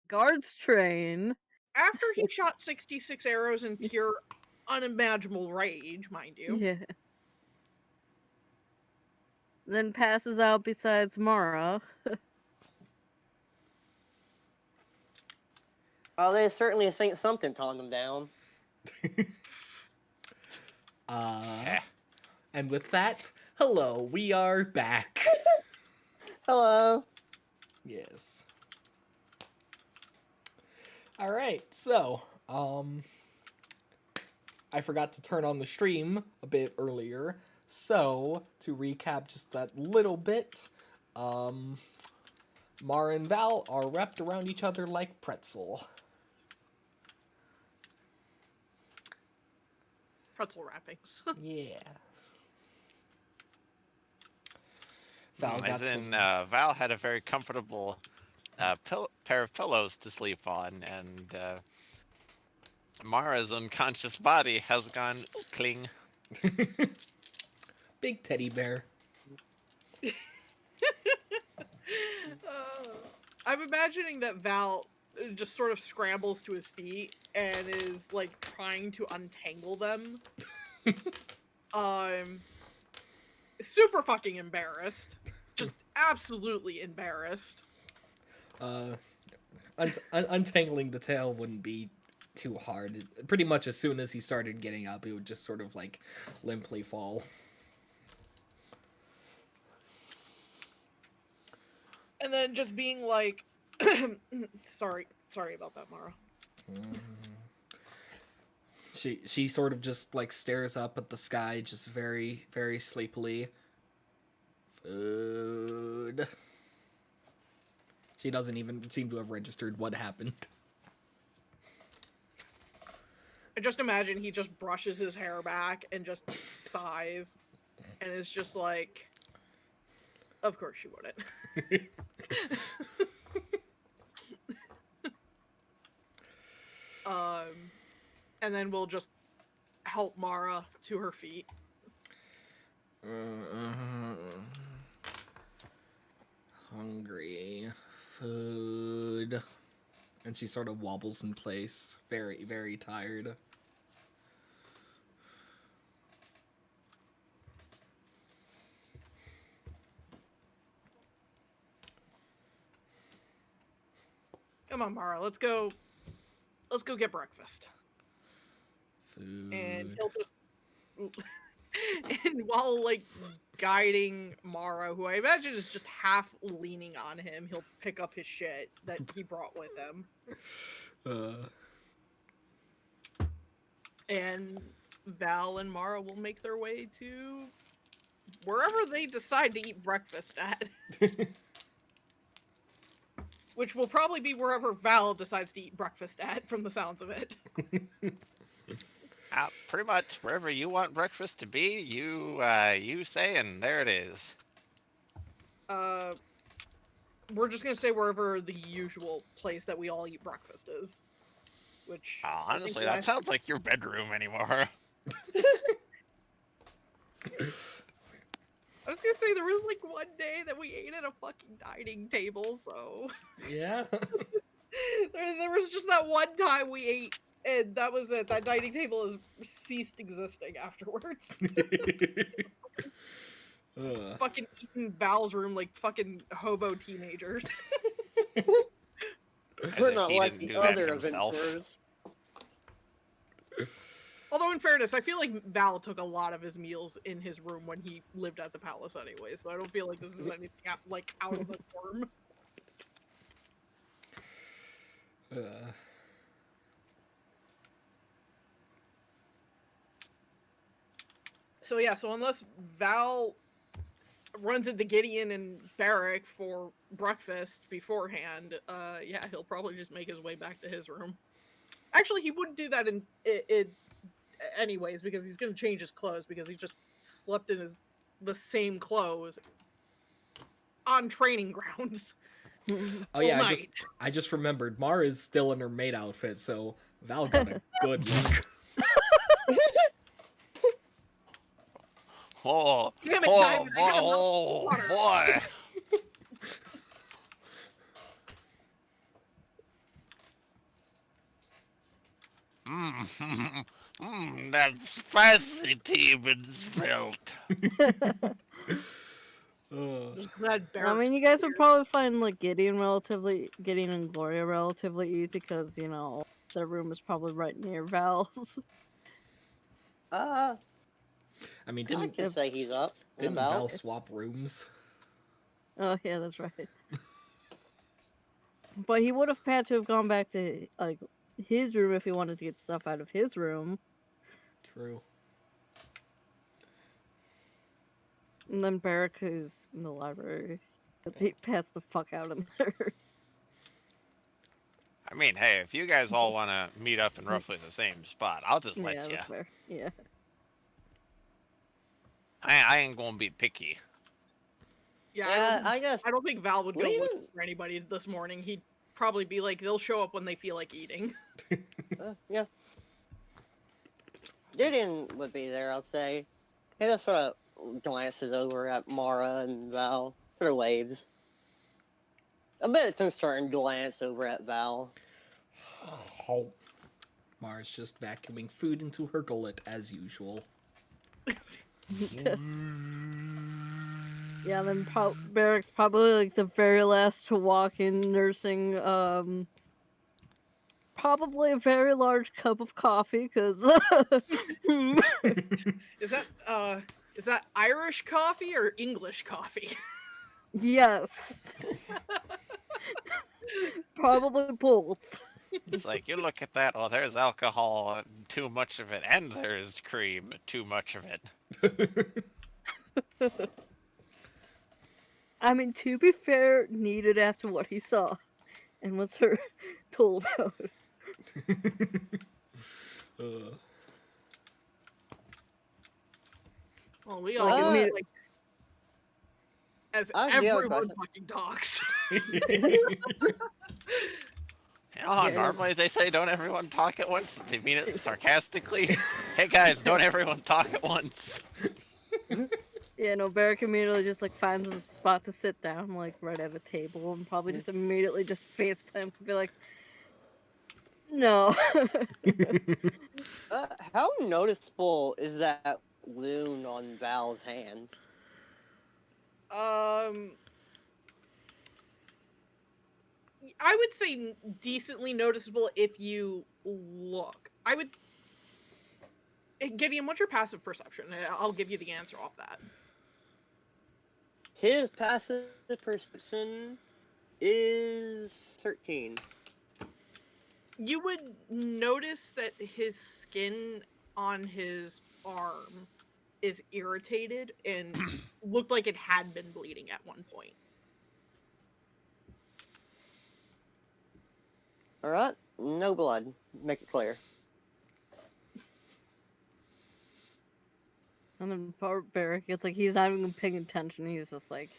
guards train. After he shot 66 arrows in pure unimaginable rage, mind you. Yeah. Then passes out besides Mara. Well, they certainly think something calmed them down. Heh. And with that, hello, we are back. Hello. Yes. All right, so, I forgot to turn on the stream a bit earlier. So, to recap just that little bit, Mara and Val are wrapped around each other like pretzel. Pretzel wrappings. Yeah. Val As got in, some... Val had a very comfortable pair of pillows to sleep on, and Mara's unconscious body has gone cling. Big teddy bear. I'm imagining that Val just sort of scrambles to his feet and is like trying to untangle them. Super fucking embarrassed. Just absolutely embarrassed. Untangling the tail wouldn't be too hard. Pretty much as soon as he started getting up, he would just sort of like limply fall. And then just being like, sorry about that, Mara. She sort of just like stares up at the sky, just very, very sleepily. Food. She doesn't even seem to have registered what happened. I just imagine he just brushes his hair back and just sighs and is just like, of course you wouldn't. And then we'll just help Mara to her feet. Hungry. Food. And she sort of wobbles in place. Very, very tired. Come on, Mara, let's go get breakfast. Food. And he'll just and while like guiding Mara, who I imagine is just half leaning on him, he'll pick up his shit that he brought with him. And Val and Mara will make their way to wherever they decide to eat breakfast at. Which will probably be wherever Val decides to eat breakfast at, from the sounds of it. Pretty much wherever you want breakfast to be, you say, and there it is. We're just gonna say wherever the usual place that we all eat breakfast is. Which Honestly, that sounds like your bedroom anymore. I was gonna say there was like one day that we ate at a fucking dining table, so Yeah. there was just that one time we ate, and that was it. That dining table has ceased existing afterwards. Fucking eating Val's room like fucking hobo teenagers. We're if not he like didn't the do that other himself. adventurers. Although, in fairness, I feel like Val took a lot of his meals in his room when he lived at the palace anyway, so I don't feel like this is anything like out of the norm. So yeah, so unless Val runs into Gideon and Barrack for breakfast beforehand, yeah, he'll probably just make his way back to his room. Actually, he wouldn't do that in anyways, because he's gonna change his clothes, because he just slept in the same clothes on training grounds. Oh yeah, all I just remembered Mara is still in her maid outfit, so Val got a good look. Oh, Damn it, oh, Diamond, I got oh, water. boy. That spicy tea been spilled. Just glad I Barrett's mean, you guys would here. probably find like Gideon and Gloria relatively easy because their room is probably right near Val's. I I mean, can say he's up and didn't about. Val swap rooms? Oh yeah, that's right. But he would have had to have gone back to like his room if he wanted to get stuff out of his room, True. and then Barrack is in the library because he passed the fuck out in there. I mean, hey, if you guys all want to meet up in roughly the same spot, I'll just Yeah, let you. that's fair. Yeah. I ain't gonna be picky. Yeah, I guess. I don't think Val would go We looking even- for anybody this morning. He'd probably be like, they'll show up when they feel like eating. Yeah. Gideon would be there, I'll say. He just sort of glances over at Mara and Val. Sort of waves. A bit concerned glance over at Val. Mara's just vacuuming food into her gullet as usual. Yeah, then Barrack's probably like the very last to walk in, nursing probably a very large cup of coffee because Is that Irish coffee or English coffee? yes, probably both. It's like, you look at that, oh, there's alcohol, too much of it, and there's cream, too much of it. I mean, to be fair, needed after what he saw and was her told about. Well, we all Like, Uh, like as I do have a everyone question. fucking talks. Oh, Yeah. normally they say don't everyone talk at once. They mean it sarcastically. Hey guys, don't everyone talk at once. Yeah, no, Barrack immediately just like finds a spot to sit down, like right at a table, and probably just immediately just face plants and be like, "No." How noticeable is that wound on Val's hand? I would say decently noticeable if you look. I would. Gideon, what's your passive perception? I'll give you the answer off that. His passive perception is 13. You would notice that his skin on his arm is irritated and looked like it had been bleeding at one point. Alright, no blood. Make it clear. And then poor Barrack, it's like he's not even paying attention. He's just like,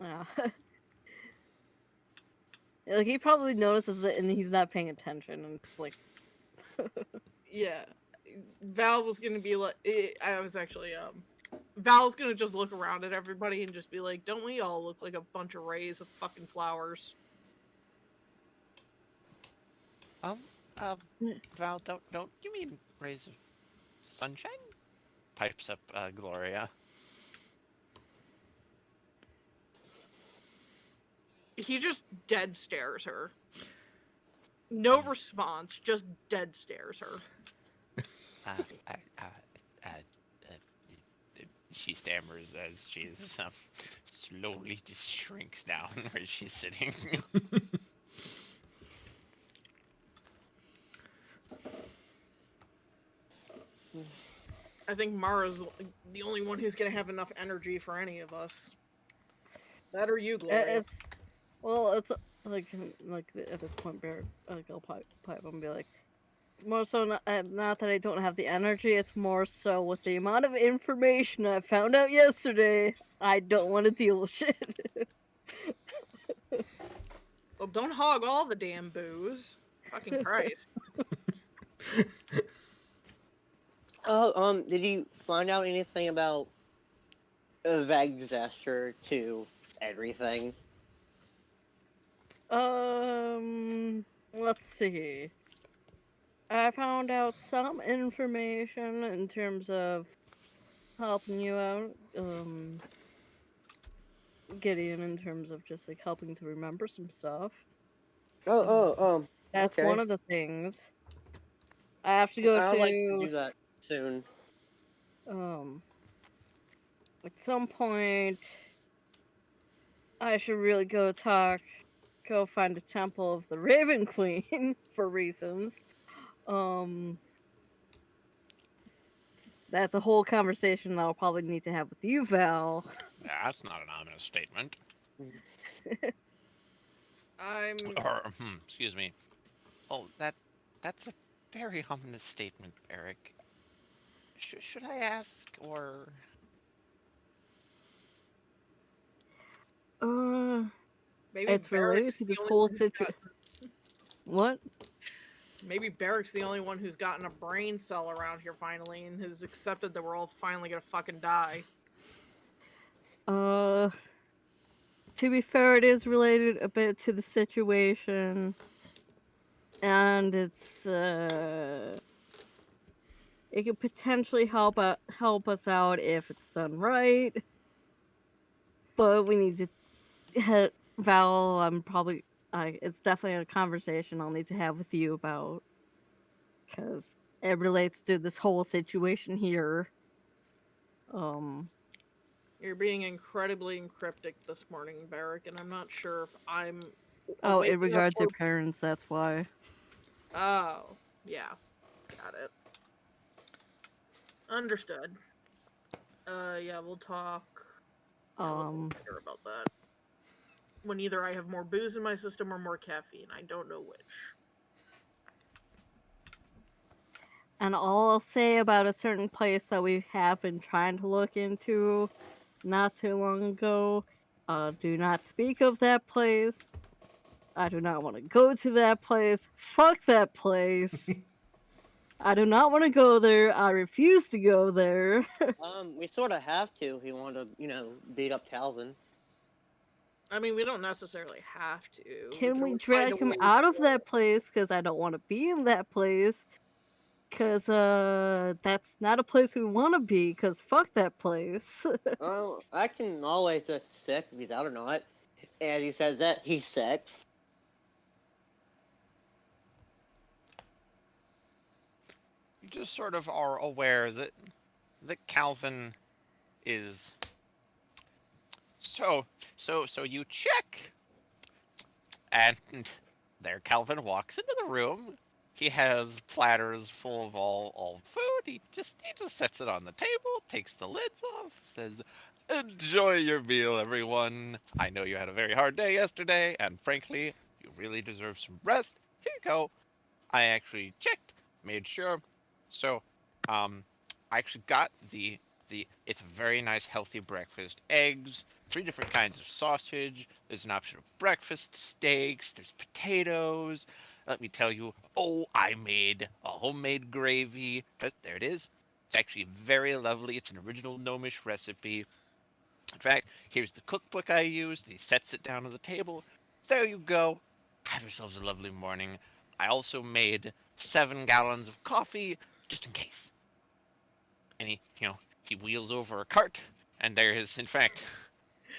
ah. Like he probably notices it, and he's not paying attention, and it's like, Yeah. Val was gonna be like, Val's gonna just look around at everybody and just be like, don't we all look like a bunch of rays of fucking flowers? Val, don't you mean rays of sunshine? Pipes up, Gloria. He just dead stares her. No response, just dead stares her. She stammers as she's slowly just shrinks down where she's sitting. I think Mara's the only one who's gonna have enough energy for any of us. That or you, Gloria. it's like at this point, Barrack, like I'll pipe him and be like, it's more so not that I don't have the energy. It's more so with the amount of information I found out yesterday, I don't want to deal with shit. Well, don't hog all the damn booze. Fucking Christ. Oh, did you find out anything about Vegzester to everything? Let's see. I found out some information in terms of helping you out, Gideon, in terms of just like helping to remember some stuff. That's one Okay. of the things. I have to go I'd like to to do that soon. um at some point I should really go find the temple of the Raven Queen for reasons. Um that's a whole conversation that I'll probably need to have with you, Val. Yeah, that's not an ominous statement. I'm. Or, excuse me. Oh, that's a very ominous statement, Eric. Should I ask, or... Uh Maybe it's related Barrick's to the this only whole one who's situation. What? Maybe Barrick's the only one who's gotten a brain cell around here finally and has accepted that we're all finally gonna fucking die. To be fair, it is related a bit to the situation, and it could potentially help us out if it's done right. But we need to head Val. It's definitely a conversation I'll need to have with you about, because it relates to this whole situation here. You're being incredibly cryptic this morning, Barrick, and I'm not sure if I'm. Oh, in waking up regards to or- parents, that's why. Oh, yeah, got it. Understood. Yeah, we'll talk. Later about that. When either I have more booze in my system or more caffeine, I don't know which. And all I'll say about a certain place that we have been trying to look into not too long ago, do not speak of that place. I do not want to go to that place. Fuck that place. I do not want to go there. I refuse to go there. We sort of have to if we want to, beat up Calvin. I mean, we don't necessarily have to. Can we always find drag a him way to out of go. that place? Because I don't want to be in that place. Because that's not a place we want to be. Because fuck that place. Well, I can always just sick if he's out or not. And he says that he's sex. You just sort of are aware that Calvin is... So you check, and there Calvin walks into the room. He has platters full of all food. He just sets it on the table, takes the lids off, says, "Enjoy your meal, everyone. I know you had a very hard day yesterday, and frankly, you really deserve some rest. Here you go. I actually checked, made sure. So, I actually got it's a very nice healthy breakfast. Eggs, 3 different kinds of sausage. There's an option of breakfast steaks. There's potatoes. Let me tell you, I made a homemade gravy. There it is. It's actually very lovely. It's an original gnomish recipe. In fact, here's the cookbook I used. He sets it down on the table. There you go. Have yourselves a lovely morning. I also made 7 gallons of coffee, just in case. And he wheels over a cart, and there is, in fact,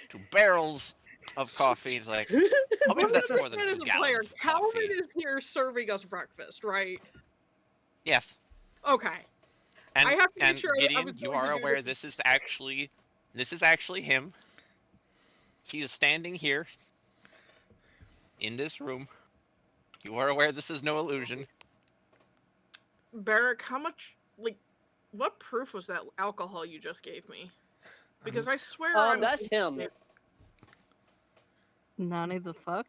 2 barrels of coffee. He's like, oh, maybe that's more than 2 gallons of Calvin coffee. is here serving us breakfast, right? Yes. Okay. And, I have to make and sure I Gideon, was you going to are do aware this. this is actually him. He is standing here in this room. You are aware this is no illusion. Barrick, how much, what proof was that alcohol you just gave me? Because I swear That's him. Nani the fuck?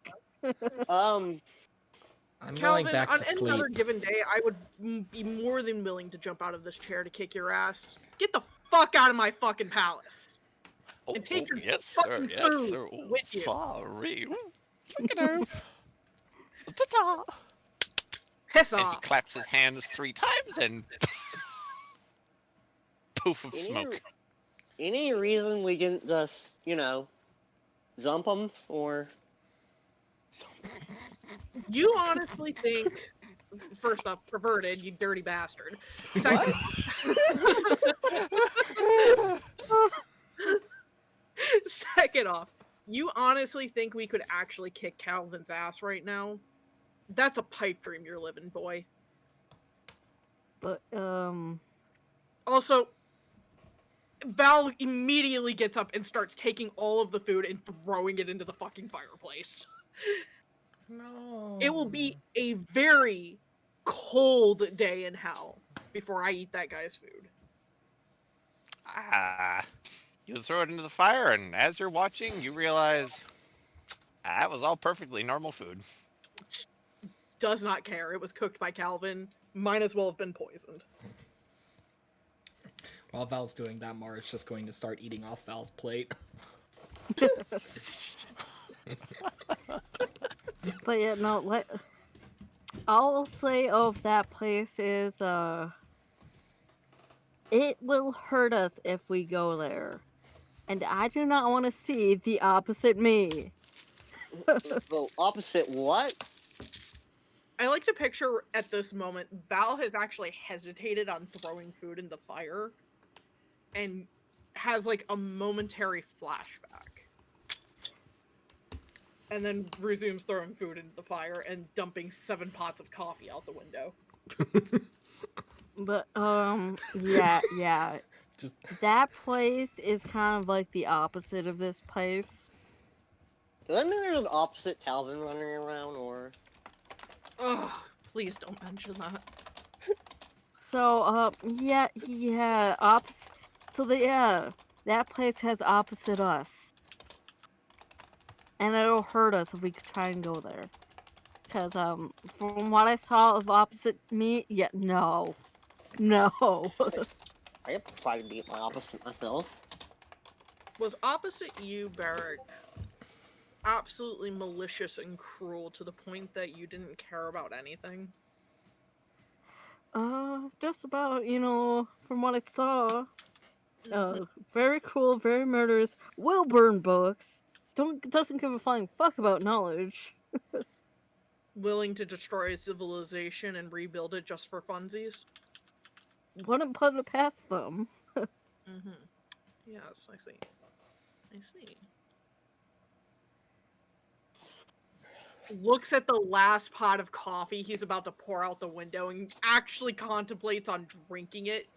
Um, I'm Calvin, going back on to any sleep. other given day, I would be more than willing to jump out of this chair to kick your ass. Get the fuck out of my fucking palace. And take your yes, fucking sir. Yes, food sir. Oh, with you. sorry. Look at her. Ta-ta. Piss And he off. claps his hands 3 times and poof of any, smoke. any reason we didn't just, zump him or? You honestly think First off, perverted, you dirty bastard. What? Second off, you honestly think we could actually kick Calvin's ass right now? That's a pipe dream you're living, boy. But Also, Val immediately gets up and starts taking all of the food and throwing it into the fucking fireplace. No. It will be a very cold day in hell before I eat that guy's food. You throw it into the fire, and as you're watching, you realize that was all perfectly normal food. Does not care. It was cooked by Calvin. Might as well have been poisoned. While Val's doing that, Mara's just going to start eating off Val's plate. but yeah, no. All I'll say of that place is, it will hurt us if we go there, and I do not want to see the opposite me. The opposite what? I like to picture at this moment, Val has actually hesitated on throwing food in the fire and has like a momentary flashback. And then resumes throwing food into the fire and dumping 7 pots of coffee out the window. But, yeah. Just That place is kind of like the opposite of this place. Does that mean there's an opposite Calvin running around, or? Ugh, please don't mention that. So, yeah, opposite. So, that place has opposite us. And it'll hurt us if we try and go there. Because, from what I saw of opposite me, yeah, no. I could probably beat my opposite myself. Was opposite you, Barrett, absolutely malicious and cruel to the point that you didn't care about anything? Just about, from what I saw. Very cool, very murderous, will burn books. Doesn't give a flying fuck about knowledge. Willing to destroy civilization and rebuild it just for funsies? Wouldn't put it past them. Mm-hmm. Yes, I see. Looks at the last pot of coffee he's about to pour out the window and actually contemplates on drinking it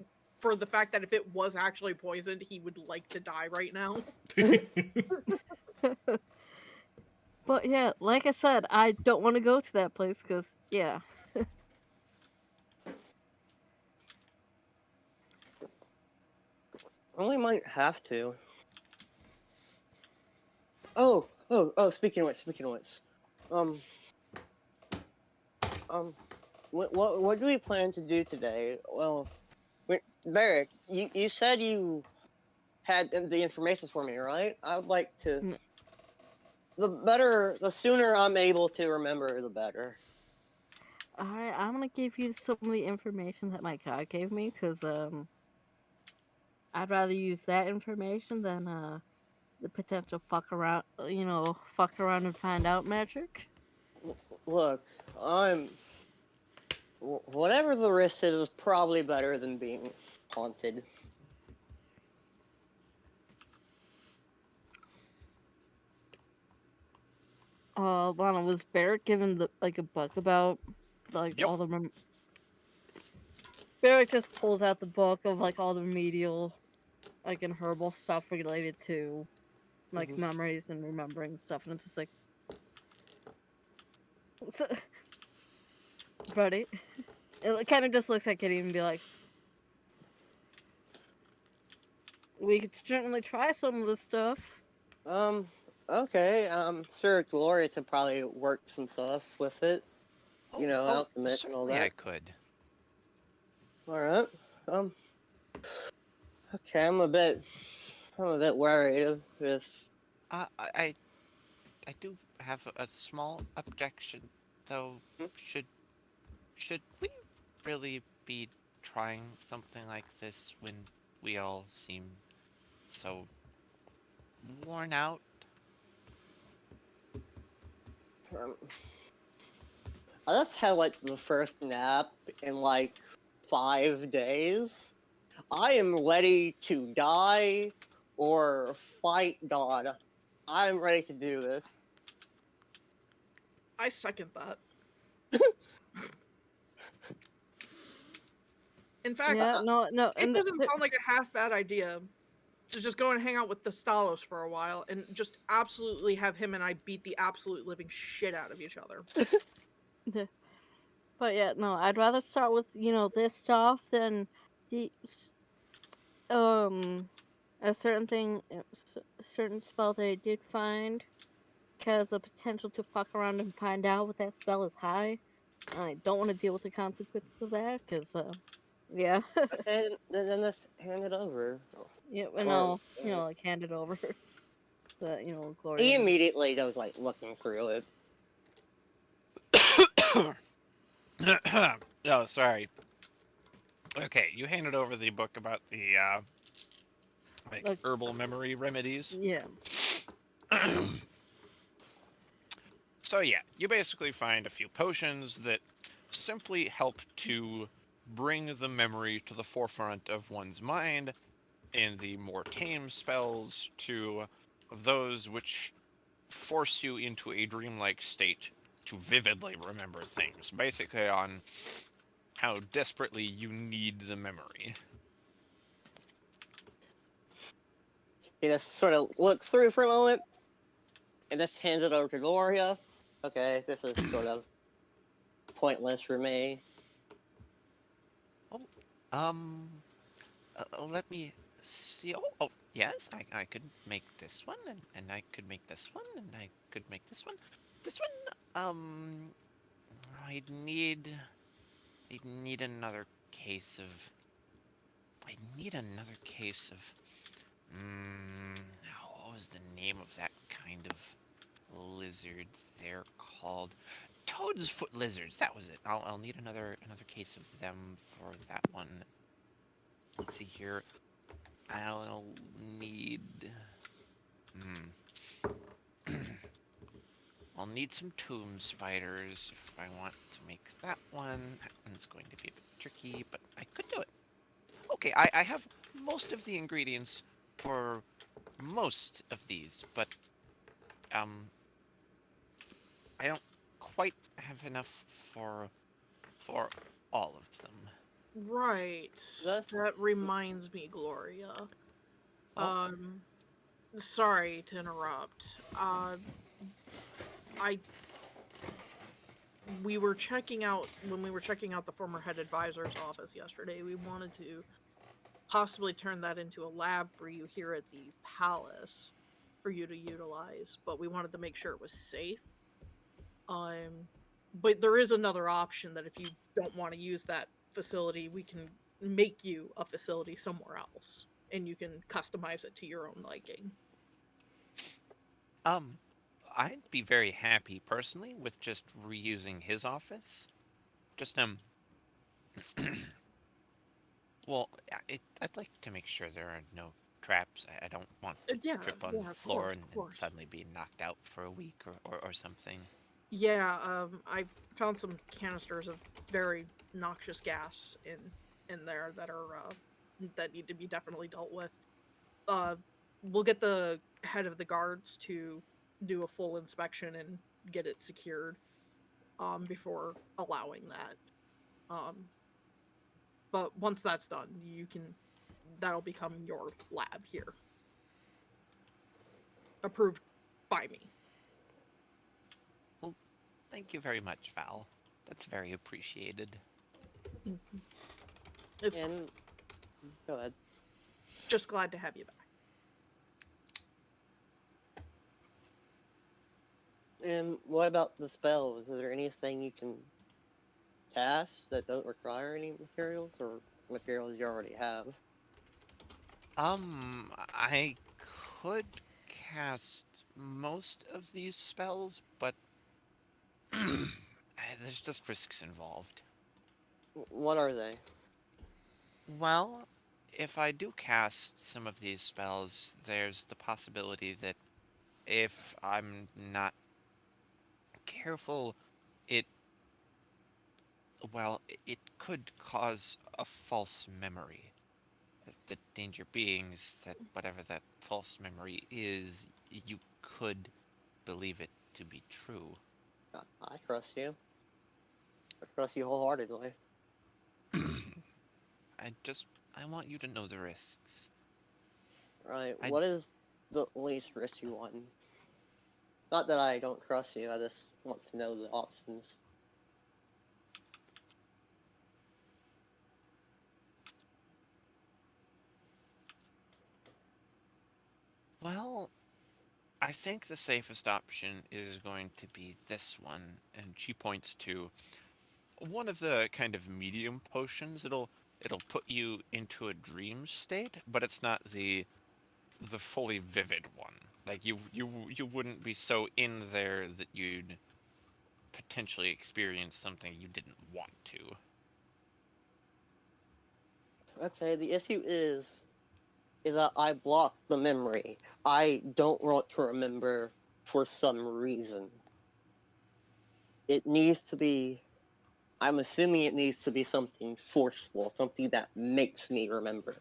for the fact that if it was actually poisoned, he would like to die right now. But yeah, like I said, I don't want to go to that place because, yeah. Well, we might have to. Oh, speaking of which. What do we plan to do today? Well, Barrick, you said you had the information for me, right? I would like to. The sooner I'm able to remember, the better. Alright, I'm gonna give you some of the information that my god gave me, because, I'd rather use that information than, the potential fuck around and find out magic. Look, whatever the risk is probably better than being haunted. Lana, was Barrett given a book about Yep. all the Barrett just pulls out the book of all the remedial and herbal stuff related to Mhm. memories and remembering stuff, and it's just so, buddy, it kind of just looks like it and be like, we could certainly try some of this stuff. Okay, sure, Gloria could probably work some stuff with it. Alchemist and all certainly I that. could. Alright, okay, I'm a bit worried if... I do have a small objection, though. Hmm? Should we really be trying something like this when we all seem so worn out? I just had like the first nap in like 5 days. I am ready to die or fight God. I'm ready to do this. I second that. In fact, Yeah, no, it and doesn't sound like a half bad idea to just go and hang out with the Stalos for a while and just absolutely have him and I beat the absolute living shit out of each other. but yeah, no, I'd rather start with this stuff than the a certain thing, a certain spell that I did find, because the potential to fuck around and find out what that spell is high. And I don't want to deal with the consequences of that, because yeah, And then just hand it over. yeah, and Or I'll like hand it over. So he Gloria. immediately was like looking through it. Oh, sorry. Okay, you handed over the book about the like Like, herbal memory remedies. yeah. So yeah, you basically find a few potions that simply help to bring the memory to the forefront of one's mind, and the more tame spells to those which force you into a dreamlike state to vividly remember things, basically on how desperately you need the memory. He just sort of looks through for a moment and just hands it over to Gloria. Okay, this is sort of pointless for me. Oh, let me see. Oh, yes, I could make this one, and I could make this one, and I could make this one. This one, I'd need, I'd need another case of, I need another case of, what was the name of that kind of lizard? They're called toad's foot lizards. That was it. I'll need another case of them for that one. Let's see here. I'll need. I'll need some tomb spiders if I want to make that one. And it's going to be a bit tricky, but I could do it. Okay, I have most of the ingredients for most of these, but I don't quite have enough for all of them. Right. That's That reminds me, Gloria. Oh, Sorry to interrupt. I we were checking out when we were checking out the former head advisor's office yesterday. We wanted to possibly turn that into a lab for you here at the palace for you to utilize, but we wanted to make sure it was safe. But there is another option that if you don't want to use that facility, we can make you a facility somewhere else, and you can customize it to your own liking. um, I'd be very happy personally with just reusing his office. Just well, I'd like to make sure there are no traps. I don't want to Yeah, trip on yeah, the of floor course, and, of and course. suddenly be knocked out for a week or something. Yeah, I found some canisters of very noxious gas in there that are that need to be definitely dealt with. Uh, we'll get the head of the guards to do a full inspection and get it secured before allowing that. Um, but once that's done, that'll become your lab here, approved by me. Well, thank you very much, Val. That's very appreciated. It's fine. and go ahead. Just glad to have you back. And what about the spells? Is there anything you can cast that doesn't require any materials or materials you already have? I could cast most of these spells, but there's just risks involved. What are they? Well, if I do cast some of these spells, there's the possibility that if I'm not careful, it well, it could cause a false memory. The danger being is that whatever that false memory is, you could believe it to be true. I trust you. I trust you wholeheartedly. I just, I want you to know the risks. Right. I What is the least risk you want? Not that I don't trust you. I just want to know the options. Well, I think the safest option is going to be this one, and she points to one of the kind of medium potions. It'll put you into a dream state, but it's not the fully vivid one. Like you wouldn't be so in there that you'd potentially experience something you didn't want to. Okay. The issue is that I block the memory. I don't want to remember for some reason. It needs to be. I'm assuming it needs to be something forceful, something that makes me remember.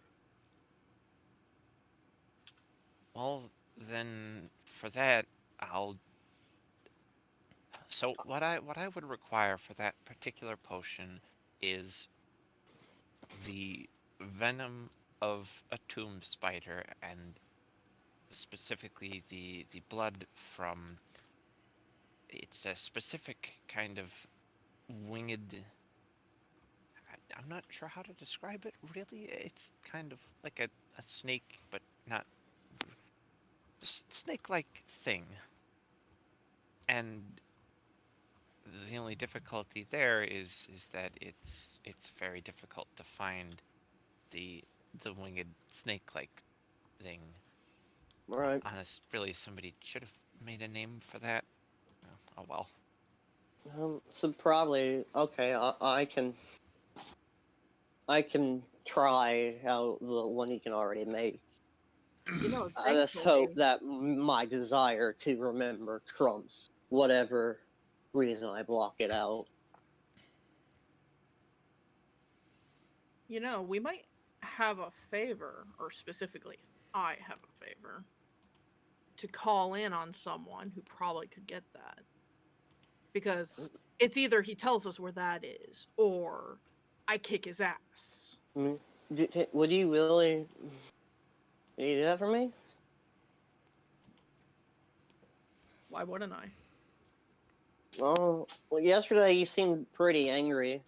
Well, then for that, I'll. So what I would require for that particular potion is the venom of a tomb spider, and specifically the blood from, it's a specific kind of winged, I'm not sure how to describe it really. It's kind of like a snake, but not snake-like thing. And the only difficulty there is that it's very difficult to find the the winged snake-like thing. Right. Honest, really, somebody should have made a name for that. Oh well. So probably okay. I can try out the one you can already make. You know, I just hope thankfully, that my desire to remember trumps whatever reason I block it out. you know, we might have a favor, or specifically, I have a favor, to call in on someone who probably could get that. Because it's either he tells us where that is, or I kick his ass. I mean, would you really? Would you do that for me? Why wouldn't I? Oh, well, yesterday you seemed pretty angry.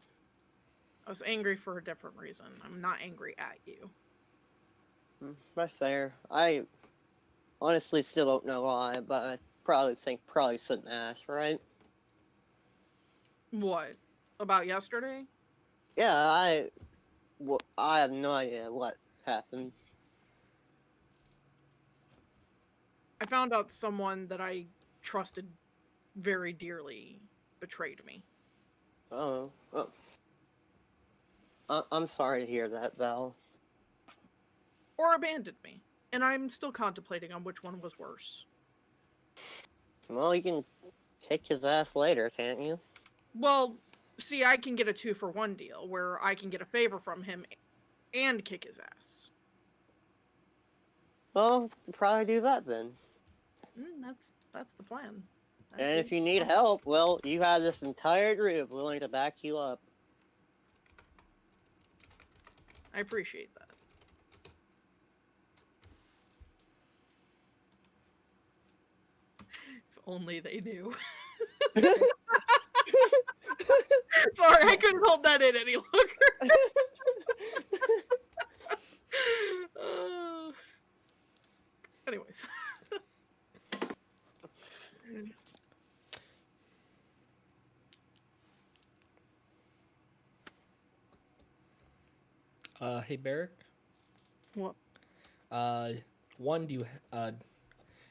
I was angry for a different reason. I'm not angry at you. That's fair. I honestly still don't know why, but I probably shouldn't ask, right? What? About yesterday? Yeah, I have no idea what happened. I found out someone that I trusted very dearly betrayed me. Oh, I'm sorry to hear that, Val. Or abandoned me. And I'm still contemplating on which one was worse. Well, you can kick his ass later, can't you? Well, see, I can get a 2-for-1 deal where I can get a favor from him and kick his ass. Well, probably do that then. That's the plan. That And is if you the need plan. help, well, you have this entire group willing to back you up. I appreciate that. If only they knew. Sorry, I couldn't hold that in any longer. Anyways. Hey Barrick. What? One,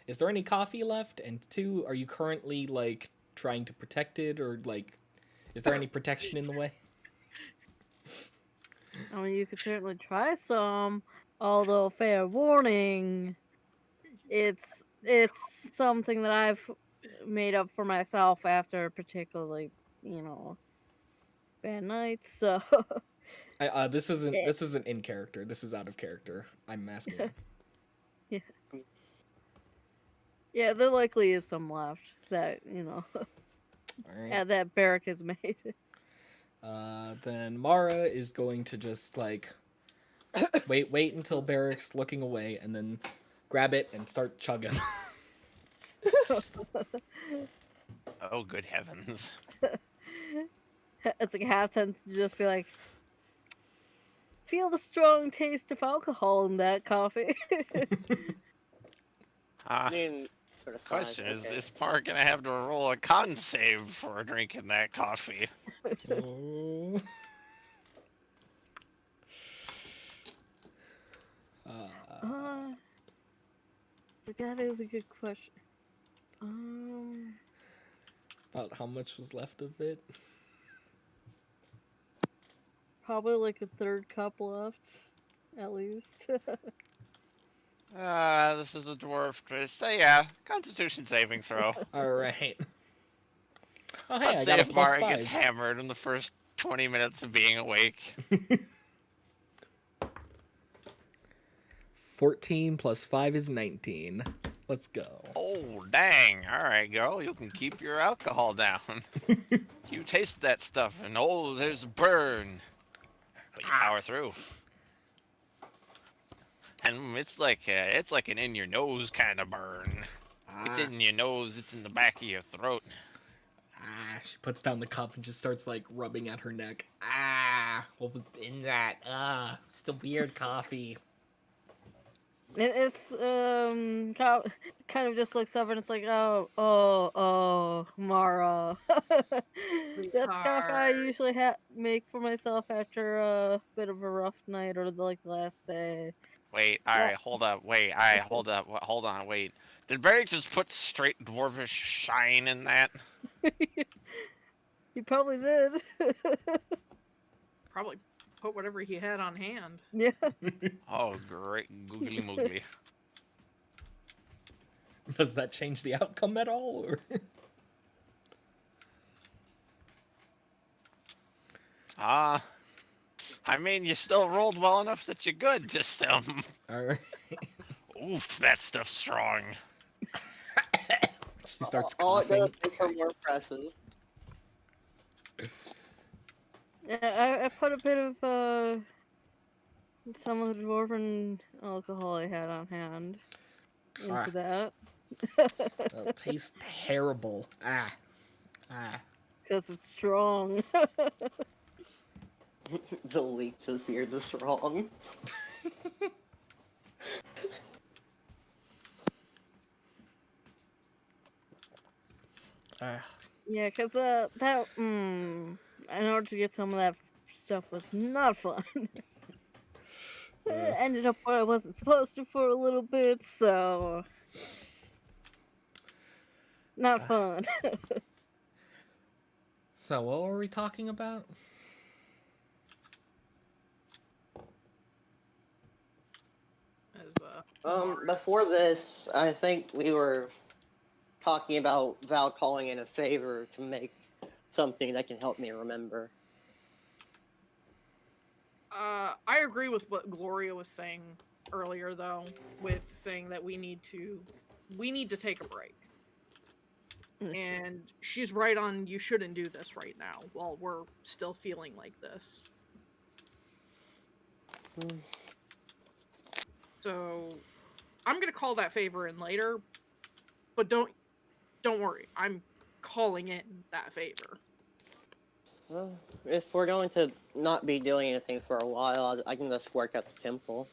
is there any coffee left? And two, are you currently like trying to protect it, or like, is there any protection in the way? I mean, you could certainly try some. Although, fair warning, it's something that I've made up for myself after a particularly, you know, bad nights. So This isn't in character. This is out of character. I'm masking. yeah, there likely is some left that All right. yeah, that Barrack has made. Then Mara is going to just like wait until Barrack's looking away, and then grab it and start chugging. Oh, good heavens. It's like half time to just be like, feel the strong taste of alcohol in that coffee. I mean, sort of fine, Question okay. is Mark gonna have to roll a con save for drinking that coffee? Oh. That is a good question. About how much was left of it? Probably like a third cup left, at least. This is a dwarf twist. So yeah, Constitution saving throw. All right. Oh hey, Let's I see got a if plus Mara 5. gets hammered in the first 20 minutes of being awake. 14 plus 5 is 19. Let's go. Oh, dang. Alright, girl, you can keep your alcohol down. You taste that stuff, and oh, there's a burn. But you power through. And it's like an in your nose kind of burn. It's in your nose, it's in the back of your throat. She puts down the cup and just starts like rubbing at her neck. What was in that? Just a weird coffee. It's kind of just looks up and it's like, oh, Mara. That's kind of what I usually make for myself after a bit of a rough night or like the last day. Wait, alright, hold up, wait, alright, hold up, hold on, wait. Did Barry just put straight dwarvish shine in that? He probably did. Probably put whatever he had on hand. Yeah. Oh, great, googly moogly. Does that change the outcome at all? Or? I mean, you still rolled well enough that you're good, just, Alright. oof, that stuff's strong. She starts All it does coughing. makes her more impressive. Yeah, I put a bit of some of the dwarven alcohol I had on hand into that. It'll taste terrible. Because it's strong. The leak to fear this wrong. Yeah, because that, in order to get some of that stuff was not fun. It ended up where I wasn't supposed to for a little bit, so... Not fun. So what were we talking about? Before this, I think we were talking about Val calling in a favor to make something that can help me remember. I agree with what Gloria was saying earlier, though, with saying that we need to take a break. And she's right on, you shouldn't do this right now while we're still feeling like this. So I'm gonna call that favor in later, but don't worry, I'm calling in that favor. Well, if we're going to not be doing anything for a while, I can just work at the temple.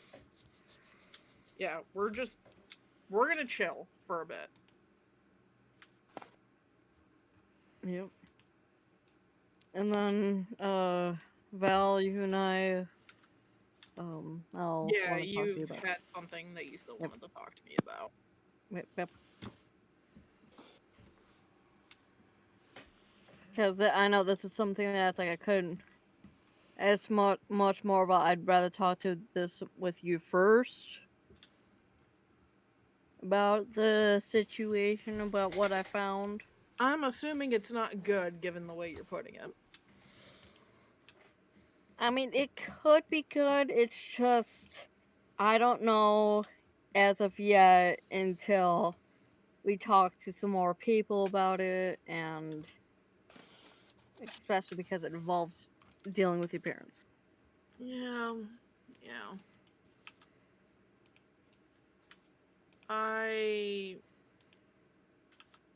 Yeah, we're gonna chill for a bit. Yep. And then, Val, you and I, I'll Yeah, wanna talk to you you about. had something that you still wanted to talk to me about. Yep. Because I know this is something that's like I couldn't ask much more about. I'd rather talk to this with you first about the situation, about what I found. I'm assuming it's not good, given the way you're putting it. I mean, it could be good. It's just I don't know as of yet until we talk to some more people about it, and especially because it involves dealing with your parents. Yeah. Yeah.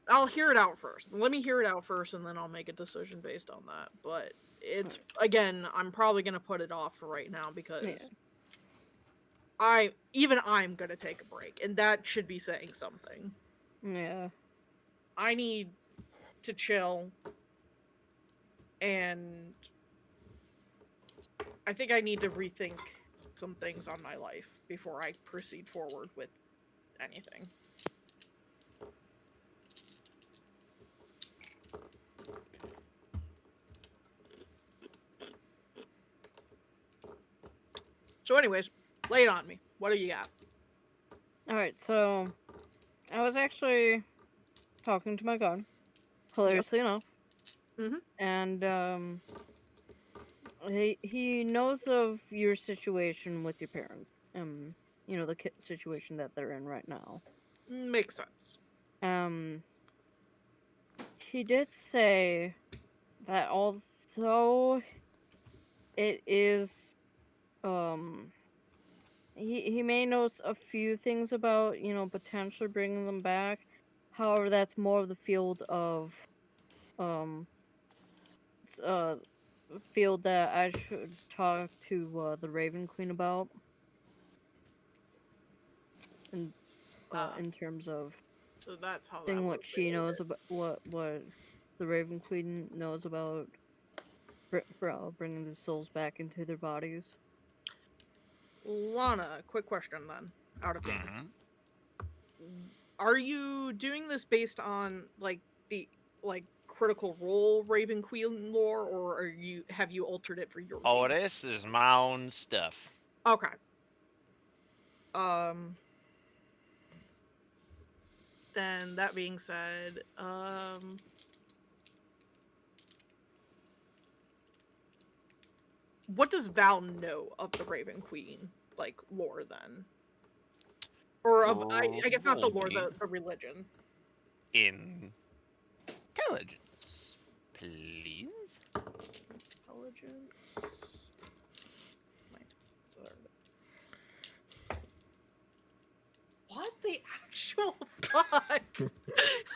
I'll hear it out first. Let me hear it out first, and then I'll make a decision based on that. But it's again, I'm probably gonna put it off for right now because I'm gonna take a break, and that should be saying something. Yeah. I need to chill, and I think I need to rethink some things on my life before I proceed forward with anything. So, anyways, lay it on me. What do you got? Alright, so I was actually talking to my god, hilariously enough. Mhm. And he knows of your situation with your parents. You know, the situation that they're in right now. Makes sense. Um he did say that although it is he may know a few things about, you know, potentially bringing them back. However, that's more of the field of um it's, field that I should talk to the Raven Queen about in terms of So that's how that seeing what would she be. knows about what the Raven Queen knows about bringing the souls back into their bodies. Lana, quick question then, out of game. Mm-hmm. Are you doing this based on the critical role Raven Queen lore, or have you altered it for your Oh, game? this is my own stuff. Okay. Um then that being said, what does Val know of the Raven Queen lore then? Or of I guess not the Roll lore, me the religion. intelligence, please. Intelligence. What the actual fuck?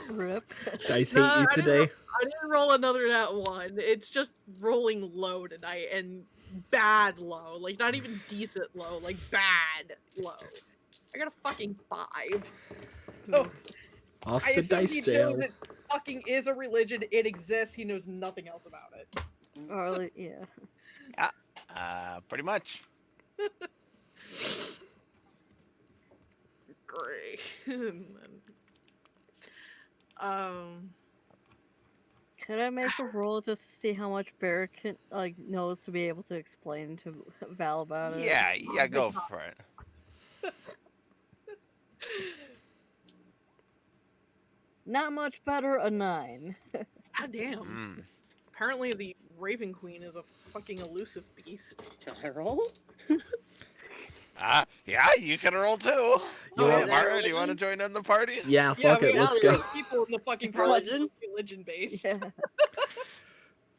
Rip. Dice No, hate you today. I didn't roll another that one. It's just rolling low tonight, and bad low. Like, not even decent low, like bad low. I got a fucking 5. So, Off I to assume dice he knows jail. it fucking is a religion, it exists, he knows nothing else about it. Or yeah. Yeah, pretty much. Great. Could I make a roll just to see how much Barrett knows to be able to explain to Val about it? Yeah, go for it. Not much better, a 9. God damn. Mm. Apparently the Raven Queen is a fucking elusive beast. Can I roll? Yeah, you can roll too. You want- Mara, do you want to join in the party? Yeah, fuck it, we let's have go. 8 people in the fucking Religion? religion based.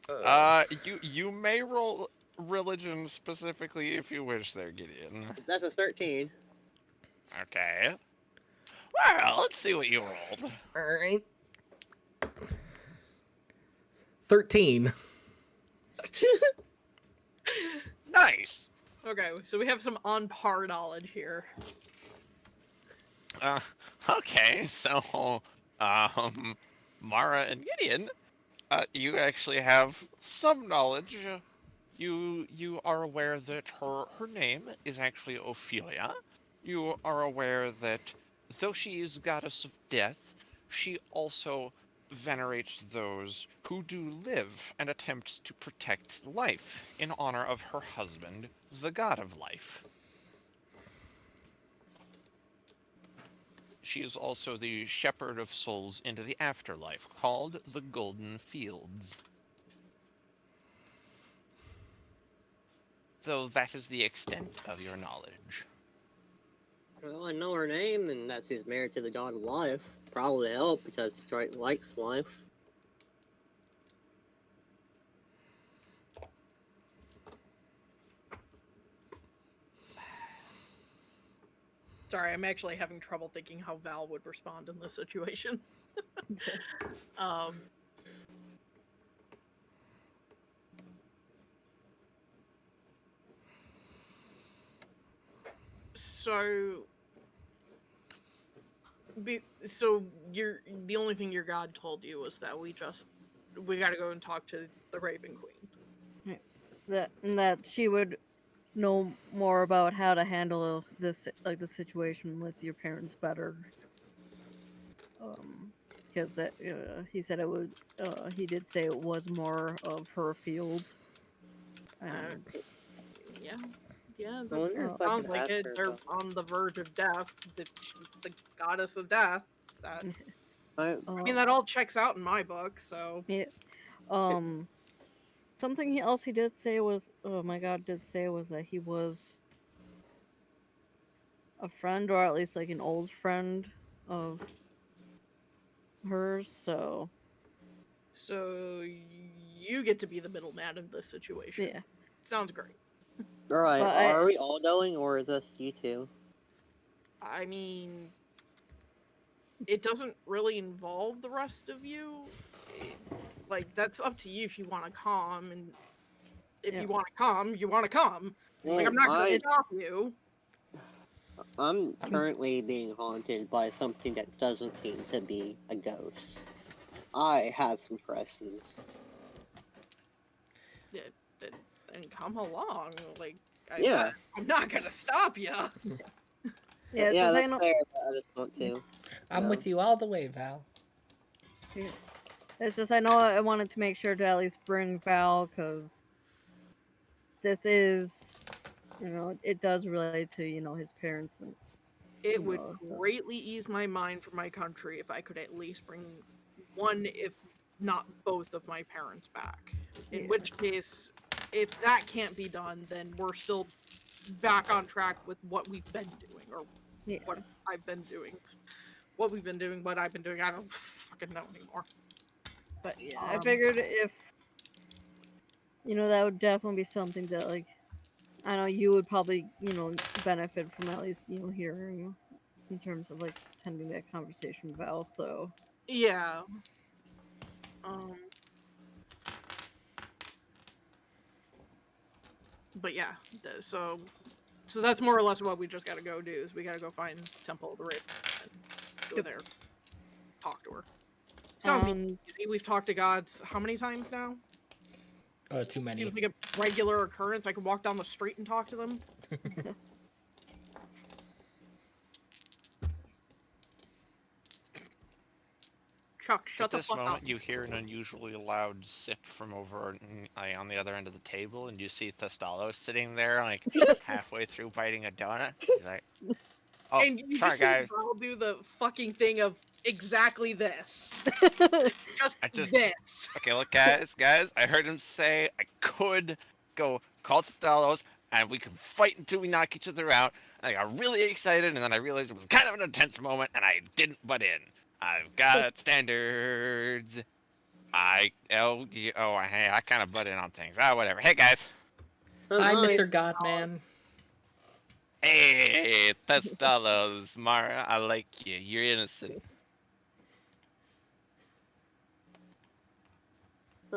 Yeah. You may roll religion specifically if you wish there, Gideon. That's a 13. Okay. Well, let's see what you rolled. Alright. 13. Nice. Okay, so we have some on par knowledge here. Okay, so, Mara and Gideon, you actually have some knowledge. You are aware that her name is actually Ophelia. You are aware that though she is goddess of death, she also venerates those who do live and attempts to protect life in honor of her husband, the god of life. She is also the shepherd of souls into the afterlife, called the Golden Fields. though that is the extent of your knowledge. Well, I know her name, and that she's married to the god of life. Probably help because Detroit likes life. Sorry, I'm actually having trouble thinking how Val would respond in this situation. um, so, you're the only thing your god told you was that we gotta go and talk to the Raven Queen. That she would know more about how to handle this, like the situation with your parents better. Because that he said it would. He did say it was more of her field. And Yeah, I wonder if I sounds could like ask it. her They're about- on the verge of death. She's the goddess of death. That I, I mean, that all checks out in my book. So yeah. Something else he did say was, oh my god, did say was that he was a friend, or at least like an old friend of hers. So you get to be the middleman in this situation. yeah. Sounds great. Alright, But are we all going, or is this you two? I mean, it doesn't really involve the rest of you. Like, that's up to you if you want to come, and if Yeah. you want to come, you want to come. Like, I'm not going to stop you. I'm currently being haunted by something that doesn't seem to be a ghost. I have some questions. Then come along. Like, Yeah. said, I'm not going to stop you. Yeah, it's Yeah, just, that's I know, fair. I just want to. I'm No. with you all the way, Val. it's just I know I wanted to make sure to at least bring Val, because this is, it does relate to his parents. And It would No, no. greatly ease my mind for my country if I could at least bring one, if not both, of my parents back. In Yeah. which case, if that can't be done, then we're still back on track with what we've been doing, or Yeah. what I've been doing. What we've been doing, what I've been doing, I don't fucking know anymore. But yeah, I figured if that would definitely be something that, like, I know you would probably benefit from at least hearing in terms of like attending that conversation with Val. So Yeah. But yeah, so that's more or less what we just gotta go do, is we gotta go find Temple of the Raven and go Yep. there, talk to her. Sounds easy. We've talked to gods how many times now? Too many. Seems like a regular occurrence. I could walk down the street and talk to them. Chuck, shut At the this fuck moment, up. you hear an unusually loud sip from over on the other end of the table, and you see Thestalos sitting there, like halfway through biting a donut. He's like, "Oh, And you sorry, just see guys. Val do the fucking thing of exactly this. just- this. Okay, look, guys, I heard him say I could go call Thestalos, and we could fight until we knock each other out. And I got really excited, and then I realized it was kind of an intense moment, and I didn't butt in. I've got standards. Hey, I kind of butt in on things. Whatever. Hey, guys. Hi, Hi. Mr. Godman. Hey, Thestalos, Mara, I like you. You're innocent.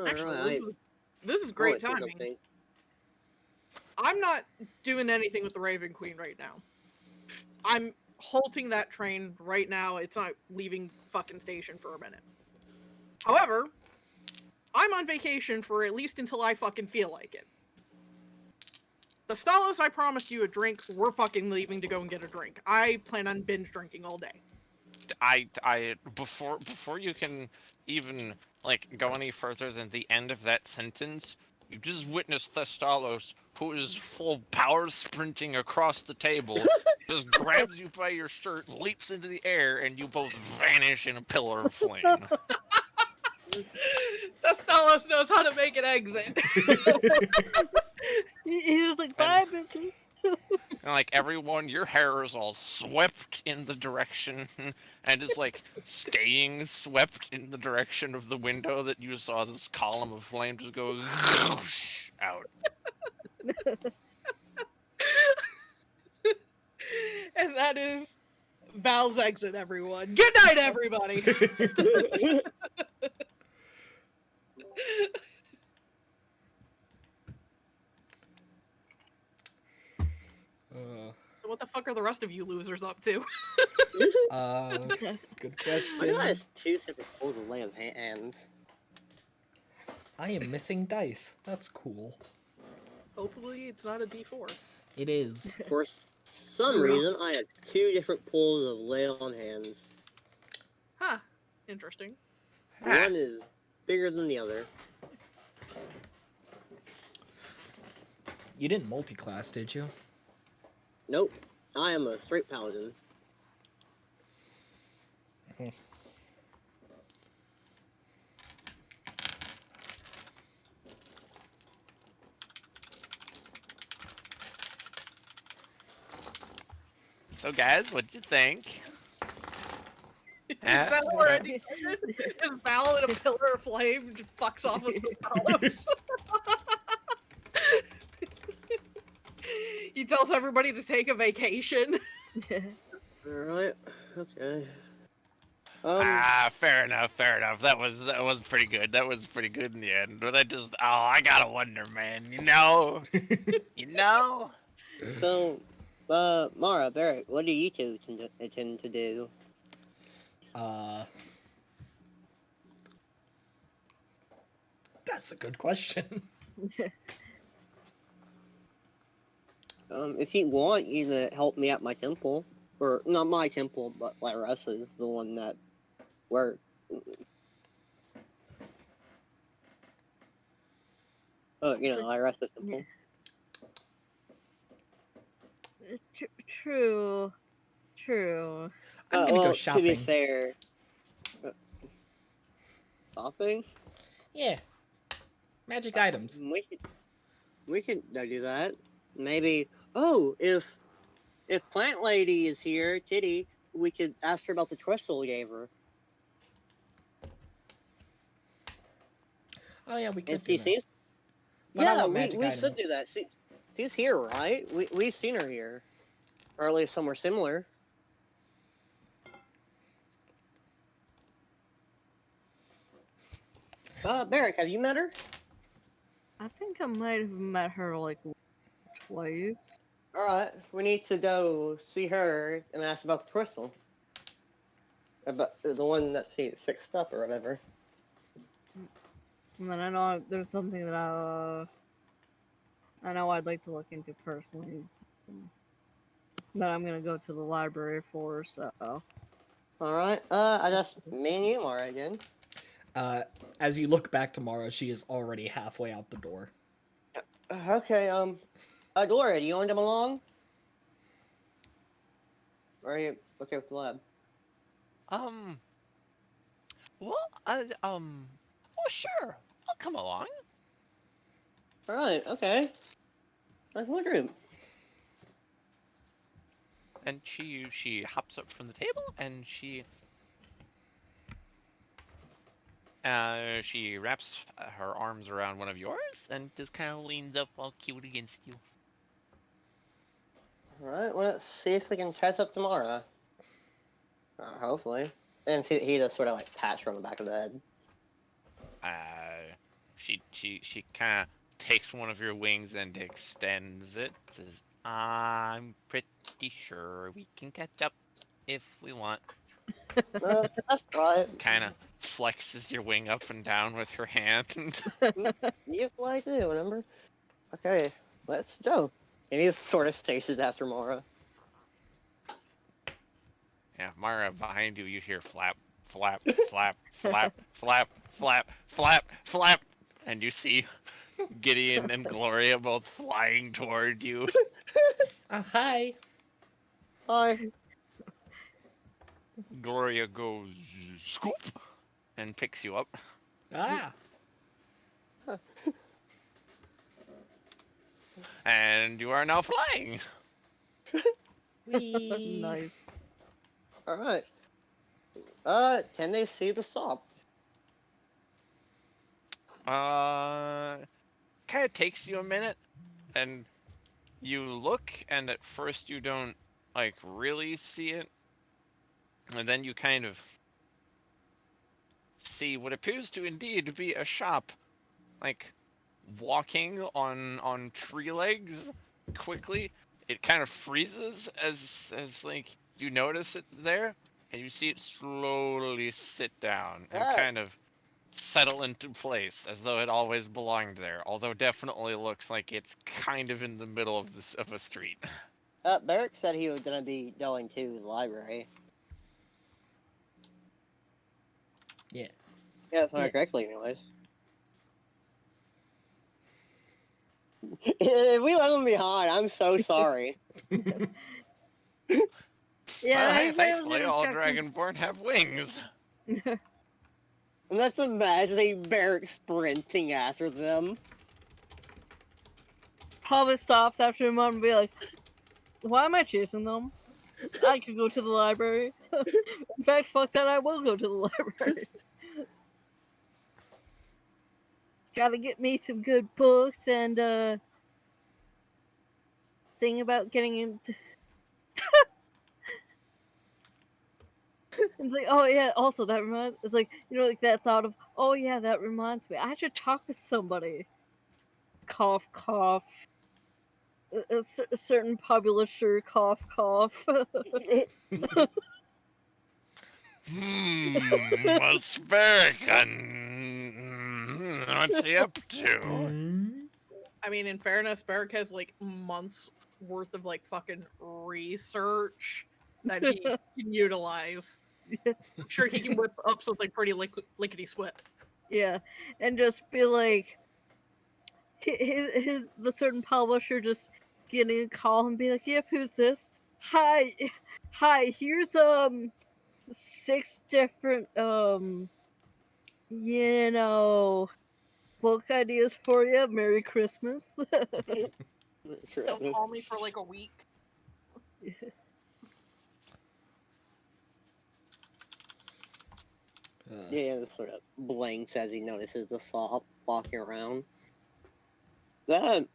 Actually, Alright. this is great Oh, it's timing. okay. I'm not doing anything with the Raven Queen right now. I'm halting that train right now. It's not leaving fucking station for a minute. However, I'm on vacation for at least until I fucking feel like it. The Stalos, I promised you a drink. We're fucking leaving to go and get a drink. I plan on binge drinking all day. Before you can even like go any further than the end of that sentence, you just witnessed Thestalos, who is full power sprinting across the table, just grabs you by your shirt, leaps into the air, and you both vanish in a pillar of flame. The Stalos knows how to make an exit. He was like, And- bye, bitches. And like everyone, your hair is all swept in the direction and is like staying swept in the direction of the window that you saw this column of flame just go whoosh out. And that is Val's exit, everyone. Good night, everybody. So what the fuck are the rest of you losers up to? Good I question. noticed 2 separate pools of lay of hands. I am missing dice. That's cool. Hopefully it's not a D4. It is. For some reason, I have 2 different pools of lay on hands. Huh. Interesting. One is bigger than the other. You didn't multi-class, did you? Nope. I am a straight paladin. So guys, what'd you think? Is that already? Is Val in a pillar of flame just fucks off with the columns? He tells everybody to take a vacation. Alright. Okay. Fair enough, fair enough. That was pretty good. That was pretty good in the end. But I gotta wonder, man. You know? So, Mara, Barrett, what do you two intend to do? That's a good question. If you want, you to help me at my temple. Or, not my temple, but Lyrasa's, the one that works. Oh, you know, Lyrasa's temple. True. I'm gonna well, go to shopping. be fair... shopping? Yeah. Magic items. We could do that. Maybe... Oh, if Plant Lady is here, Titty, we could ask her about the crystal we gave her. Oh yeah, we could And do she that. seems... But I Yeah, want we magic should items. do that. She's here, right? We've seen her here. Or at least somewhere similar. Barrick, have you met her? I think I might have met her like twice. Alright, we need to go see her and ask about the crystal. About the one that she fixed up or whatever. And then I know there's something that I know I'd like to look into personally. That I'm gonna go to the library for, so. Alright, I guess me and you are again. As you look back tomorrow, she is already halfway out the door. Okay, Gloria, do you want to come along? Or are you okay with the lab? Well, sure. I'll come along. Alright, okay. Let's look at him. And she hops up from the table and she wraps her arms around one of yours and just kind of leans up all cute against you. Alright, let's see if we can catch up tomorrow. Hopefully. And he just sort of like pats her on the back of the head. She kind of takes one of your wings and extends it. Says, "I'm pretty sure we can catch up if we want." That's right. Kind of flexes your wing up and down with her hand. You fly too, remember? Okay, let's go. And he just sort of stations after Mara. Yeah, Mara, behind you, you hear flap, flap, flap, flap, flap, flap, flap, flap, and you see Gideon and Gloria both flying toward you. Oh, hi. Hi. Gloria goes scoop and picks you up. Ah. And you are now flying. Whee! Nice. All right. Can they see the stop? Kind of takes you a minute, and you look, and at first you don't like really see it, and then you kind of see what appears to indeed be a shop, like walking on tree legs quickly. It kind of freezes as like you notice it there, and you see it slowly sit down and Ah, kind of settle into place as though it always belonged there, although definitely looks like it's kind of in the middle of this of a street. Barrick said he was gonna be going to the library. Yeah. Yeah, if I Yeah. remember correctly, anyways. If we left him behind, I'm so sorry. Yeah, Well, I hey, said I was thankfully gonna all check some. Dragonborn have wings. And let's imagine Barrick sprinting after them. Probably stops after a moment and be like, "Why am I chasing them? I could go to the library. In fact, fuck that, I will go to the library. Gotta get me some good books and sing about getting into." It's like, oh yeah. Also, that reminds. It's like like that thought of, oh yeah, that reminds me. I should talk with somebody. Cough, cough. A certain publisher. Cough, cough. What's Barracan? What's he up to? Mm. I mean, in fairness, Barrick has like months worth of like fucking research that he can utilize. I'm sure he can whip up something pretty lickety split. Yeah, and just be like, the certain publisher just getting a call and be like, "Yep, who's this? Hi, hi. Here's 6 different you know book ideas for you. Merry Christmas." He'll call me for like a week. Yeah, just sort of blinks as he notices the saw walking around. That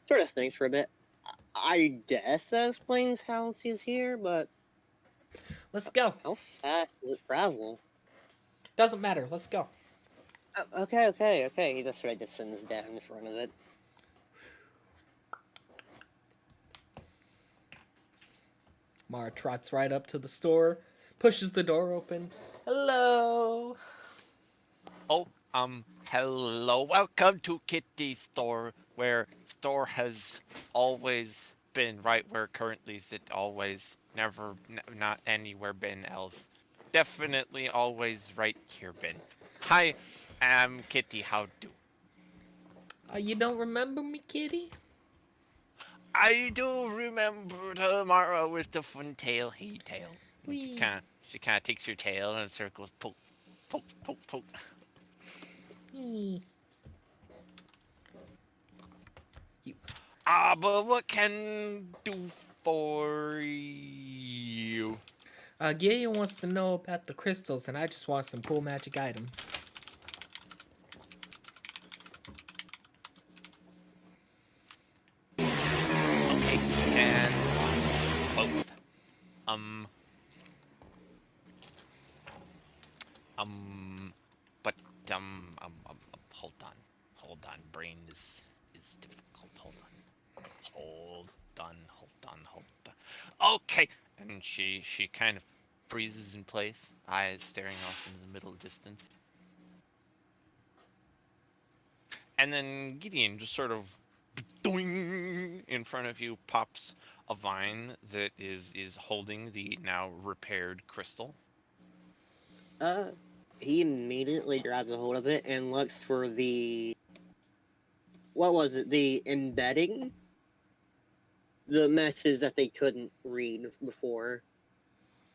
sort of thinks for a bit. I guess that explains how he's here, but Let's go. how fast does it travel? Doesn't matter. Let's go. Okay. He just sort of descends down in front of it. Mara trots right up to the store, pushes the door open. Hello. Oh, hello. Welcome to Kitty's store, where store has always been right where currently is it always, never, not anywhere been else. Definitely always right here been. Hi, I'm Kitty, how do? You don't remember me, kitty? I do remember tomorrow with the fun tail, hey tail. And Wee. she kinda takes your tail and circles, poke, poke, poke, poke. Wee. But what can do for you? Gideon wants to know about the crystals, and I just want some cool magic items. Okay, and both. But hold on. Brain is difficult. Hold on. Okay, and she kind of freezes in place, eyes staring off into the middle distance. And then Gideon just sort of doing in front of you pops a vine that is holding the now repaired crystal. He immediately grabs a hold of it and looks for the... What was it? The embedding? The message that they couldn't read before.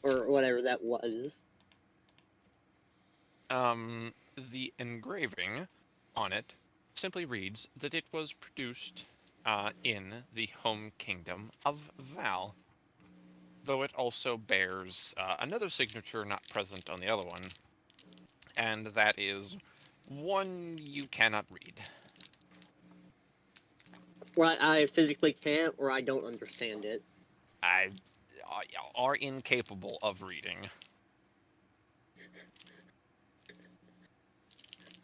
Or whatever that was. The engraving on it simply reads that it was produced in the home kingdom of Val, though it also bears another signature not present on the other one, and that is one you cannot read. Right, I physically can't, or I don't understand it. I are incapable of reading.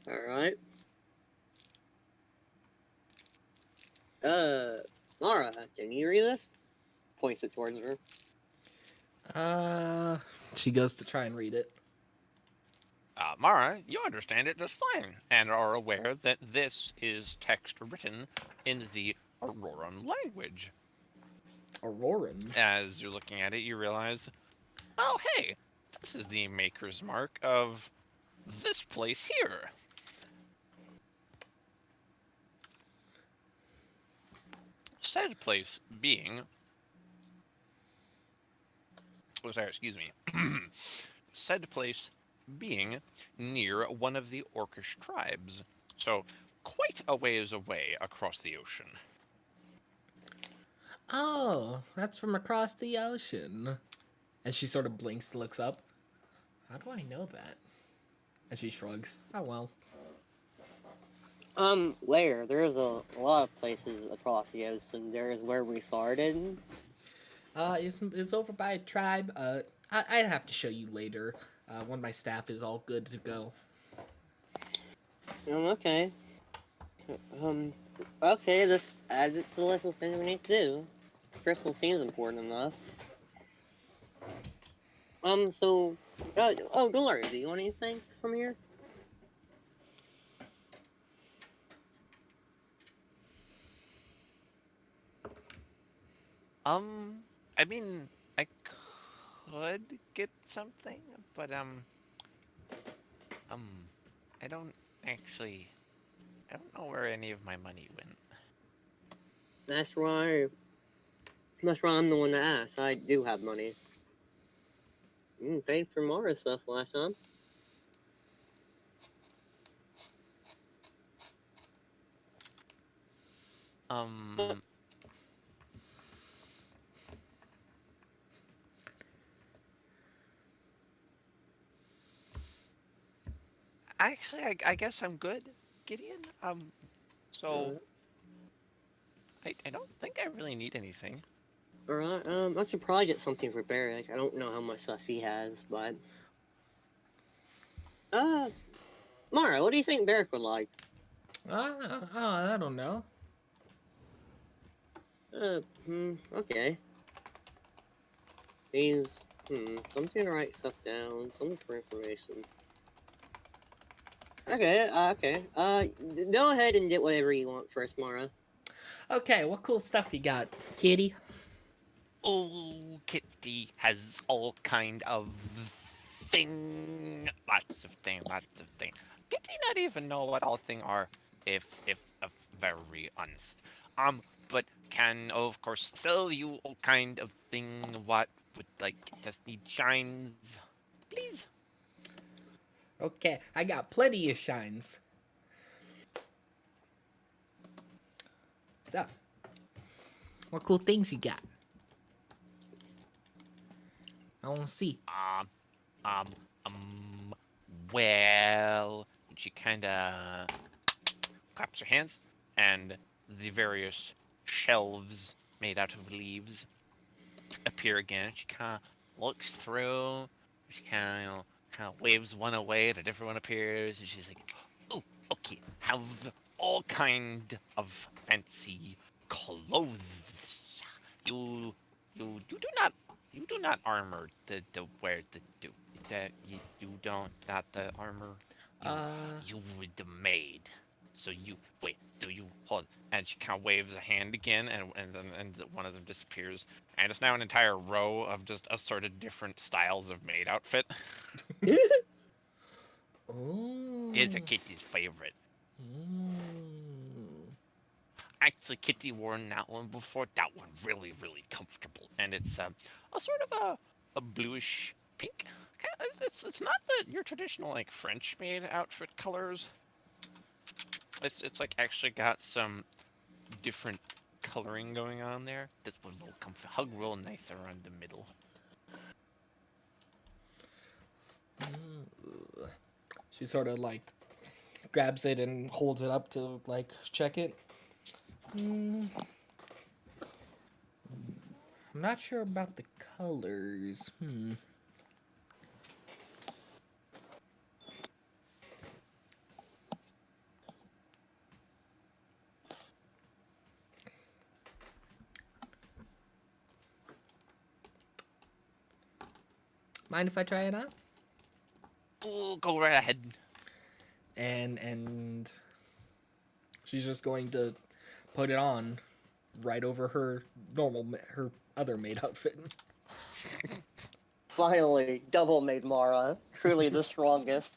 Alright. Mara, can you read this? Points it towards her. She goes to try and read it. Mara, you understand it just fine, and are aware that this is text written in the Auroran language. Auroran. As you're looking at it, you realize, oh hey, this is the maker's mark of this place here. Said place being, oh sorry, excuse me. Said place being near one of the Orcish tribes, so quite a ways away across the ocean. Oh, that's from across the ocean. And she sort of blinks and looks up. How do I know that? And she shrugs. Oh well. Where? There's a lot of places across the ocean. There's where we started. It's over by a tribe. I'd have to show you later. When my staff is all good to go. Okay. Okay, this adds it to the list of things we need to do. Crystal seems important enough. So, Dolores, do you want anything from here? I mean, I could get something, but I don't actually, I don't know where any of my money went. That's why I'm the one to ask. I do have money. Paid for Mara's stuff last time. Actually, I guess I'm good, Gideon. So I don't think I really need anything. Alright, I should probably get something for Barry. Like, I don't know how much stuff he has, but... Mara, what do you think Barrick would like? I don't know. Okay. He's, something to write stuff down, something for information. Okay, go ahead and get whatever you want first, Mara. Okay, what cool stuff you got, kitty? Oh, Kitty has all kind of lots of thing. Kitty not even know what all thing are, if very honest. But can of course sell you all kind of thing. What would like just need shines, please? Okay, I got plenty of shines. So, what cool things you got? I want to see. Well, she kind of claps her hands, and the various shelves made out of leaves appear again. She kind of looks through. She kind of waves one away, and a different one appears, and she's like, "Oh, okay. Have all kind of fancy clothes. You do not armor the wear the you don't not the armor. You were the maid. So you wait. Do you hold? And she kind of waves a hand again, and one of them disappears, and it's now an entire row of just assorted different styles of maid outfit. Ooh. These are Kitty's favorite. Ooh. Actually, Kitty worn that one before. That one really comfortable, and it's a sort of a bluish pink. It's not your traditional like French maid outfit colors. It's like actually got some different coloring going on there. This one will hug real nice around the middle. She sort of like grabs it and holds it up to like check it. I'm not sure about the colors. Mind if I try it on? Oh, go right ahead. And she's just going to put it on right over her her other maid outfit. Finally, double made Mara. Truly the strongest.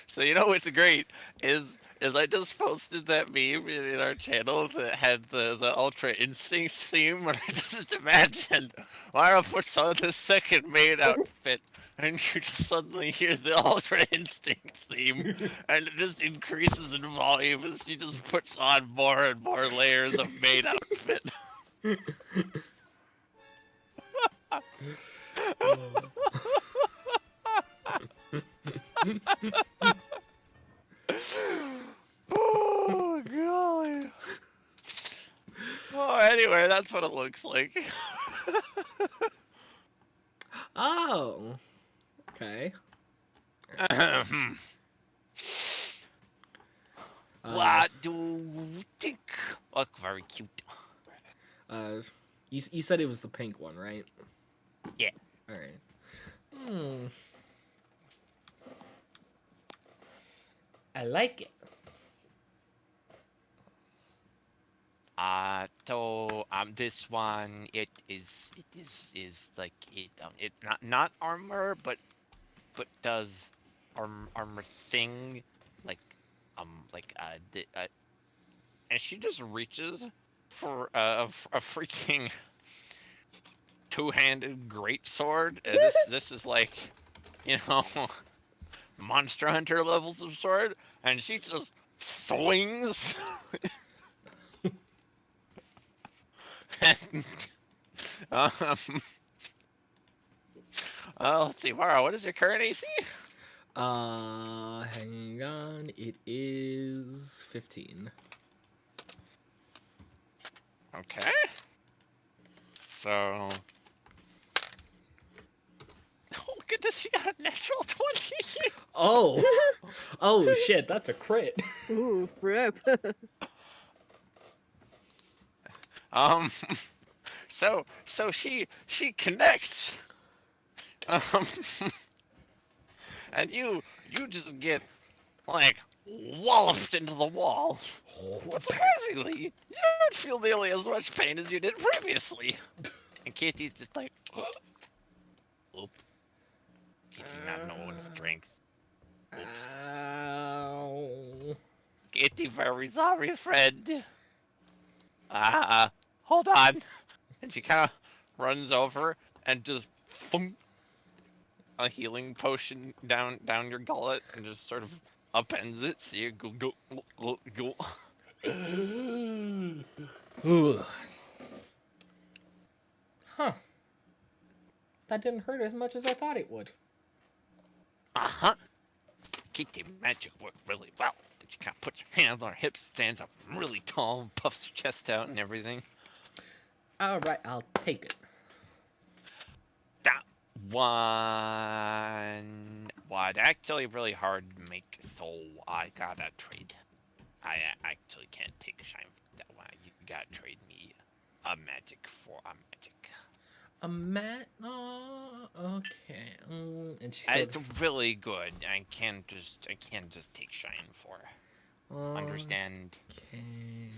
So you know what's great is I just posted that meme in our channel that had the Ultra Instinct theme, and I just imagined Mara puts on this second maid outfit, and you just suddenly hear the Ultra Instinct theme, and it just increases in volume as she just puts on more and more layers of maid outfit. Oh, golly. Oh, anyway, that's what it looks like. Oh. Okay. What do you think? Look very cute. You said it was the pink one, right? Yeah. All right. I like it. So this one it is like it not armor but does armor thing like and she just reaches for a freaking two-handed greatsword. This is like, you know, Monster Hunter levels of sword, and she just swings. And let's see, Mara, what is your current AC? Hang on. It is 15. Okay. So. Oh goodness, she got a natural 20. Oh. Oh shit, that's a crit. Ooh, rip. So she connects. And you just get like walloped into the wall. But surprisingly, you don't feel nearly as much pain as you did previously. And Katie's just like, oops. Katie not knowing strength. Oops. Ow. Katie, very sorry, friend. Hold on. And she kind of runs over and just thump a healing potion down your gullet and just sort of upends it. So you go. Ooh. Huh. That didn't hurt as much as I thought it would. Uh-huh. Kitty magic worked really well. And she kind of puts her hands on her hips, stands up really tall, and puffs her chest out and everything. Alright, I'll take it. That one was actually really hard to make, so I gotta trade. I actually can't take shine for that one. You gotta trade me a magic for a magic. A mat? Oh, okay. And she It's really good. I can't just take shine for. Understand? Okay.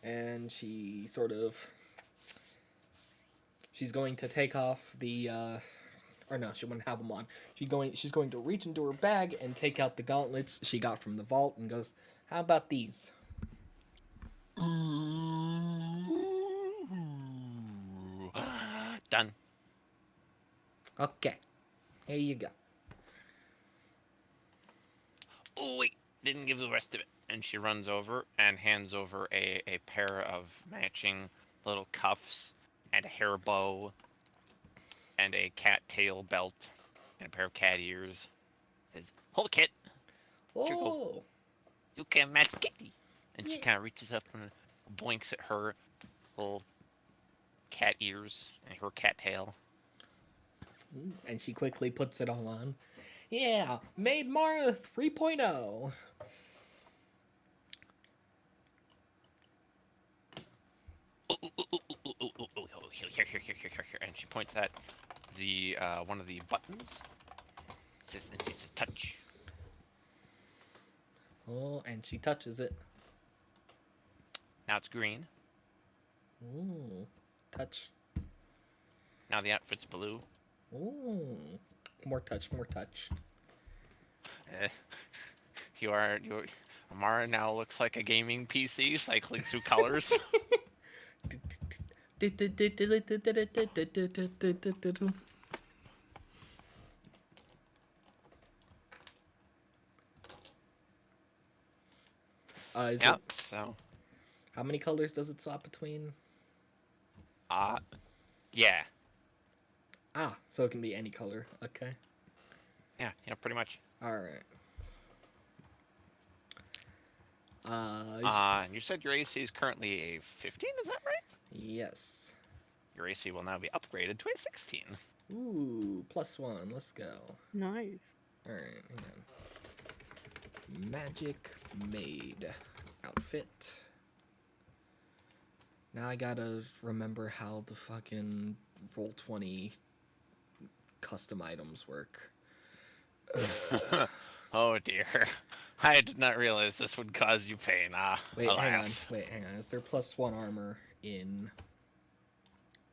And she sort of. She's going to take off the. Or no, she wouldn't have them on. She's going to reach into her bag and take out the gauntlets she got from the vault and goes, "How about these?" Done. Okay. Here you go. Oh wait, didn't give the rest of it. And she runs over and hands over a pair of matching little cuffs and a hair bow and a cat tail belt and a pair of cat ears. Says, "Hold kit, here you go. Oh. You can match Kitty." And she Yeah. kind of reaches up and boinks at her little cat ears and her cat tail. And she quickly puts it all on. Yeah, made Mara 3.0. Here. And she points at the one of the buttons. And she says, touch. Oh, and she touches it. Now it's green. Ooh, touch. Now the outfit's blue. Ooh, more touch, more touch. Amara now looks like a gaming PC cycling through colors. Yep. So. How many colors does it swap between? Yeah. Ah, so it can be any color. Okay. Yeah, pretty much. All right. You said your AC is currently a 15, is that right? Yes. Your AC will now be upgraded to a 16. Ooh, +1. Let's go. Nice. All right, hang on. Magic made outfit. Now I gotta remember how the fucking Roll20 custom items work. Oh dear. I did not realize this would cause you pain. Wait, alas. hang on. Is there +1 armor in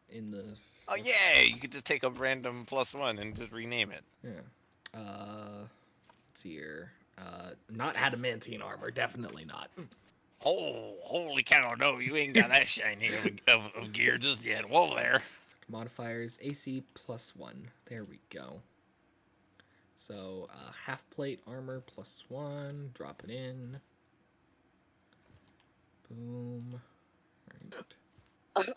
the? Oh yeah, you could just take a random +1 and just rename it. Yeah. Let's see here. Not adamantine armor. Definitely not. Oh, holy cow! No, you ain't got that shiny of gear just yet. Whoa there. Modifiers AC +1. There we go. So half plate armor +1. Drop it in. Boom. Right.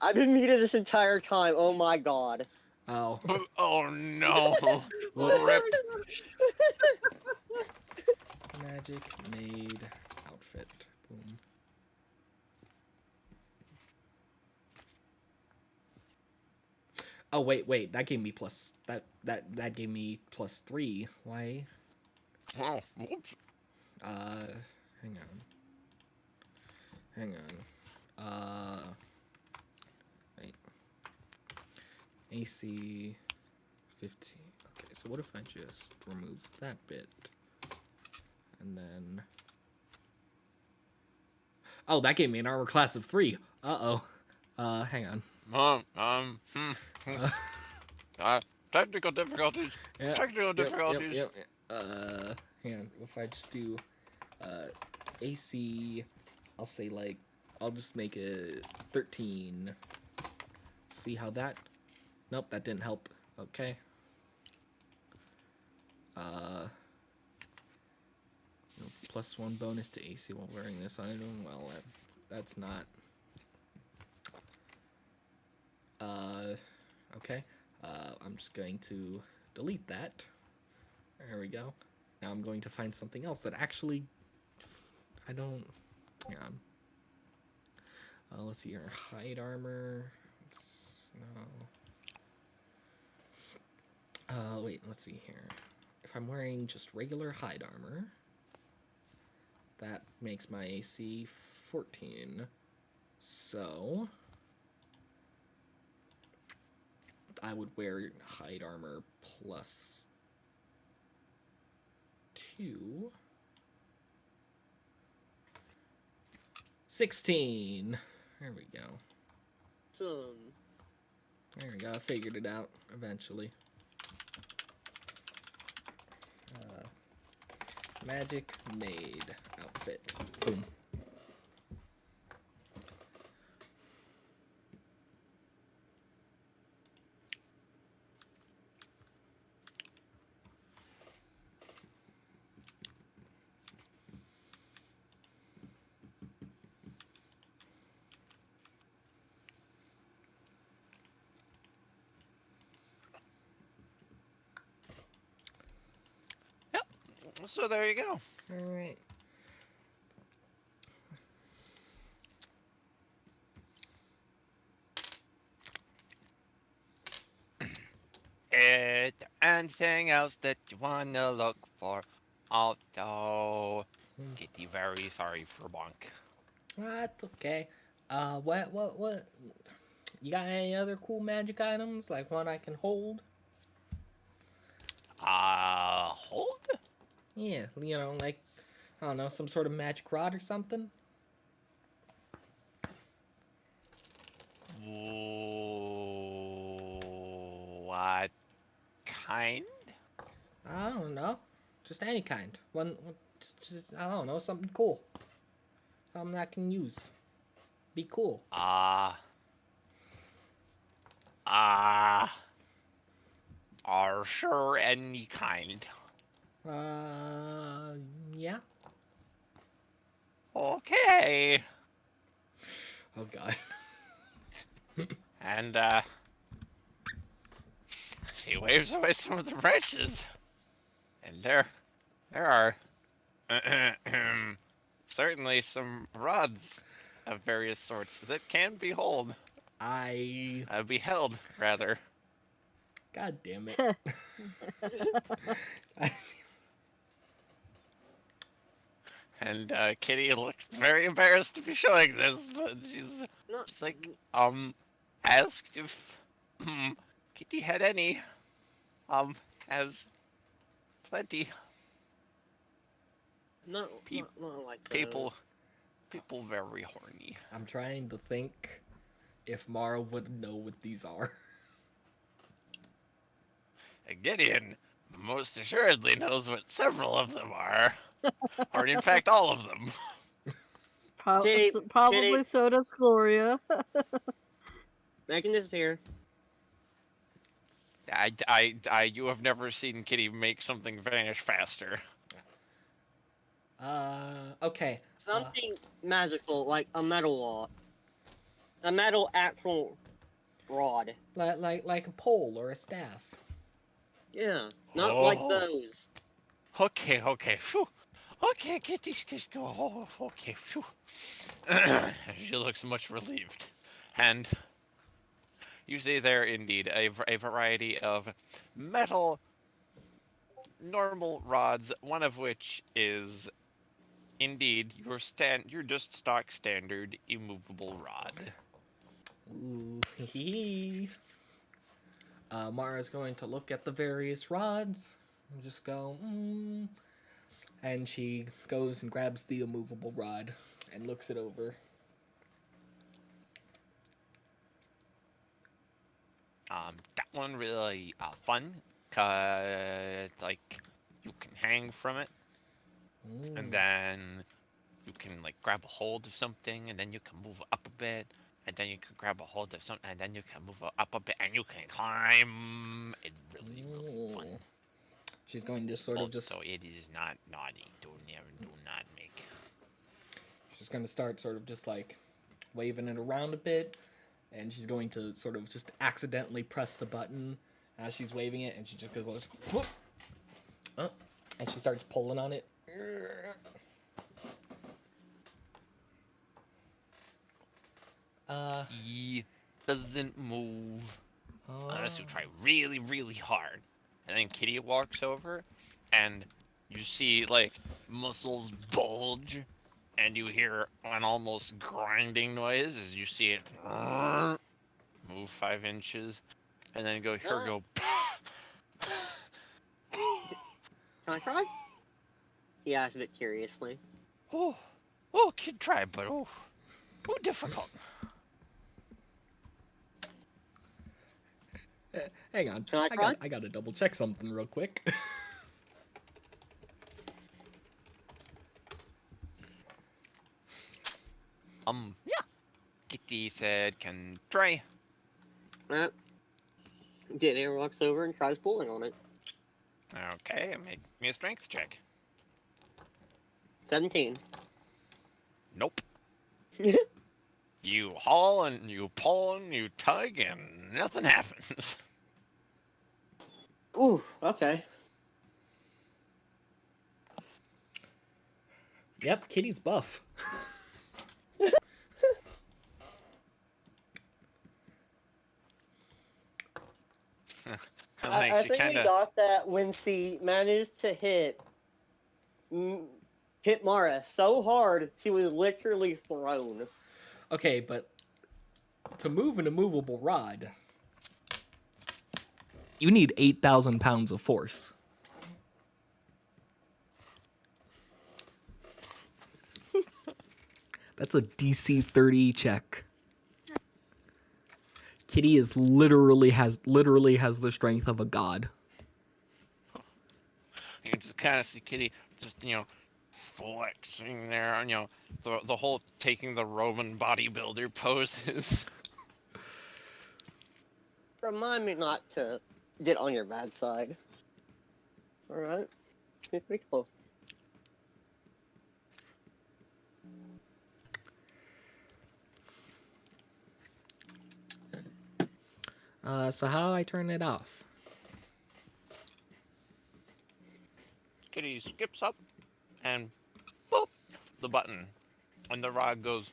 I've been muted this entire time. Oh my god. Oh. Oh no. Whoops. Rip. Magic made outfit. Boom. Oh wait, that gave me plus that gave me +3. Why? Oh, whoops. Hang on. Wait. AC 15. Okay, so what if I just remove that bit? And then oh, that gave me an armor class of 3. Uh-oh. Hang on. Technical difficulties. Yeah, Technical difficulties. Yep. Hang on. If I just do AC, I'll say like I'll just make it 13. See how that? Nope, that didn't help. Okay. +1 bonus to AC while wearing this item. Well, that's not. Okay. I'm just going to delete that. There we go. Now I'm going to find something else that actually I don't. Hang on. Let's see here. Hide armor. No. Wait. Let's see here. If I'm wearing just regular hide armor, that makes my AC 14. So I would wear hide armor +2. 16. There we go. There we go. I figured it out eventually. Magic made outfit. Boom. So there you go. All right. Anything else that you wanna look for? Although, Kitty, very sorry for Bonk. That's okay. What? You got any other cool magic items, like one I can hold? Hold? Yeah, you know, like, I don't know, some sort of magic rod or something? What kind? I don't know. Just any kind. Just, I don't know, something cool. Something I can use. Be cool. Are sure any kind. Yeah. Okay. Oh, God. And, she waves away some of the branches. And there are certainly some rods of various sorts that can be held. Be held, rather. God damn it. And Kitty looks very embarrassed to be showing this, but she's No, just like, asked if Kitty had any. Has plenty. not like those. People very horny. I'm trying to think if Mara would know what these are. Gideon most assuredly knows what several of them are, or in fact all of them. Kitty, Probably Kitty. so does Gloria. I can disappear. You have never seen Kitty make something vanish faster. Okay. Something magical, like a metal rod. A metal actual rod. Like a pole or a staff. Yeah, not like Oh. those. Okay, phew. Okay, Kitty, just go. Oh, okay, phew. She looks much relieved. And you see there indeed a variety of metal normal rods, one of which is indeed your just stock standard immovable rod. Ooh, hee. Mara's going to look at the various rods and just go, And she goes and grabs the immovable rod and looks it over. That one really fun, cause like you can hang from it, Ooh. and then you can like grab a hold of something, and then you can move up a bit, and then you can grab a hold of something, and then you can move up a bit, and you can climb. It's really fun. She's going to sort of just. So it is not naughty. Do not make. She's going to start sort of just like waving it around a bit, and she's going to sort of just accidentally press the button as she's waving it, and she just goes like, whoop, and she starts pulling on it. He doesn't move unless you try really, really hard. And then Kitty walks over, and you see like muscles bulge, and you hear an almost grinding noise as you see it move 5 inches, and then go her go. Can I try? He asked a bit curiously. Oh, kid, try, but difficult. Hang on, Can I try? I gotta double check something real quick. Yeah. Kitty said, can try. Gideon walks over and tries pulling on it. Okay, make me a strength check. 17. Nope. You haul and you pull and you tug and nothing happens. Ooh, okay. Yep, Kitty's buff. I think we got that when she managed to hit Mara so hard she was literally thrown. Okay, but to move an immovable rod, you need 8,000 pounds of force. That's a DC 30 check. Kitty is literally has the strength of a god. You can just kind of see Kitty just, flexing there, and, the whole taking the Roman bodybuilder poses. Remind me not to get on your bad side. Alright. It's pretty cool. So how do I turn it off? Kitty skips up, and boop, the button, and the rod goes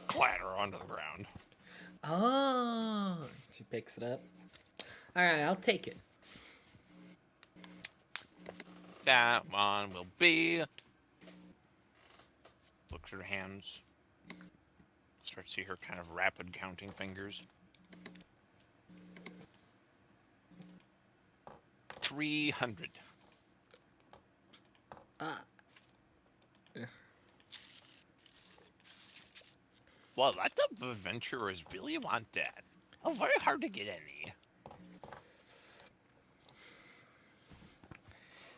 clatter onto the ground. Oh, she picks it up. All right, I'll take it. That one will be. Looks at her hands. Start to see her kind of rapid counting fingers. 300. Well, let the adventurers really want that. Oh, very hard to get any.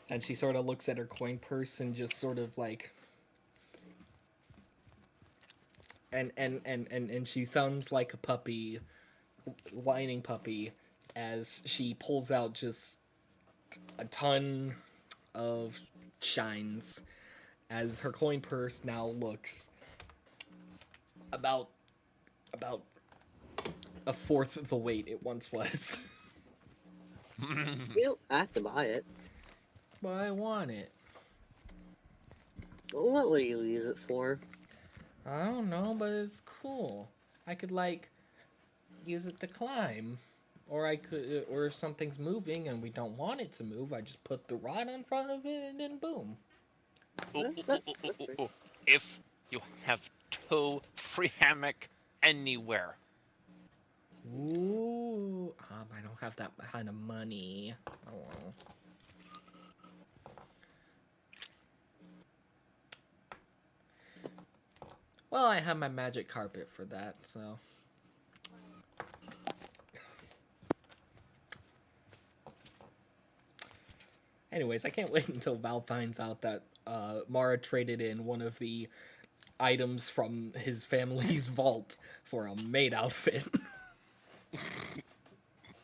And she sort of looks at her coin purse and just sort of like, and she sounds like a puppy, whining puppy, as she pulls out just a ton of shines, as her coin purse now looks about a fourth of the weight it once was. You don't have to buy it. But I want it. Well, what would you use it for? I don't know, but it's cool. I could like use it to climb, or I could, or if something's moving and we don't want it to move, I just put the rod in front of it and then boom. If you have tow-free hammock anywhere. Ooh, I don't have that kind of money. Oh well. Well, I have my magic carpet for that, so. Anyways, I can't wait until Val finds out that Mara traded in one of the items from his family's vault for a maid outfit.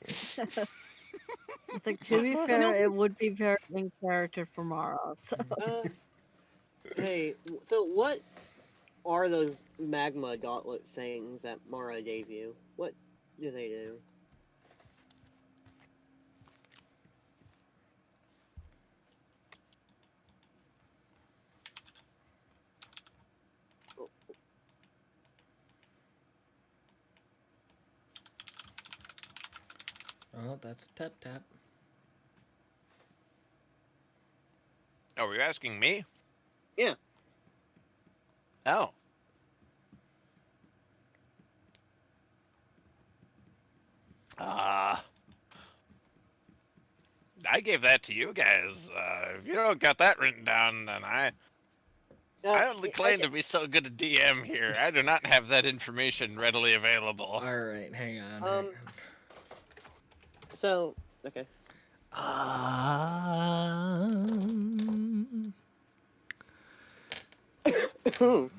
It's like, to be fair, it would be very in character for Mara. So. Hey, so what are those magma gauntlet things that Mara gave you? What do they do? Oh, that's a tap tap. Oh, were you asking me? Yeah. Oh. I gave that to you guys. If you don't got that written down, then I only claim to be so good a DM here. I do not have that information readily available. All right, hang on. So, okay. Oh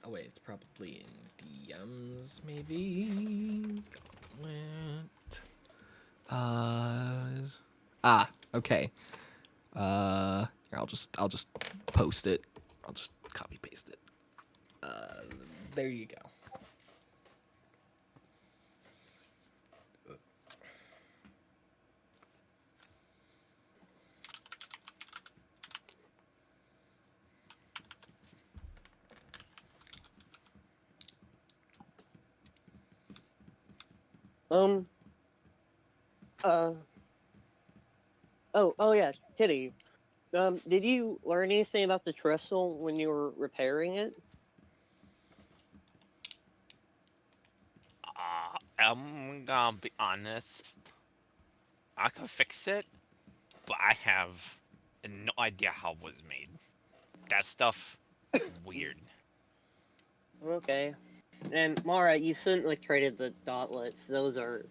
wait, it's probably in DMs, maybe. Gauntlet. Okay. Here, I'll just post it. I'll just copy paste it. There you go. Um. Oh yeah, Kitty. Did you learn anything about the trestle when you were repairing it? I'm gonna be honest. I could fix it, but I have no idea how it was made. That stuff, weird. Okay. And Mara, you certainly traded the gauntlets. Those are,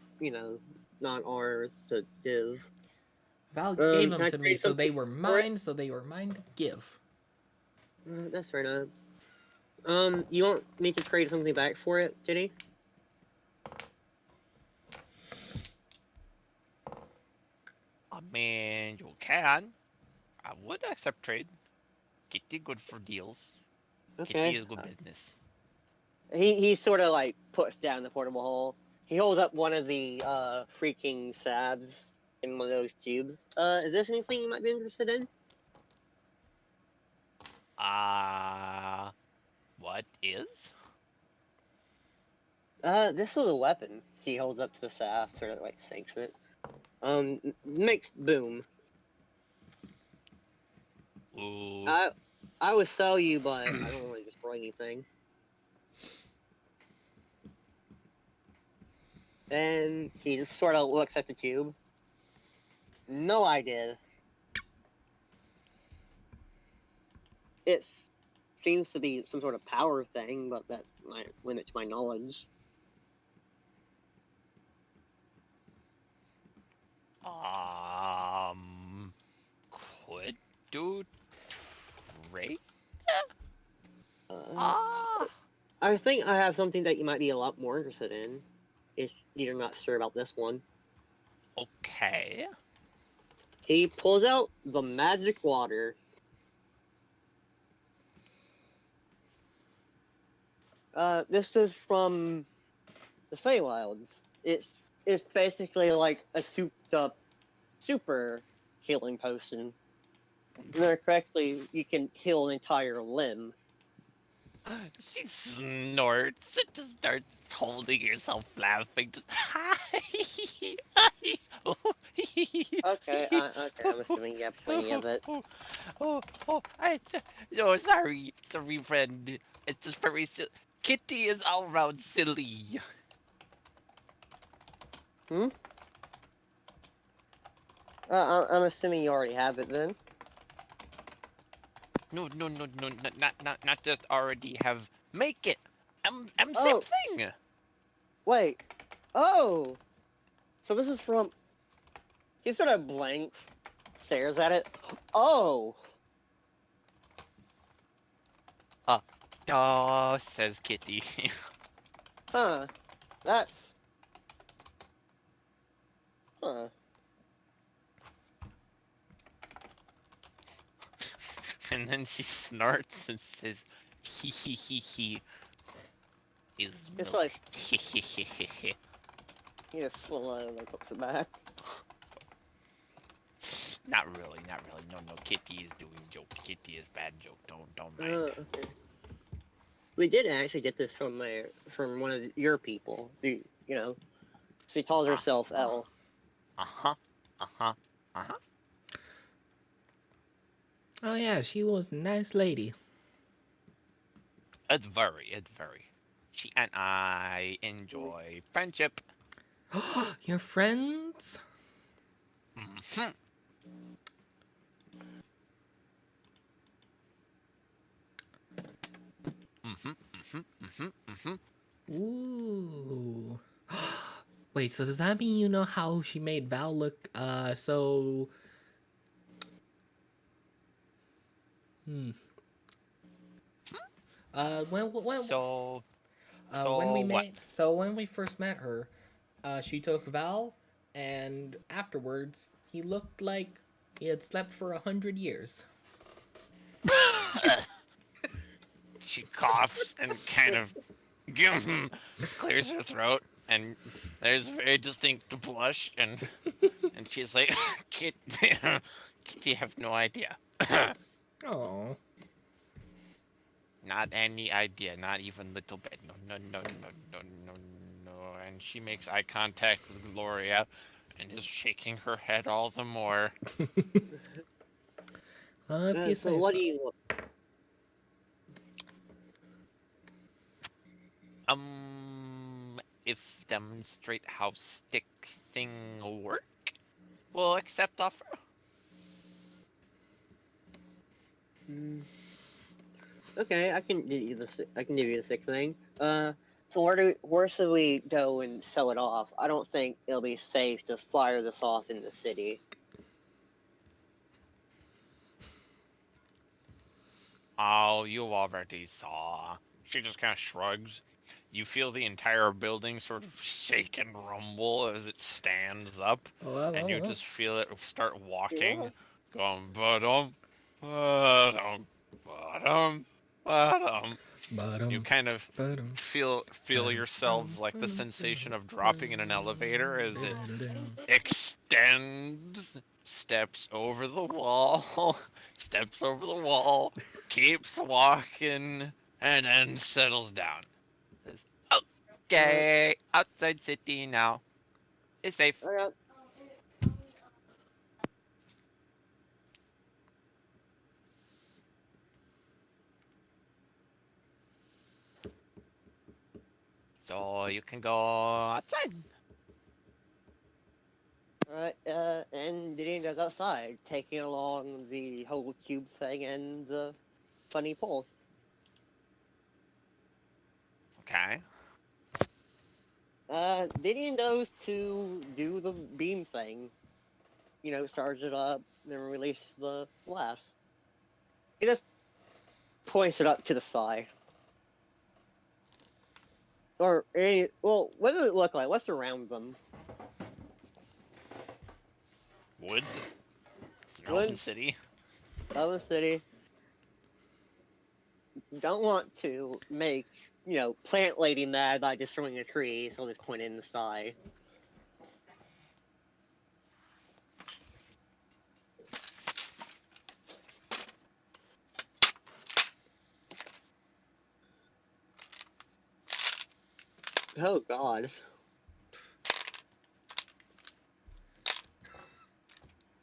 not ours to give. Val gave Can them I to me, trade so something they were for it? mine. So they were mine to give. That's fair enough. You want me to trade something back for it, Kitty? I mean, you can. I would accept trade. Kitty good for deals. Kitty Okay. is good business. He sort of like puts down the portable hole. He holds up one of the freaking sabs in one of those tubes. Is this anything you might be interested in? What is? This is a weapon. He holds up to the shaft, sort of like sinks it. Makes boom. Ooh. I would sell you, but I don't want to destroy anything. And he just sort of looks at the tube. No idea. It seems to be some sort of power thing, but that's my limit to my knowledge. Could do trade? Uh, Ah. I think I have something that you might be a lot more interested in. If you're not sure about this one. Okay. He pulls out the magic water. This is from the Feywilds. It's basically like a souped up super healing potion. Remember correctly, you can heal an entire limb. She snorts and just starts holding herself laughing. Just Okay, I'm assuming you have plenty of it. No, sorry, friend. It's just very silly. Kitty is all around silly. Hmm? I'm assuming you already have it then. No, not just already have. Make it. I'm same Oh. thing. Wait. Oh! So this is from... He sort of blanks, stares at it. Oh! Oh, says Kitty. Huh. That's... Huh. And then she snorts and says, he is It's milk. like... He just slowly puts it back. Not really. No, Kitty is doing joke. Kitty is bad joke. Don't mind. Okay. We did actually get this from one of your people. She calls herself Elle. Uh-huh. Oh yeah, she was a nice lady. It's very. She and I enjoy friendship. Your friends? Mm-hmm. Ooh. Wait, so does that mean you know how she made Val look so when when we first met her, she took Val, and afterwards he looked like he had slept for 100 years. She coughs and kind of clears her throat, and there's a very distinct blush, and she's like, Kitty, you have no idea. Oh. Not any idea, not even little bit. No. and she makes eye contact with Gloria and is shaking her head all the more. If you So say what so. do you want? If demonstrate how stick thing work, we'll accept offer. Okay, I can give you I can give you the sick thing. So where should we go and sell it off? I don't think it'll be safe to fire this off in the city. Oh, you already saw. She just kind of shrugs. You feel the entire building sort of shake and rumble as it stands up, and you just feel it start walking, going ba-dum, ba-dum, ba-dum, ba-dum. You kind of feel yourselves like the sensation of dropping in an elevator as it extends, steps over the wall, steps over the wall, keeps walking, and then settles down. Says, okay, outside city now. It's safe. Okay. So you can go outside. Alright, and Gideon goes outside, taking along the whole cube thing and the funny pole. Okay. Gideon goes to do the beam thing. You know, charge it up, then release the blast. He just points it up to the side. Or any, well, what does it look like? What's around them? Woods. It's an Woods. open city. Elven City. Don't want to make, you know, Plant Lady mad by destroying a tree, so I'll just point it in the sky. Oh god.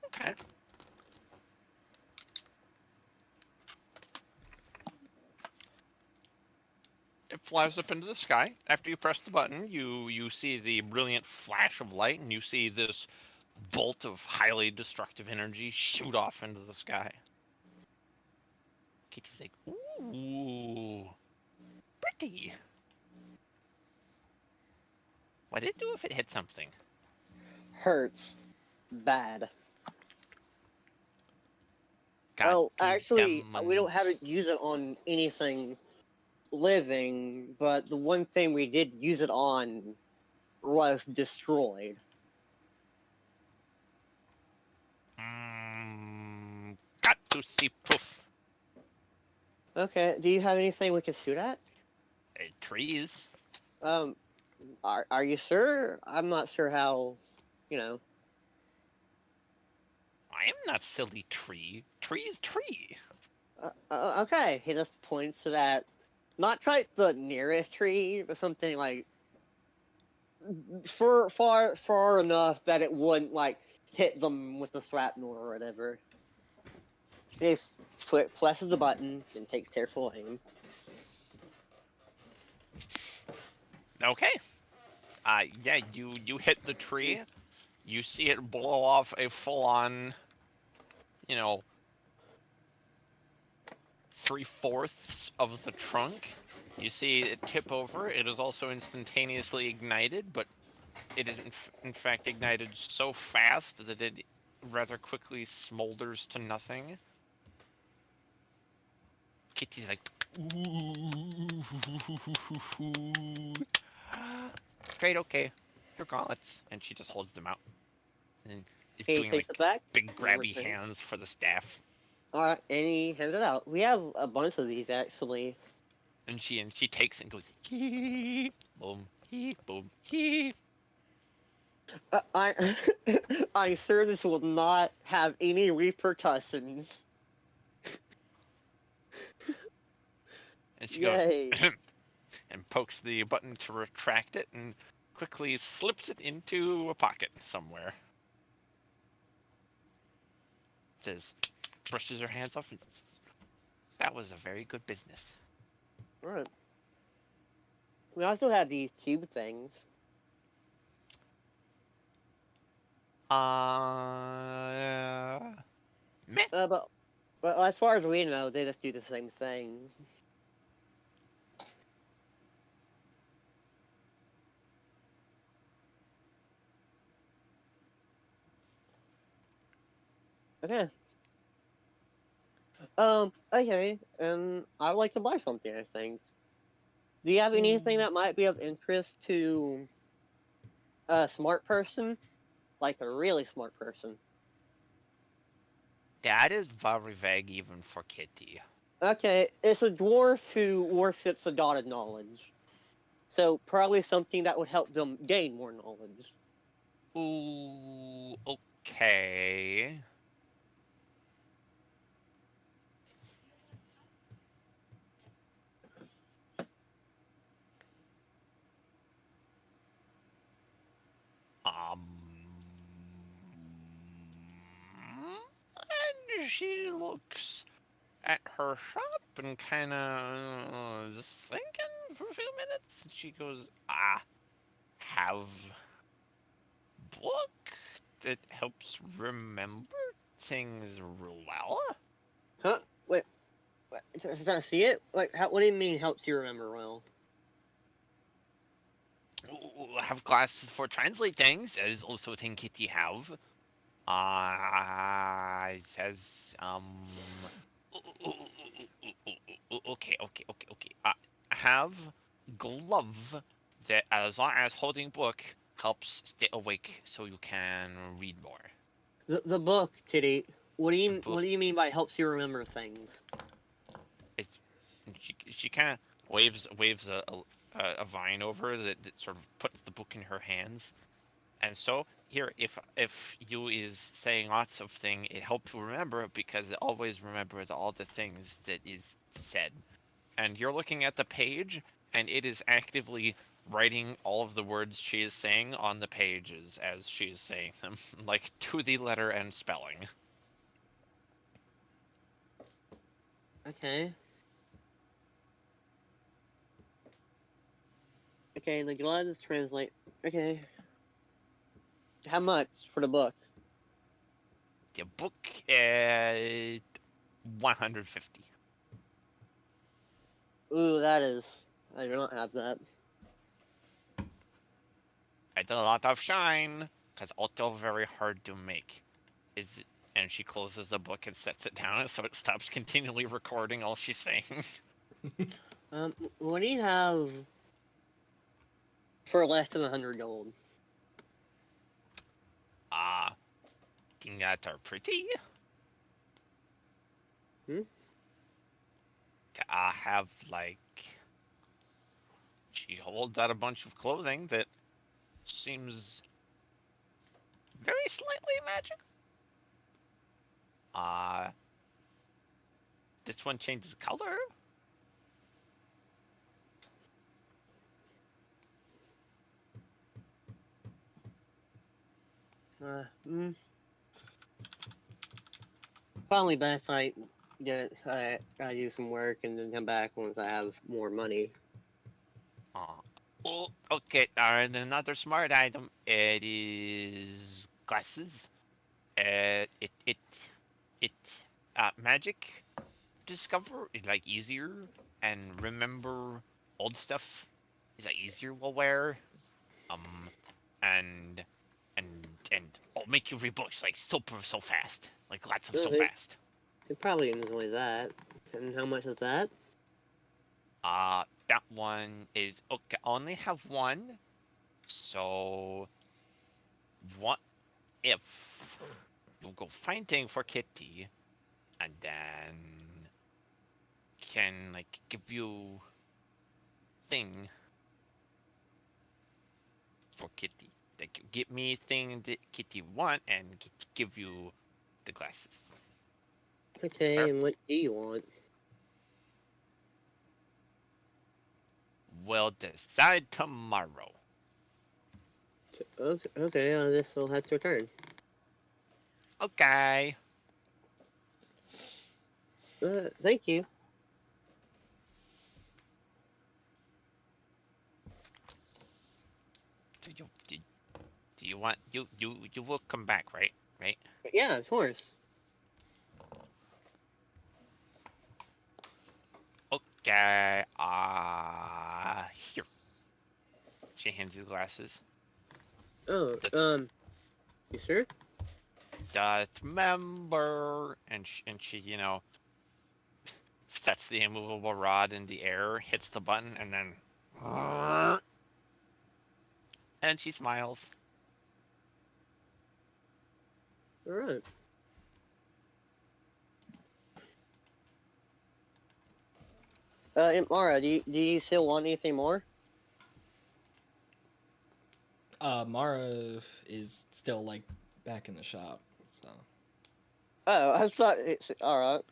Okay. It flies up into the sky. After you press the button, you see the brilliant flash of light, and you see this bolt of highly destructive energy shoot off into the sky. Kitty's like, ooh, pretty. What'd it do if it hit something? Hurts. Bad. God Well, actually, we don't have damn. it use it on anything living, but the one thing we did use it on was destroyed. Got to see proof. Okay, do you have anything we can shoot at? Trees. Are you sure? I'm not sure how, you know. I am not silly tree. Tree is tree. Okay, he just points to that, not quite the nearest tree, but something like far enough that it wouldn't like hit them with the shrapnel or whatever. He just presses the button and takes careful aim. Okay. Yeah, you hit the tree. You see it blow off a full-on, you know, 3/4 of the trunk. You see it tip over. It is also instantaneously ignited, but it is in fact ignited so fast that it rather quickly smolders to nothing. Kitty's like, great, okay, your gauntlets, and she just holds them out, and is He doing takes like it back. big grabby Everything. hands for the staff. Alright, and he hands it out. We have a bunch of these actually. And she takes it and goes, hee, boom, hee, boom, hee. I I'm sure this will not have any repercussions. And she Yay. goes and pokes the button to retract it and quickly slips it into a pocket somewhere. Says, brushes her hands off and says, that was a very good business. Alright. We also have these cube things. Meh. But as far as we know, they just do the same thing. Okay. Okay, and I'd like to buy something, I think. Do you have anything that might be of interest to a smart person? Like a really smart person? That is very vague even for Kitty. Okay, it's a dwarf who worships a god of knowledge. So probably something that would help them gain more knowledge. Ooh, okay. And she looks at her shop and kind of just thinking for a few minutes. And she goes, have book that helps remember things well? Huh? Wait, did I see it? Like, what do you mean helps you remember well? Have glasses for translate things, as also thing Kitty have. It says, okay. Have glove that, as long as holding book, helps stay awake so you can read more. The book, Kitty. What do The you book, what do you mean by helps you remember things? it's, she kind of waves a vine over that sort of puts the book in her hands. And so here, if you is saying lots of thing, it helps you remember because it always remembers all the things that is said. And you're looking at the page, and it is actively writing all of the words she is saying on the pages as she is saying them, like to the letter and spelling. Okay. Okay, the glasses translate. Okay. How much for the book? The book, 150. Ooh, that is. I do not have that. I did a lot of shine, because auto very hard to make. And she closes the book and sets it down so it stops continually recording all she's saying. What do you have for less than 100 gold? Things that are pretty. Hmm? I have, like, she holds out a bunch of clothing that seems very slightly magical. This one changes color. Probably best I I do some work and then come back once I have more money. Oh, okay. And another smart item. It is glasses. It magic discover is like easier, and remember old stuff is like easier while wear. And and I'll make you read books like super so fast, like lots of so They fast. probably enjoy that. And how much is that? That one is okay. I only have one, so what if you go fighting for Kitty, and then can like give you thing for Kitty. Like give me thing that Kitty want and give you the glasses. Okay, Fair? and what do you want? We'll decide tomorrow. Okay, this will have to return. Okay. Thank you. Do you want you will come back, right? Right? Yeah, of course. Okay. Here. She hands you the glasses. Oh, The you sure? Doth member, and she sets the immovable rod in the air, hits the button, and then and she smiles. All right. And Mara, do you still want anything more? Mara is still like back in the shop, so. Oh, I thought it's all right.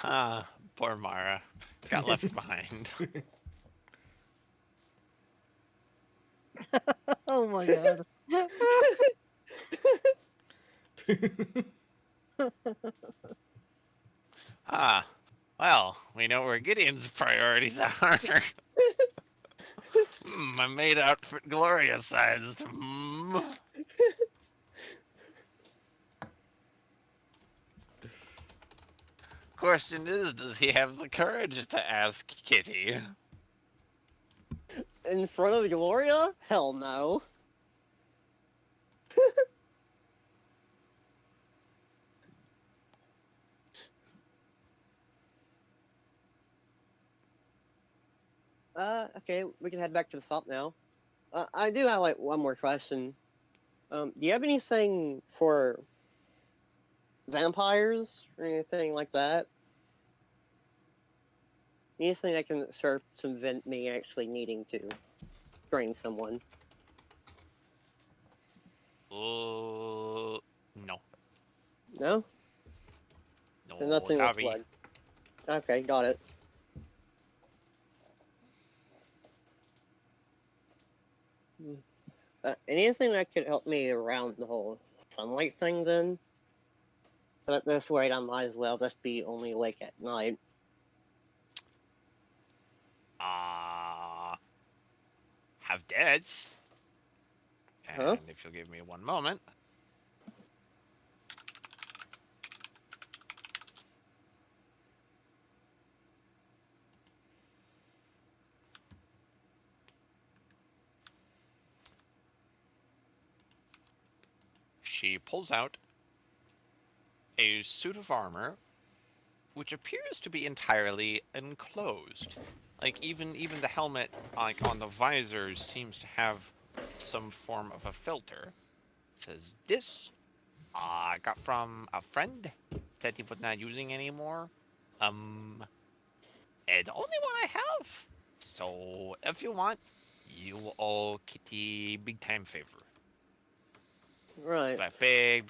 Ah, poor Mara got left behind. Oh my god. Ah, well, we know where Gideon's priorities are. My maid outfit Gloria sized. Question is, does he have the courage to ask Kitty? In front of Gloria? Hell no. Okay, we can head back to the shop now. I do have like one more question. Do you have anything for vampires or anything like that? Anything that can serve to prevent me actually needing to drain someone? No. No? No, So nothing with sorry. blood. Okay, got it. Anything that could help me around the whole sunlight thing then? But at this rate, I might as well just be only awake at night. Have dads. And Huh? if you'll give me one moment. She pulls out a suit of armor, which appears to be entirely enclosed. Like even the helmet, like on the visors, seems to have some form of a filter. It says this I got from a friend that he was not using anymore. It's the only one I have. So if you want, you owe Kitty big time favor. Right. Like big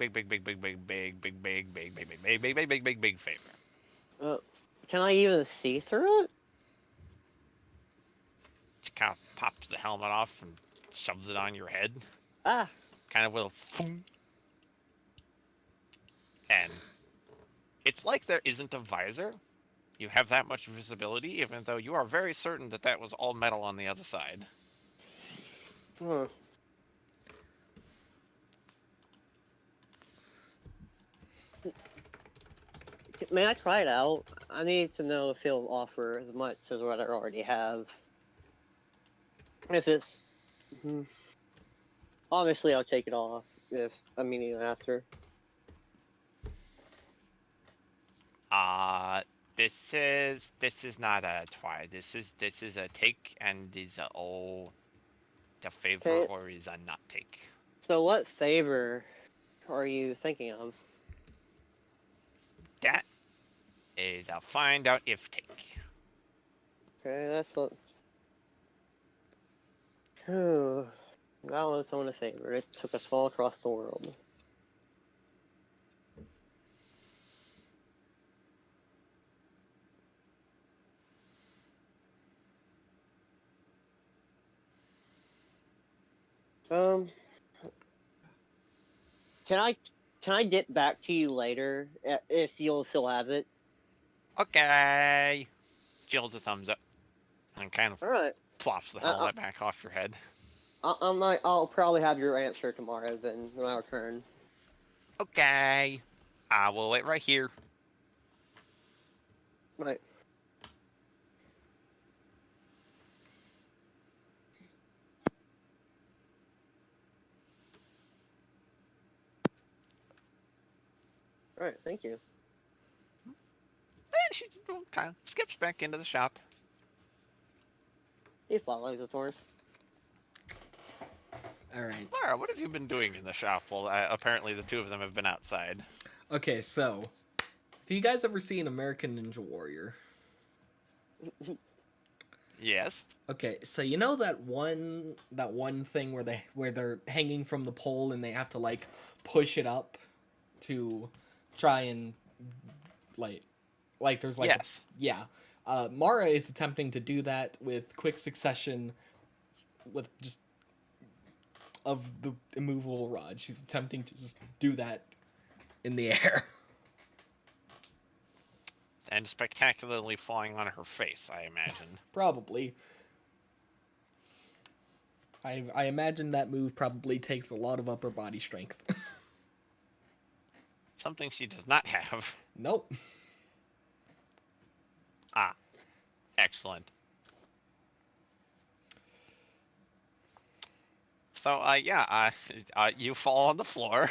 favor. Can I even see through it? She kind of pops the helmet off and shoves it on your head. Ah, Kind of with a thump. And it's like there isn't a visor. You have that much visibility, even though you are very certain that that was all metal on the other side. huh. May I try it out? I need to know if it'll offer as much as what I already have. If it's... Obviously, I'll take it off if I'm meeting after. This is not a try. This is a take, and is a the favor Okay. or is a not take. So what favor are you thinking of? That is a find out if take. Okay, that's what... Whew. That was on a favor. It took us all across the world. Um, can I get back to you later if you'll still have it? Okay. She holds a thumbs up and kind of All right. plops the I, helmet back off your head. I'll probably have your answer tomorrow then when I return. Okay. I will wait right here. Right. All right. Thank you. And she kind of skips back into the shop. He follows, of course. All right. Laura, what have you been doing in the shop? Well, apparently the two of them have been outside. Okay, so have you guys ever seen American Ninja Warrior? Yes. Okay, so you know that one thing where they're hanging from the pole and they have to like push it up to try and like there's like Yes. yeah. Mara is attempting to do that with quick succession with just of the immovable rod. She's attempting to just do that in the air. And spectacularly falling on her face, I imagine. Probably. I imagine that move probably takes a lot of upper body strength. Something she does not have. Nope. Ah, excellent. So, yeah, you fall on the floor.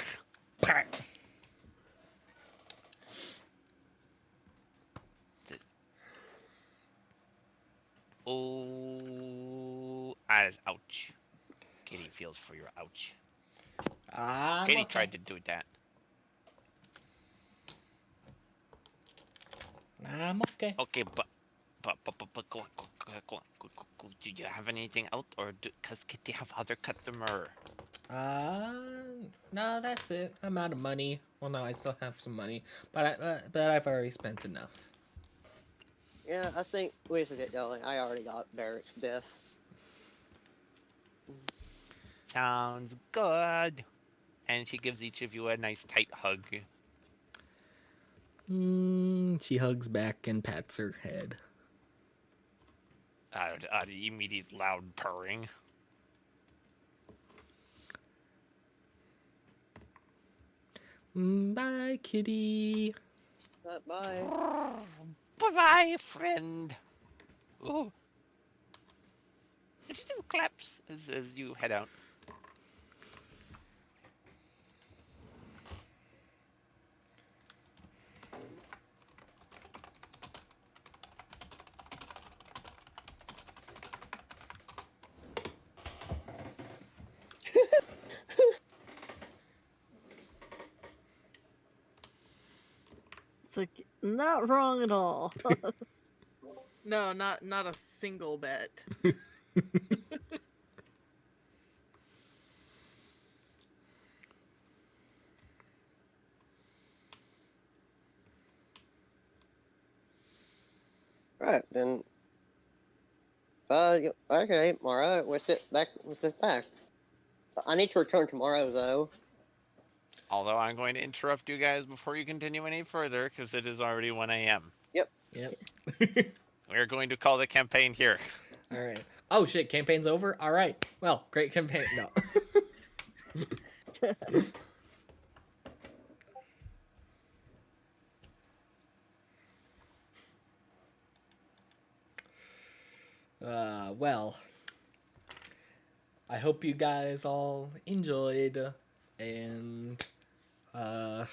Oh, ouch. Kitty feels for your ouch. Kitty tried to do that. I'm okay. Okay, but go on. Do you have anything out, or does Kitty have other customer? No, that's it. I'm out of money. Well, no, I still have some money, but I've already spent enough. Yeah, I think we should get going. I already got Barrick's death. Sounds good. And she gives each of you a nice tight hug. She hugs back and pats her head. The immediate loud purring. Bye, kitty. Bye. Bye-bye, friend. Oh. Did you do claps as you head out? It's like not wrong at all. No, not a single bit. Right then. Okay, Mara, what's it back? What's it back? I need to return tomorrow, though. Although I'm going to interrupt you guys before you continue any further, because it is already 1 a.m. Yep. We're going to call the campaign here. All right. Oh shit! Campaign's over. All right. Well, great campaign. No. Well, I hope you guys all enjoyed, and yeah,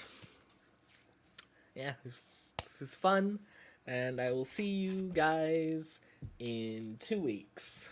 it was fun, and I will see you guys in 2 weeks.